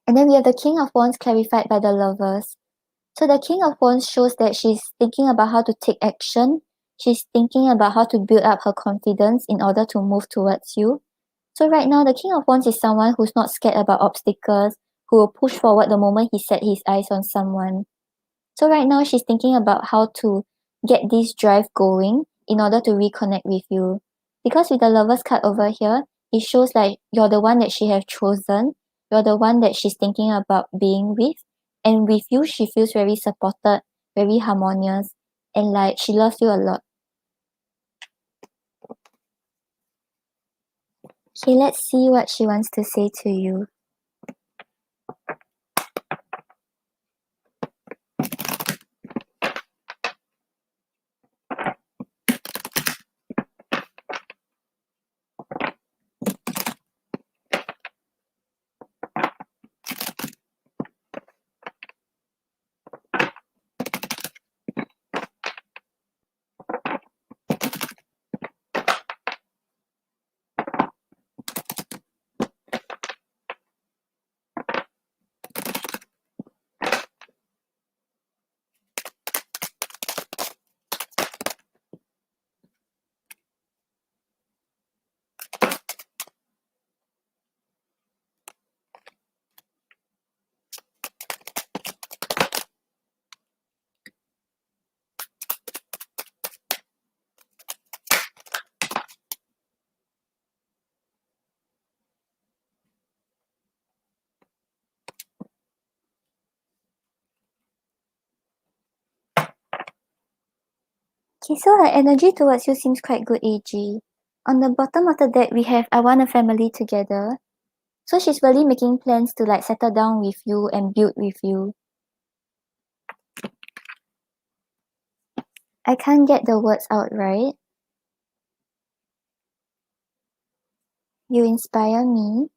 And then we have the King of Wands clarified by the Lovers. So the King of Wands shows that she's thinking about how to take action. She's thinking about how to build up her confidence in order to move towards you. So right now, the King of Wands is someone who's not scared about obstacles, who will push forward the moment he set his eyes on someone. So right now, she's thinking about how to get this drive going in order to reconnect with you. Because with the Lovers card over here, it shows like you're the one that she has chosen. You're the one that she's thinking about being with. And with you, she feels very supported, very harmonious, and like she loves you a lot. Okay, let's see what she wants to say to you. Okay, so her energy towards you seems quite good, AG. On the bottom of the deck, we have I want a family together. So she's really making plans to like settle down with you and build with you. I can't get the words out right. You inspire me.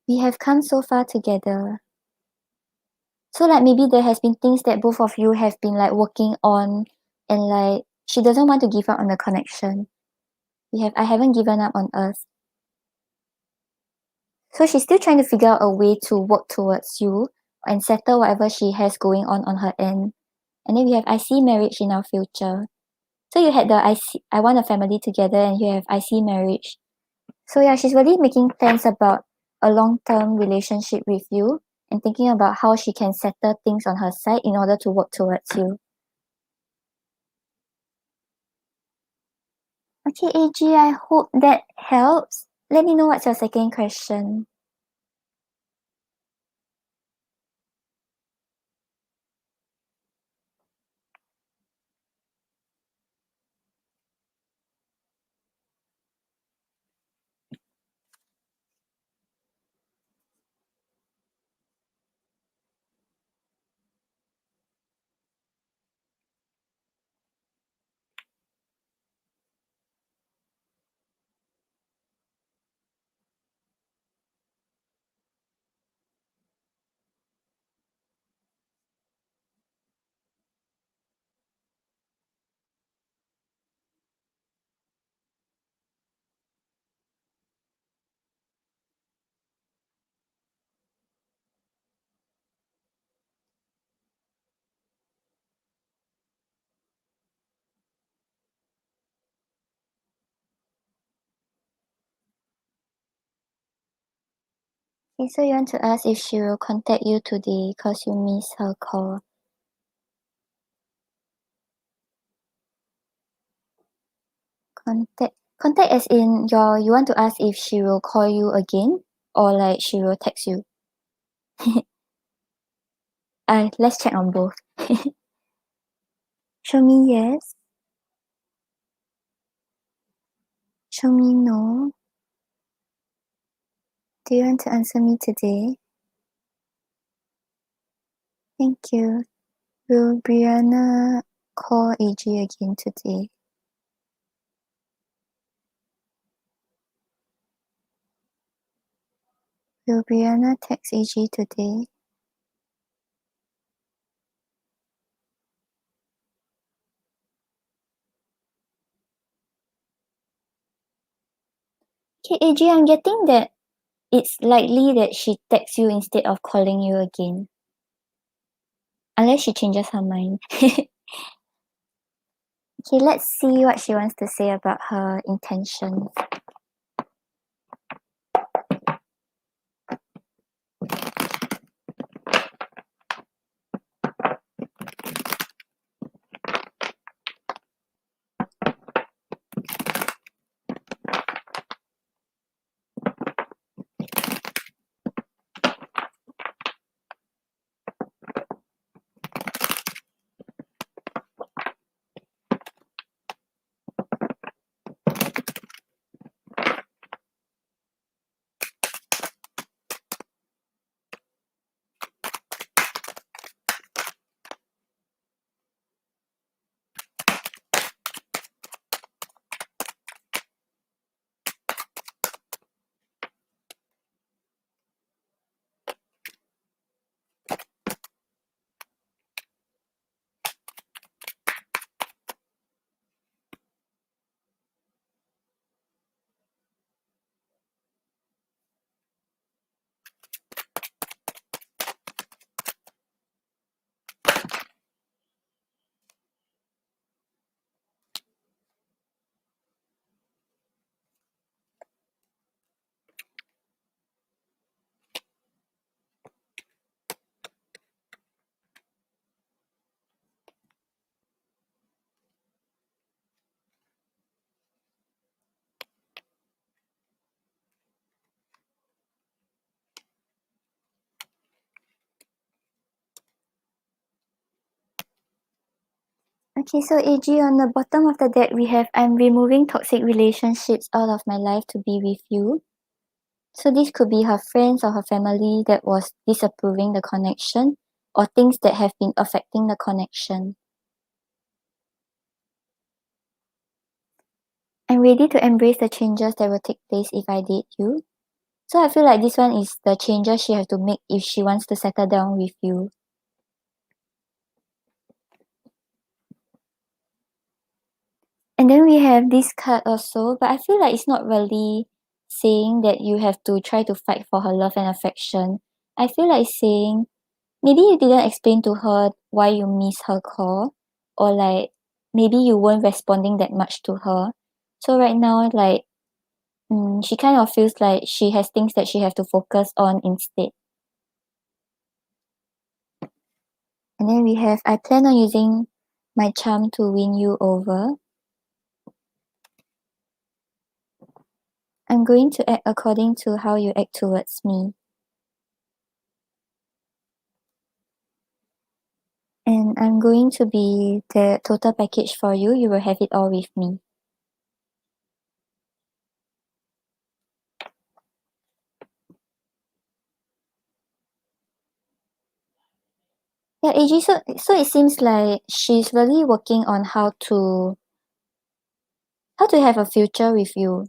We have come so far together. So like maybe there has been things that both of you have been like working on, and like she doesn't want to give up on the connection. I haven't given up on us. So she's still trying to figure out a way to work towards you and settle whatever she has going on her end. And then we have I see marriage in our future. So you had the I want a family together, and you have I see marriage. So yeah, she's really making plans about a long-term relationship with you and thinking about how she can settle things on her side in order to work towards you. Okay, AG, I hope that helps. Let me know what's your second question. Okay, so you want to ask if she will contact you today because you missed her call. Contact as in you want to ask if she will call you again or like she will text you. Let's check on both. Show me yes. Show me no. Do you want to answer me today? Thank you. Will Brianna call AG again today? Will Brianna text AG today? Okay, AG, I'm getting that it's likely that she texts you instead of calling you again. Unless she changes her mind. Okay, let's see what she wants to say about her intentions. Okay, so AG, on the bottom of the deck, we have I'm removing toxic relationships out of my life to be with you. So this could be her friends or her family that was disapproving the connection or things that have been affecting the connection. I'm ready to embrace the changes that will take place if I date you. So I feel like this one is the changes she has to make if she wants to settle down with you. And then we have this card also, but I feel like it's not really saying that you have to try to fight for her love and affection. I feel like it's saying maybe you didn't explain to her why you miss her call, or like maybe you weren't responding that much to her. So right now, like she kind of feels like she has things that she has to focus on instead. And then we have I plan on using my charm to win you over. I'm going to act according to how you act towards me. And I'm going to be the total package for you. You will have it all with me. Yeah, AG, so it seems like she's really working on how to have a future with you.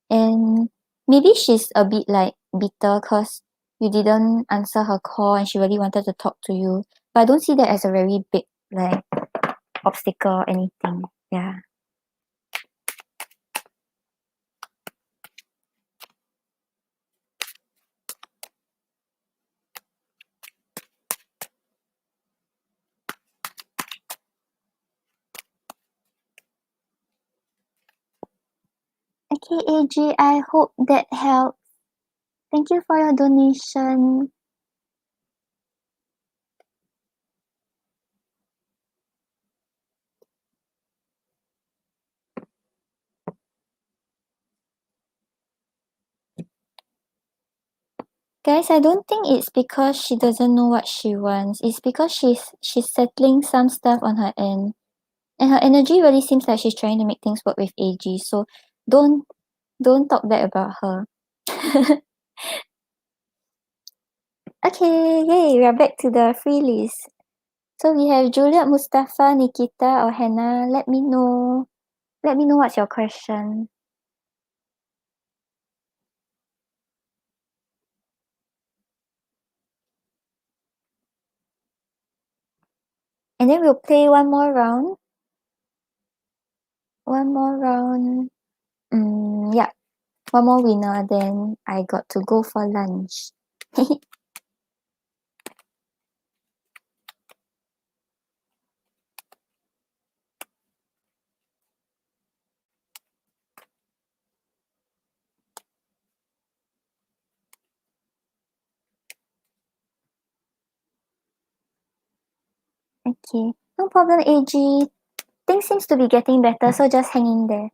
And maybe she's a bit like bitter because you didn't answer her call and she really wanted to talk to you. But I don't see that as a very big like obstacle or anything. Yeah. Okay, AG, I hope that helps. Thank you for your donation. Guys, I don't think it's because she doesn't know what she wants. It's because she's settling some stuff on her end. And her energy really seems like she's trying to make things work with AG. So don't talk bad about her. Okay, yay, we are back to the free list. So we have Juliet, Mustafa, Nikita, or Hannah. Let me know what's your question. And then we'll play one more round. Yeah. One more winner, then I got to go for lunch. Okay. No problem, AG. Things seems to be getting better, so just hang in there.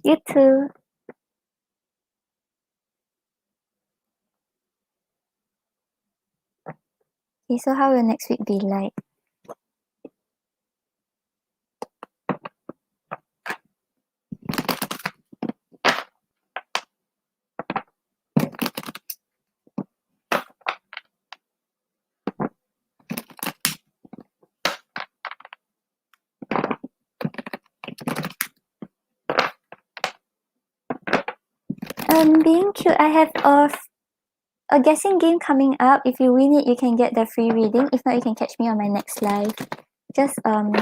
You too. Okay, so how will next week be like? Being cute, I have a guessing game coming up. If you win it, you can get the free reading. If not, you can catch me on my next live. Just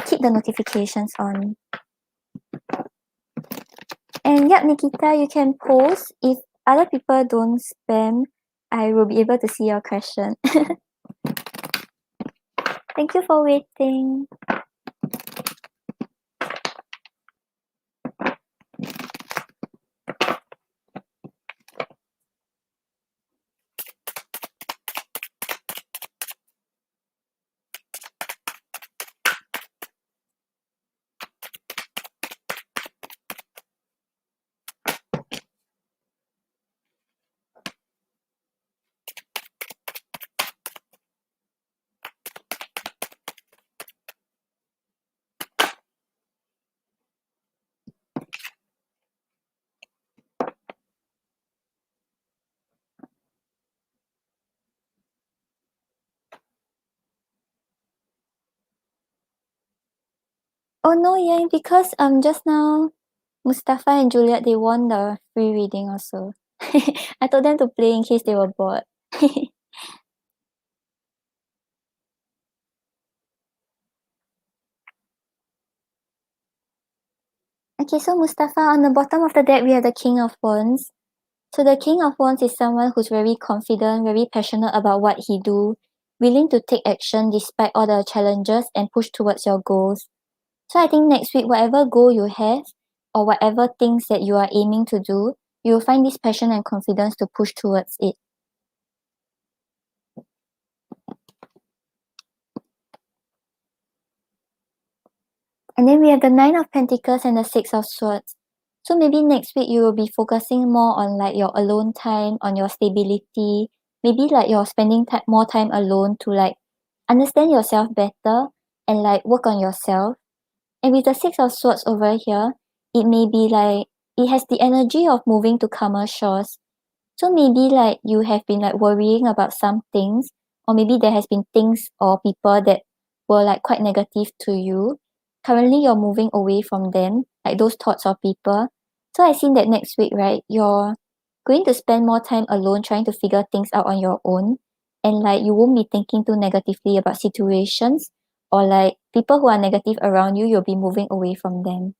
keep the notifications on. And yep, Nikita, you can post. If other people don't spam, I will be able to see your question. Thank you for waiting. Oh no, yeah, because just now Mustafa and Juliet they won the free reading also. I told them to play in case they were bored. Okay, so Mustafa, on the bottom of the deck we have the King of Wands. So the King of Wands is someone who's very confident, very passionate about what he do, willing to take action despite all the challenges and push towards your goals. So I think next week, whatever goal you have or whatever things that you are aiming to do, you will find this passion and confidence to push towards it. And then we have the Nine of Pentacles and the Six of Swords. So maybe next week you will be focusing more on like your alone time, on your stability. Maybe like you're spending more time alone to like understand yourself better and like work on yourself. And with the Six of Swords over here, it may be like it has the energy of moving to calmer shores. So maybe like you have been like worrying about some things, or maybe there has been things or people that were like quite negative to you. Currently you're moving away from them, like those thoughts of people. So I think that next week, right, you're going to spend more time alone trying to figure things out on your own. And like you won't be thinking too negatively about situations or like people who are negative around you, you'll be moving away from them.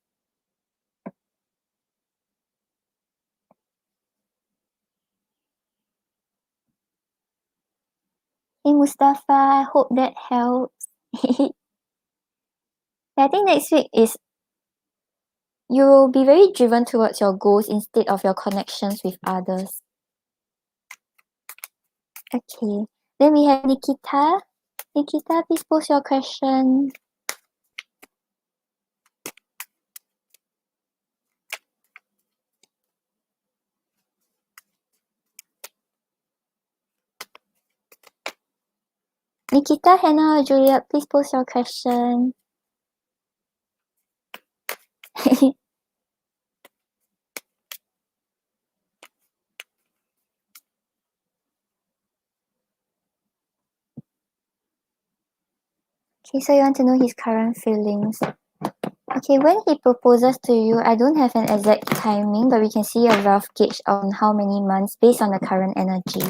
Hey Mustafa, I hope that helps. I think next week is you will be very driven towards your goals instead of your connections with others. Okay. Then we have Nikita. Nikita, please post your question. Nikita, Hannah, or Juliet, please post your question. Okay, so you want to know his current feelings. Okay, when he proposes to you, I don't have an exact timing, but we can see a rough gauge on how many months based on the current energy.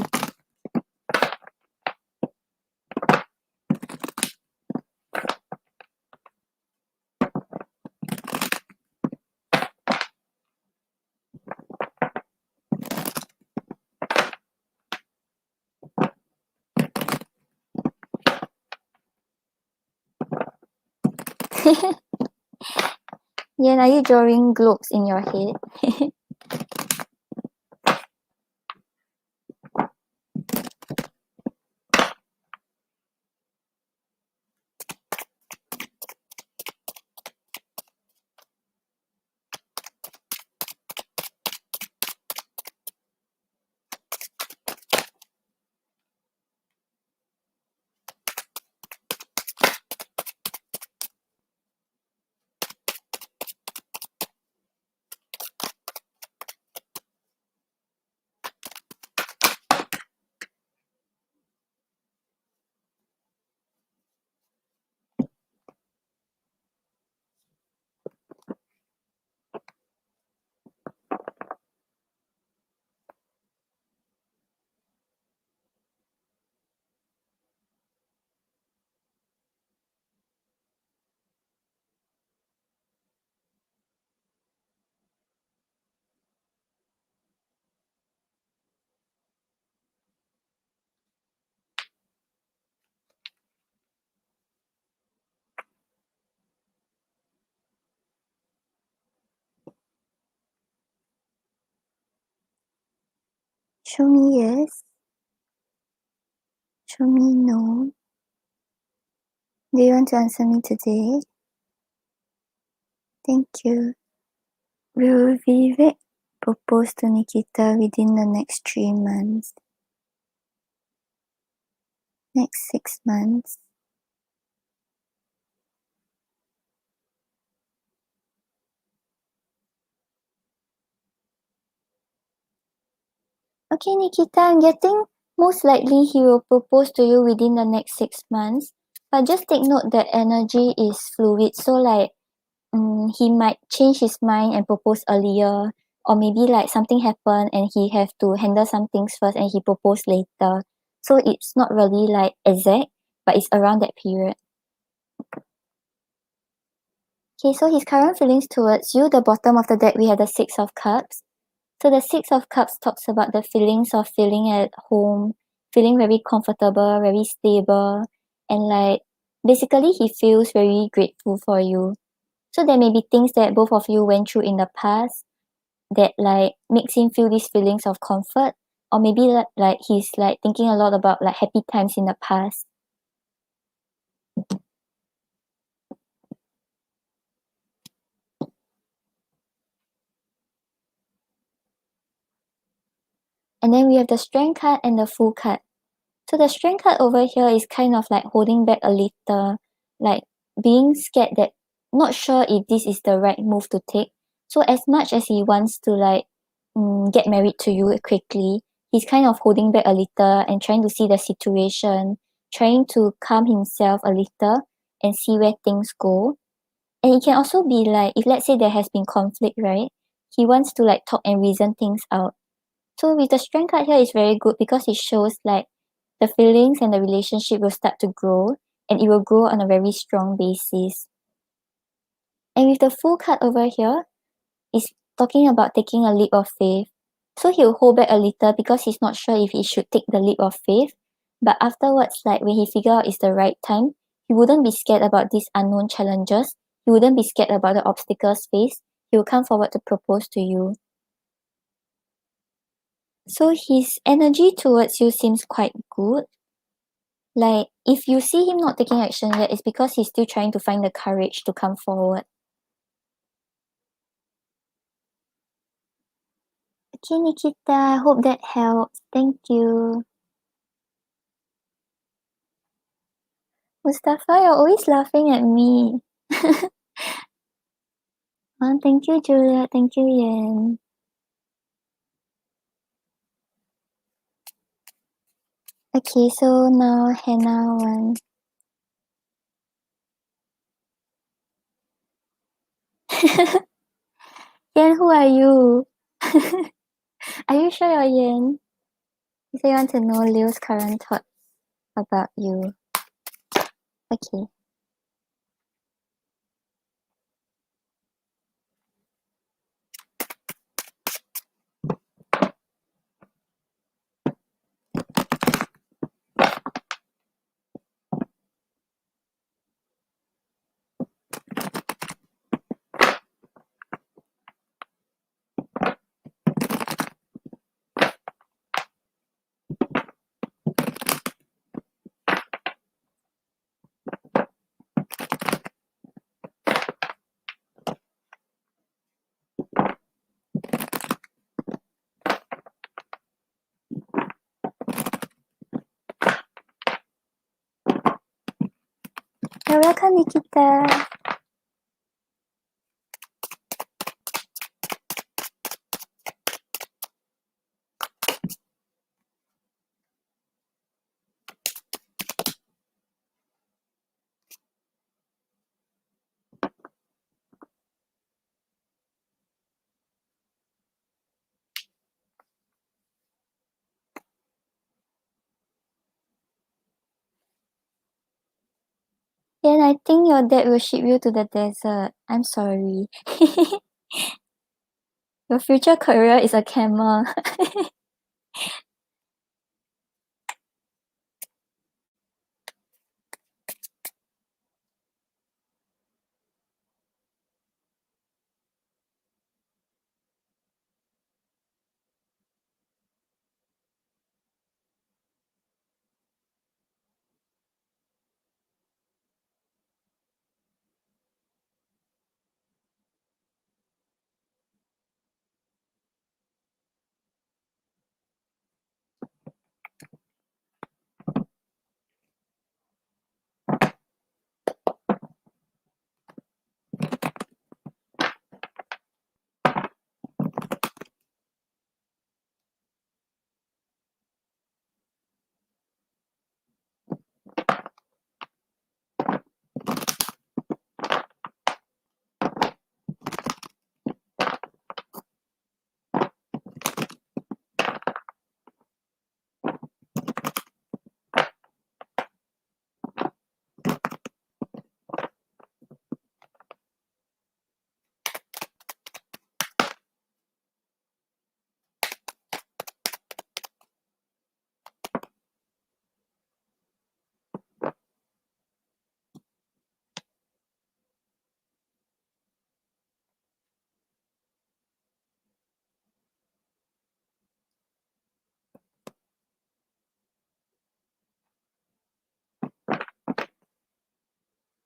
Yeah, are you drawing globes in your head? Show me yes. Show me no. Do you want to answer me today? Thank you. Will Vivek propose to Nikita within the next 3 months? Next 6 months? Okay, Nikita, I'm getting most likely he will propose to you within the next 6 months. But just take note that energy is fluid. So like he might change his mind and propose earlier, or maybe like something happened and he have to handle some things first and he propose later. So it's not really like exact, but it's around that period. Okay, so his current feelings towards you, the bottom of the deck, we have the Six of Cups. So the Six of Cups talks about the feelings of feeling at home, feeling very comfortable, very stable, and like basically he feels very grateful for you. So there may be things that both of you went through in the past that like makes him feel these feelings of comfort, or maybe like he's like thinking a lot about like happy times in the past. And then we have the Strength card and the Fool card. So the Strength card over here is kind of like holding back a little, like being scared that not sure if this is the right move to take. So as much as he wants to like get married to you quickly, he's kind of holding back a little and trying to see the situation, trying to calm himself a little and see where things go. And it can also be like if let's say there has been conflict, right? He wants to like talk and reason things out. So with the Strength card here is very good because it shows like the feelings and the relationship will start to grow and it will grow on a very strong basis. And with the Fool card over here, is talking about taking a leap of faith. So he'll hold back a little because he's not sure if he should take the leap of faith. But afterwards, like when he figure out it's the right time, he wouldn't be scared about these unknown challenges. He wouldn't be scared about the obstacles faced. He will come forward to propose to you. So his energy towards you seems quite good. Like, if you see him not taking action yet, it's because he's still trying to find the courage to come forward. Okay, Nikita, hope that helps. Thank you. Mustafa, you're always laughing at me. Thank you, Julia. Thank you, Yen. Okay, so now Hannah one. Yen, who are you? Are you sure you're Yen? You say you want to know Liu's current thoughts about you. Okay. You're welcome, Nikita. Yen, I think your dad will ship you to the desert. I'm sorry. Your future career is a camel.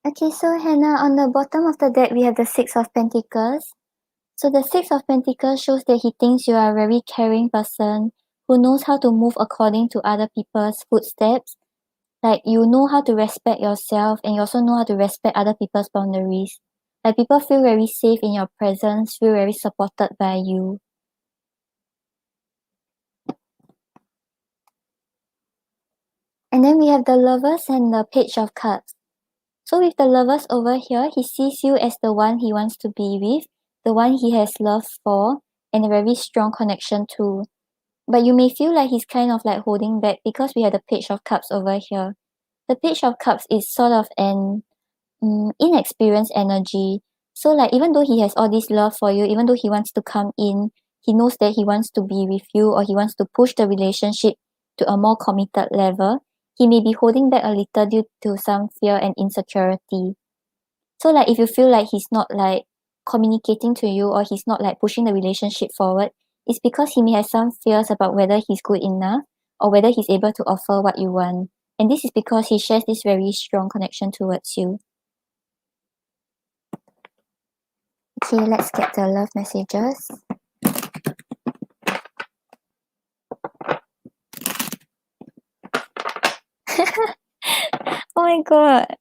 Okay, so Hannah, on the bottom of the deck, we have the Six of Pentacles. So the Six of Pentacles shows that he thinks you are a very caring person who knows how to move according to other people's footsteps. Like, you know how to respect yourself and you also know how to respect other people's boundaries. Like, people feel very safe in your presence, feel very supported by you. And then we have the Lovers and the Page of Cups. So with the Lovers over here, he sees you as the one he wants to be with, the one he has love for, and a very strong connection to. But you may feel like he's kind of like holding back because we have the Page of Cups over here. The Page of Cups is sort of an inexperienced energy. So like, even though he has all this love for you, even though he wants to come in, he knows that he wants to be with you or he wants to push the relationship to a more committed level, he may be holding back a little due to some fear and insecurity. So like, if you feel like he's not like communicating to you or he's not like pushing the relationship forward, it's because he may have some fears about whether he's good enough or whether he's able to offer what you want. And this is because he shares this very strong connection towards you. Okay, let's get the love messages. Oh my god.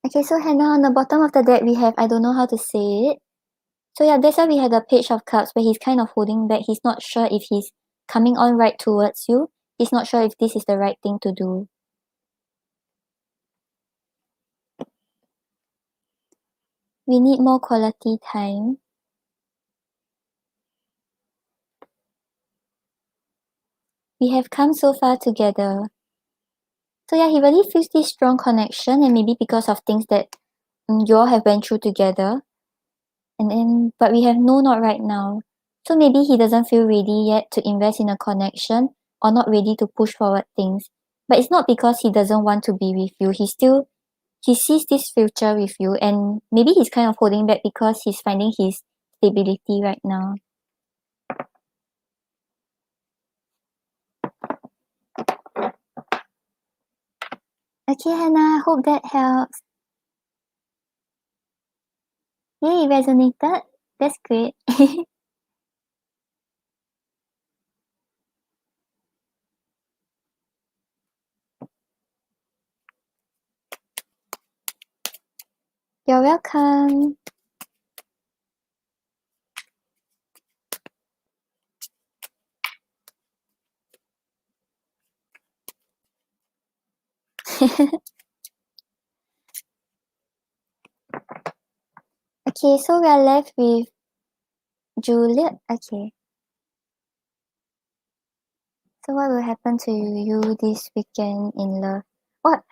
Okay, so Hannah, on the bottom of the deck we have I don't know how to say it. So yeah, that's why we have the Page of Cups where he's kind of holding back. He's not sure if he's coming on right towards you. He's not sure if this is the right thing to do. We need more quality time. We have come so far together. So yeah, he really feels this strong connection, and maybe because of things that you all have went through together. But we have no, not right now. So maybe he doesn't feel ready yet to invest in a connection or not ready to push forward things. But it's not because he doesn't want to be with you. He sees this future with you, and maybe he's kind of holding back because he's finding his stability right now. Okay, Hannah, hope that helps. Yay, resonated. That's great. You're welcome. Okay, so we are left with Juliet. Okay. So what will happen to you this weekend in love? What?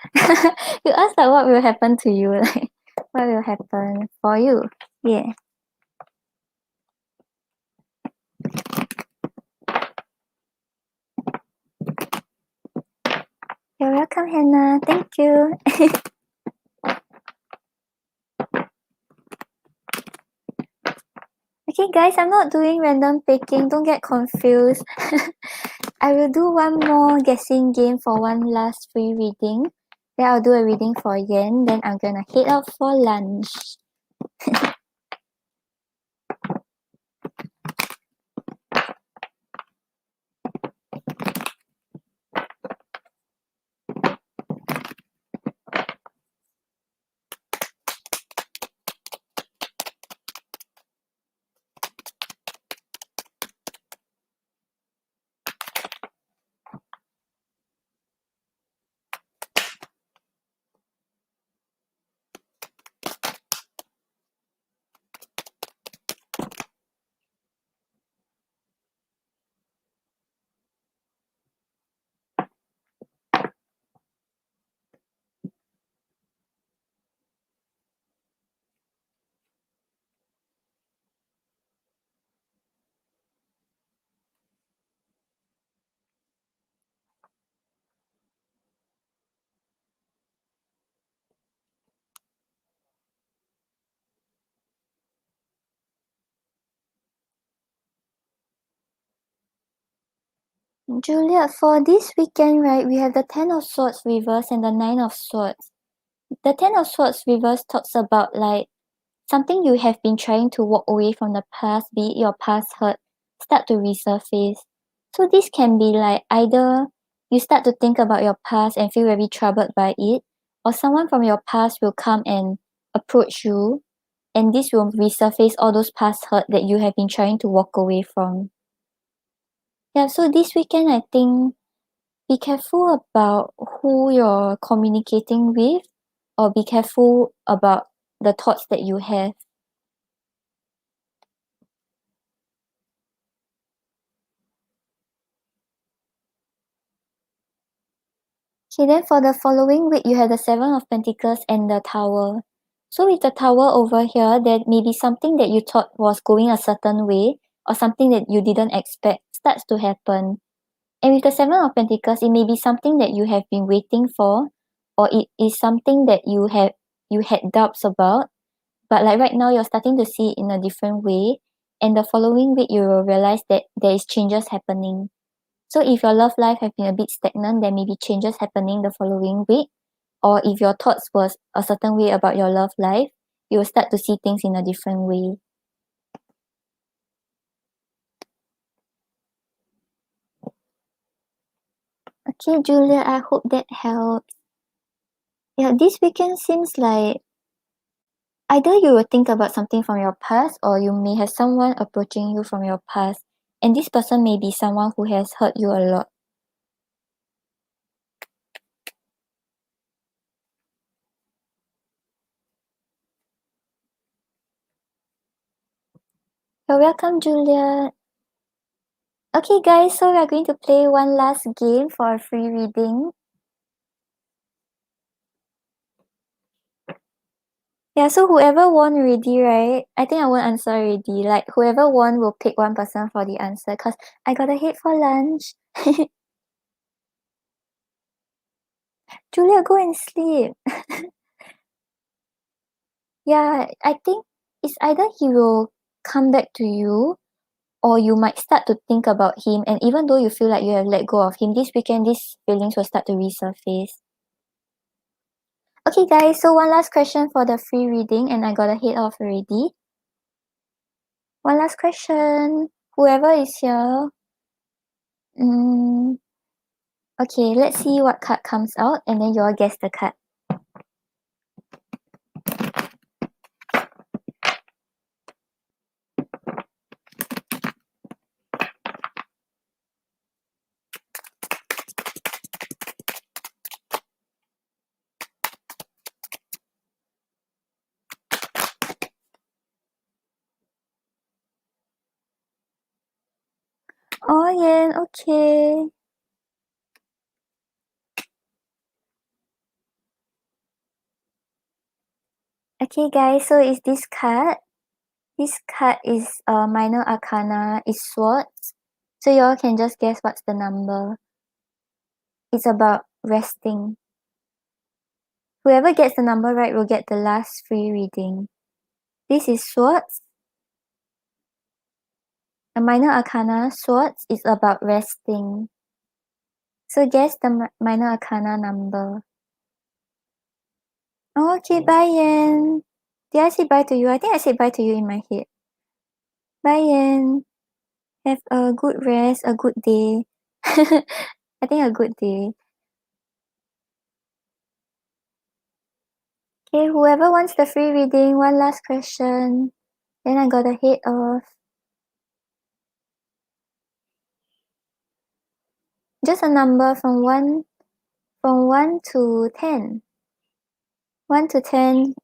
You asked like what will happen to you, like what will happen for you? Yeah. You're welcome, Hannah. Thank you. Okay, guys, I'm not doing random picking. Don't get confused. I will do one more guessing game for one last free reading. Then I'll do a reading for Yen. Then I'm gonna head out for lunch. Juliet, for this weekend, right, we have the Ten of Swords reverse and the Nine of Swords. The Ten of Swords reverse talks about like something you have been trying to walk away from the past, be it your past hurt, start to resurface. So this can be like either you start to think about your past and feel very troubled by it, or someone from your past will come and approach you, and this will resurface all those past hurt that you have been trying to walk away from. Yeah, so this weekend I think be careful about who you're communicating with, or be careful about the thoughts that you have. Okay, then for the following week, you have the Seven of Pentacles and the Tower. So with the Tower over here, there may be something that you thought was going a certain way, or something that you didn't expect starts to happen. And with the Seven of Pentacles, it may be something that you have been waiting for, or it is something that you had doubts about, but like right now you're starting to see it in a different way, and the following week you will realize that there is changes happening. So if your love life has been a bit stagnant, there may be changes happening the following week, or if your thoughts was a certain way about your love life, you will start to see things in a different way. Okay, Julia, I hope that helps. Yeah, this weekend seems like either you will think about something from your past, or you may have someone approaching you from your past, and this person may be someone who has hurt you a lot. You're welcome, Julia. Okay, guys, so we are going to play one last game for a free reading. Yeah, so whoever won already, right? I think I won't answer already. Like, whoever won will pick one person for the answer, because I gotta head for lunch. Julia, go and sleep. Yeah, I think it's either he will come back to you, or you might start to think about him, and even though you feel like you have let go of him, this weekend these feelings will start to resurface. Okay, guys, so one last question for the free reading, and I gotta head off already. One last question. Whoever is here. Okay, let's see what card comes out, and then you all guess the card. Oh, yeah, okay. Okay, guys, so it's this card. This card is minor arcana, is swords. So you all can just guess what's the number. It's about resting. Whoever gets the number right will get the last free reading. This is swords. A minor arcana, swords, is about resting. So guess the minor arcana number. Oh, okay, bye, Yen. Did I say bye to you? I think I said bye to you in my head. Bye, Yen. Have a good rest, a good day. I think a good day. Okay, whoever wants the free reading, one last question. Then I gotta head off. Just a number from one to 10. 1 to 10.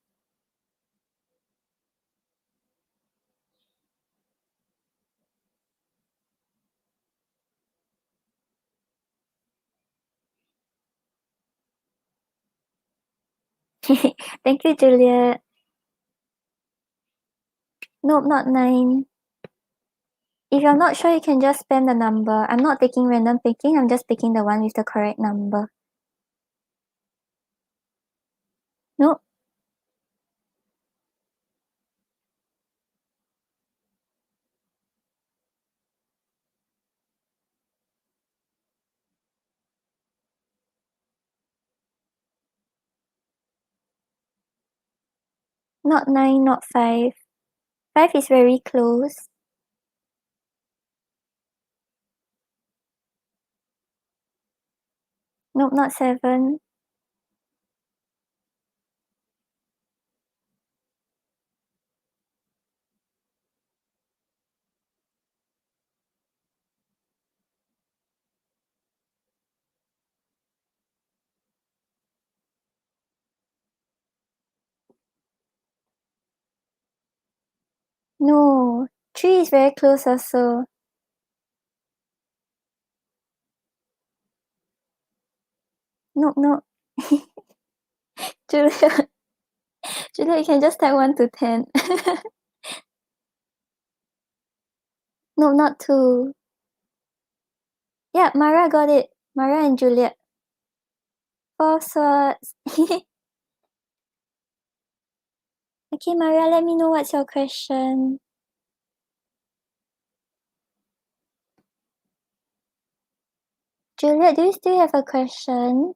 Thank you, Juliet. Nope, not 9. If you're not sure, you can just spam the number. I'm not taking random picking, I'm just picking the one with the correct number. Nope. Not 9, not 5. 5 is very close. Nope, not 7. No, 3 is very close also. No. Julia, Julia, you can just type 1 to 10. No, not 2. Yeah, Mara got it. Mara and Juliet. 4 swords. Okay, Mara, let me know what's your question. Juliet, do you still have a question?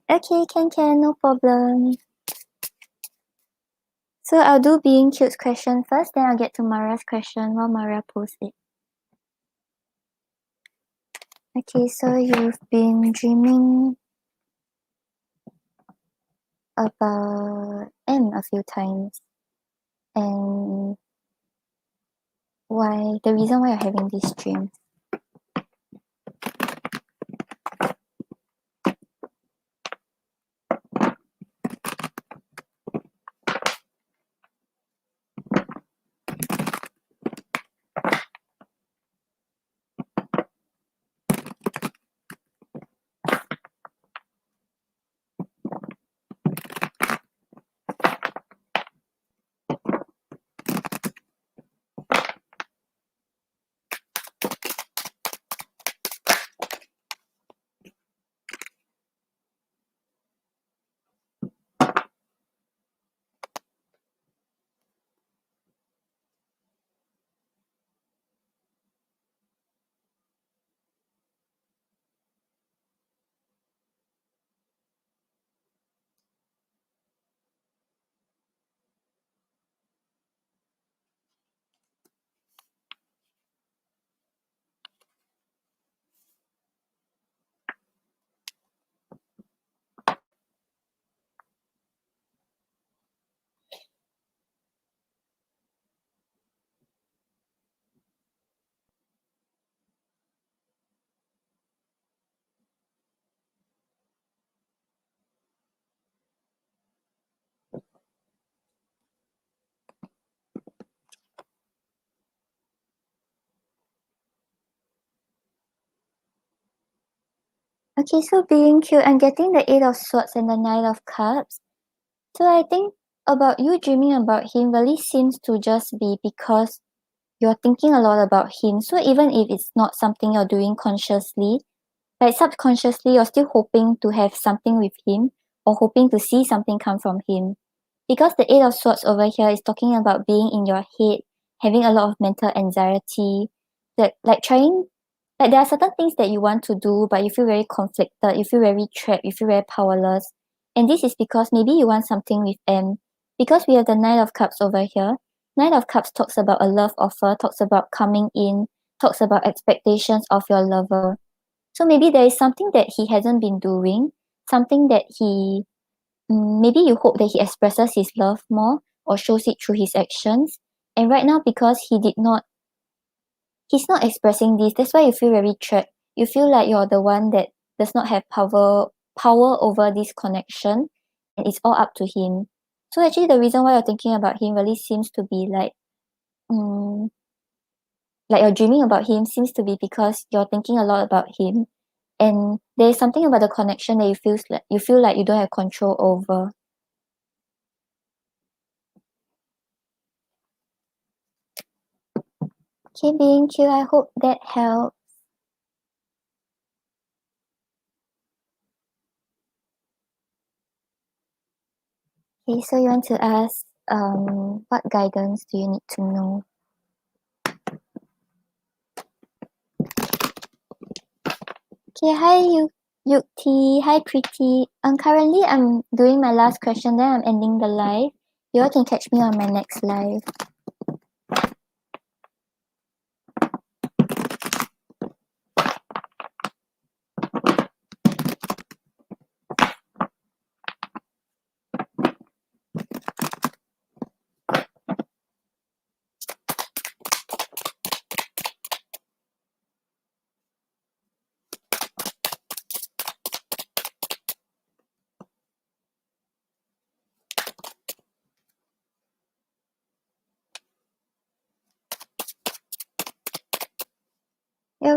Okay, can, no problem. So I'll do being cute's question first, then I'll get to Mara's question while Mara posts it. Okay, so you've been dreaming about M a few times, and the reason why you're having these dreams. Okay, so being cute, I'm getting the 8 of Swords and the 9 of Cups. So I think about you dreaming about him really seems to just be because you're thinking a lot about him. So even if it's not something you're doing consciously, like subconsciously, you're still hoping to have something with him or hoping to see something come from him. Because the 8 of Swords over here is talking about being in your head, having a lot of mental anxiety, like trying, like there are certain things that you want to do, but you feel very conflicted, you feel very trapped, you feel very powerless. And this is because maybe you want something with M. Because we have the Knight of Cups over here. Knight of Cups talks about a love offer, talks about coming in, talks about expectations of your lover. So maybe there is something that he hasn't been doing, something that maybe you hope that he expresses his love more or shows it through his actions. And right now, because he's not expressing this, that's why you feel very trapped. You feel like you're the one that does not have power over this connection, and it's all up to him. So actually, the reason why you're thinking about him really seems to be um, like you're dreaming about him seems to be because you're thinking a lot about him, and there is something about the connection that you feel like you don't have control over. Okay, being cute, I hope that helps. Okay, so you want to ask what guidance do you need to know? Okay, hi Yukti, hi Preeti. Currently I'm doing my last question, then I'm ending the live. You all can catch me on my next live.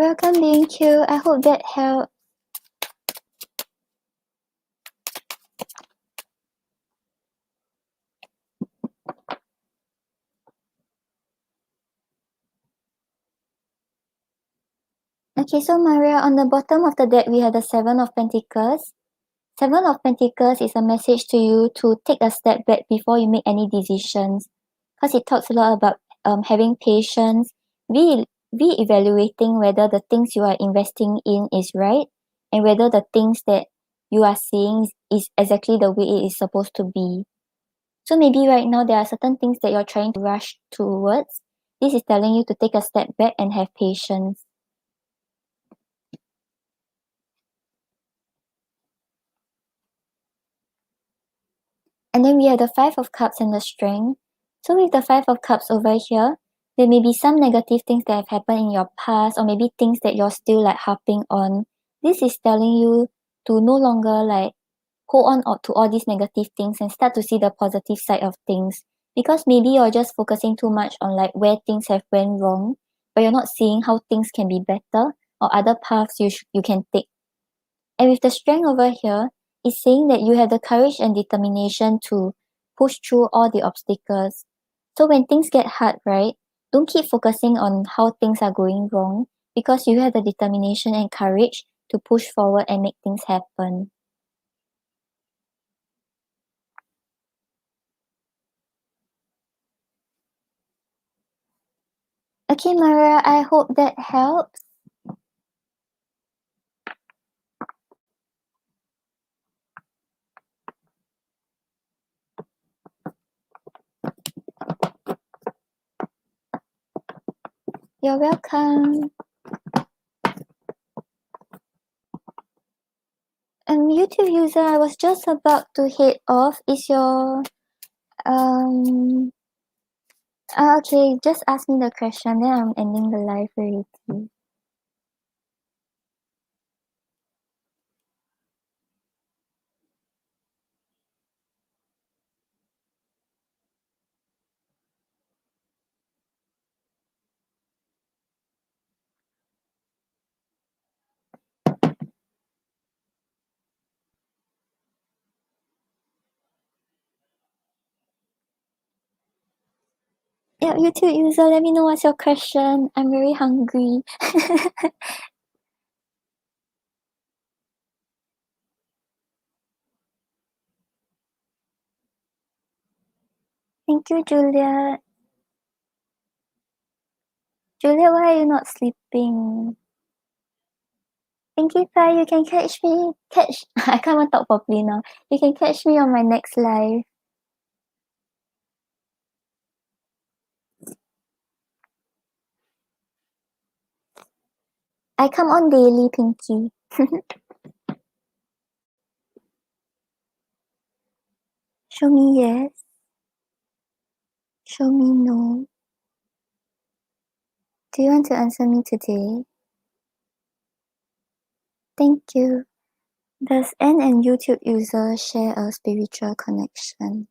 welcome, BQ. I hope that helped. Okay, so Maria, on the bottom of the deck, we have the Seven of Pentacles. Seven of Pentacles is a message to you to take a step back before you make any decisions, because it talks a lot about having patience, re-evaluating whether the things you are investing in is right, and whether the things that you are seeing is exactly the way it is supposed to be. So maybe right now there are certain things that you're trying to rush towards. This is telling you to take a step back and have patience. And then we have the Five of Cups and the Strength. So with the Five of Cups over here, there may be some negative things that have happened in your past, or maybe things that you're still like harping on. This is telling you to no longer like hold on to all these negative things and start to see the positive side of things. Because maybe you're just focusing too much on like where things have went wrong, but you're not seeing how things can be better or other paths you can take. And with the Strength over here, it's saying that you have the courage and determination to push through all the obstacles. So when things get hard, right, don't keep focusing on how things are going wrong, because you have the determination and courage to push forward and make things happen. Okay, Maria, I hope that helps. You're welcome. YouTube user, I was just about to head off. Is your okay, just ask me the question, then I'm ending the live already. Yeah, YouTube user, let me know what's your question. I'm very hungry. Thank you, Juliet. Juliet, why are you not sleeping? Thank you, Pai. You can catch me. I can't even talk properly now. You can catch me on my next live. I come on daily, Pinky. Show me yes. Show me no. Do you want to answer me today? Thank you. Does N and YouTube user share a spiritual connection?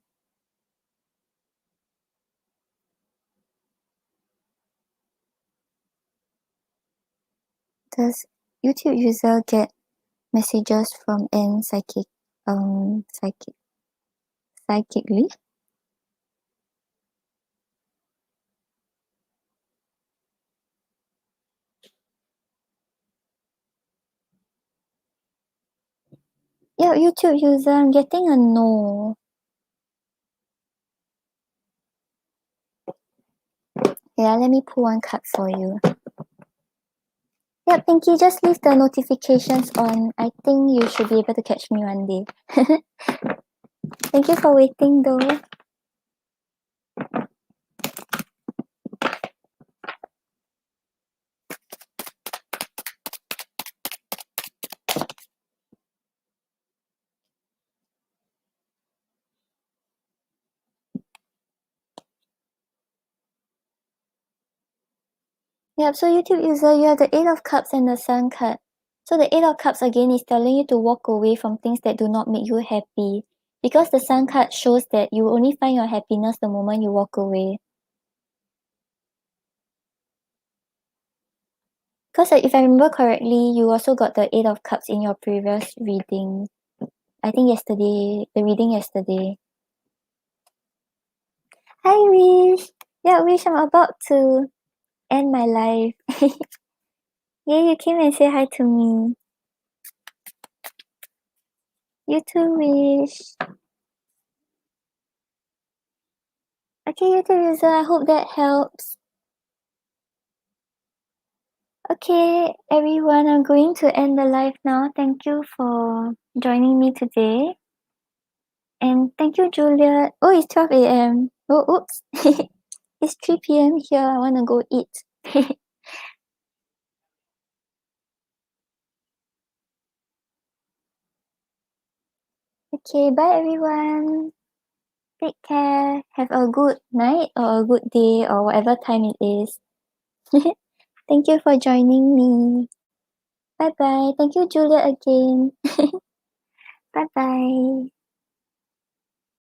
Does YouTube user get messages from N psychically? Yeah, YouTube user, I'm getting a no. Yeah, let me pull one card for you. Yeah, Pinky, just leave the notifications on. I think you should be able to catch me one day. Thank you for waiting though. Yep, so YouTube user, you have the Eight of Cups and the Sun card. So the Eight of Cups again is telling you to walk away from things that do not make you happy. Because the Sun card shows that you only find your happiness the moment you walk away. Because if I remember correctly, you also got the Eight of Cups in your previous reading. I think yesterday, the reading yesterday. Hi, Wish. Yeah, Wish, I'm about to end my life. Yeah, you came and say hi to me. You too, Wish. Okay, you too, Riza. I hope that helps. Okay, everyone, I'm going to end the live now. Thank you for joining me today. And thank you, Juliet. Oh, it's 12 a.m. Oh, oops. It's 3 p.m. here. I want to go eat. Okay, bye, everyone. Take care. Have a good night or a good day or whatever time it is. Thank you for joining me. Bye bye. Thank you, Julia, again. Bye bye.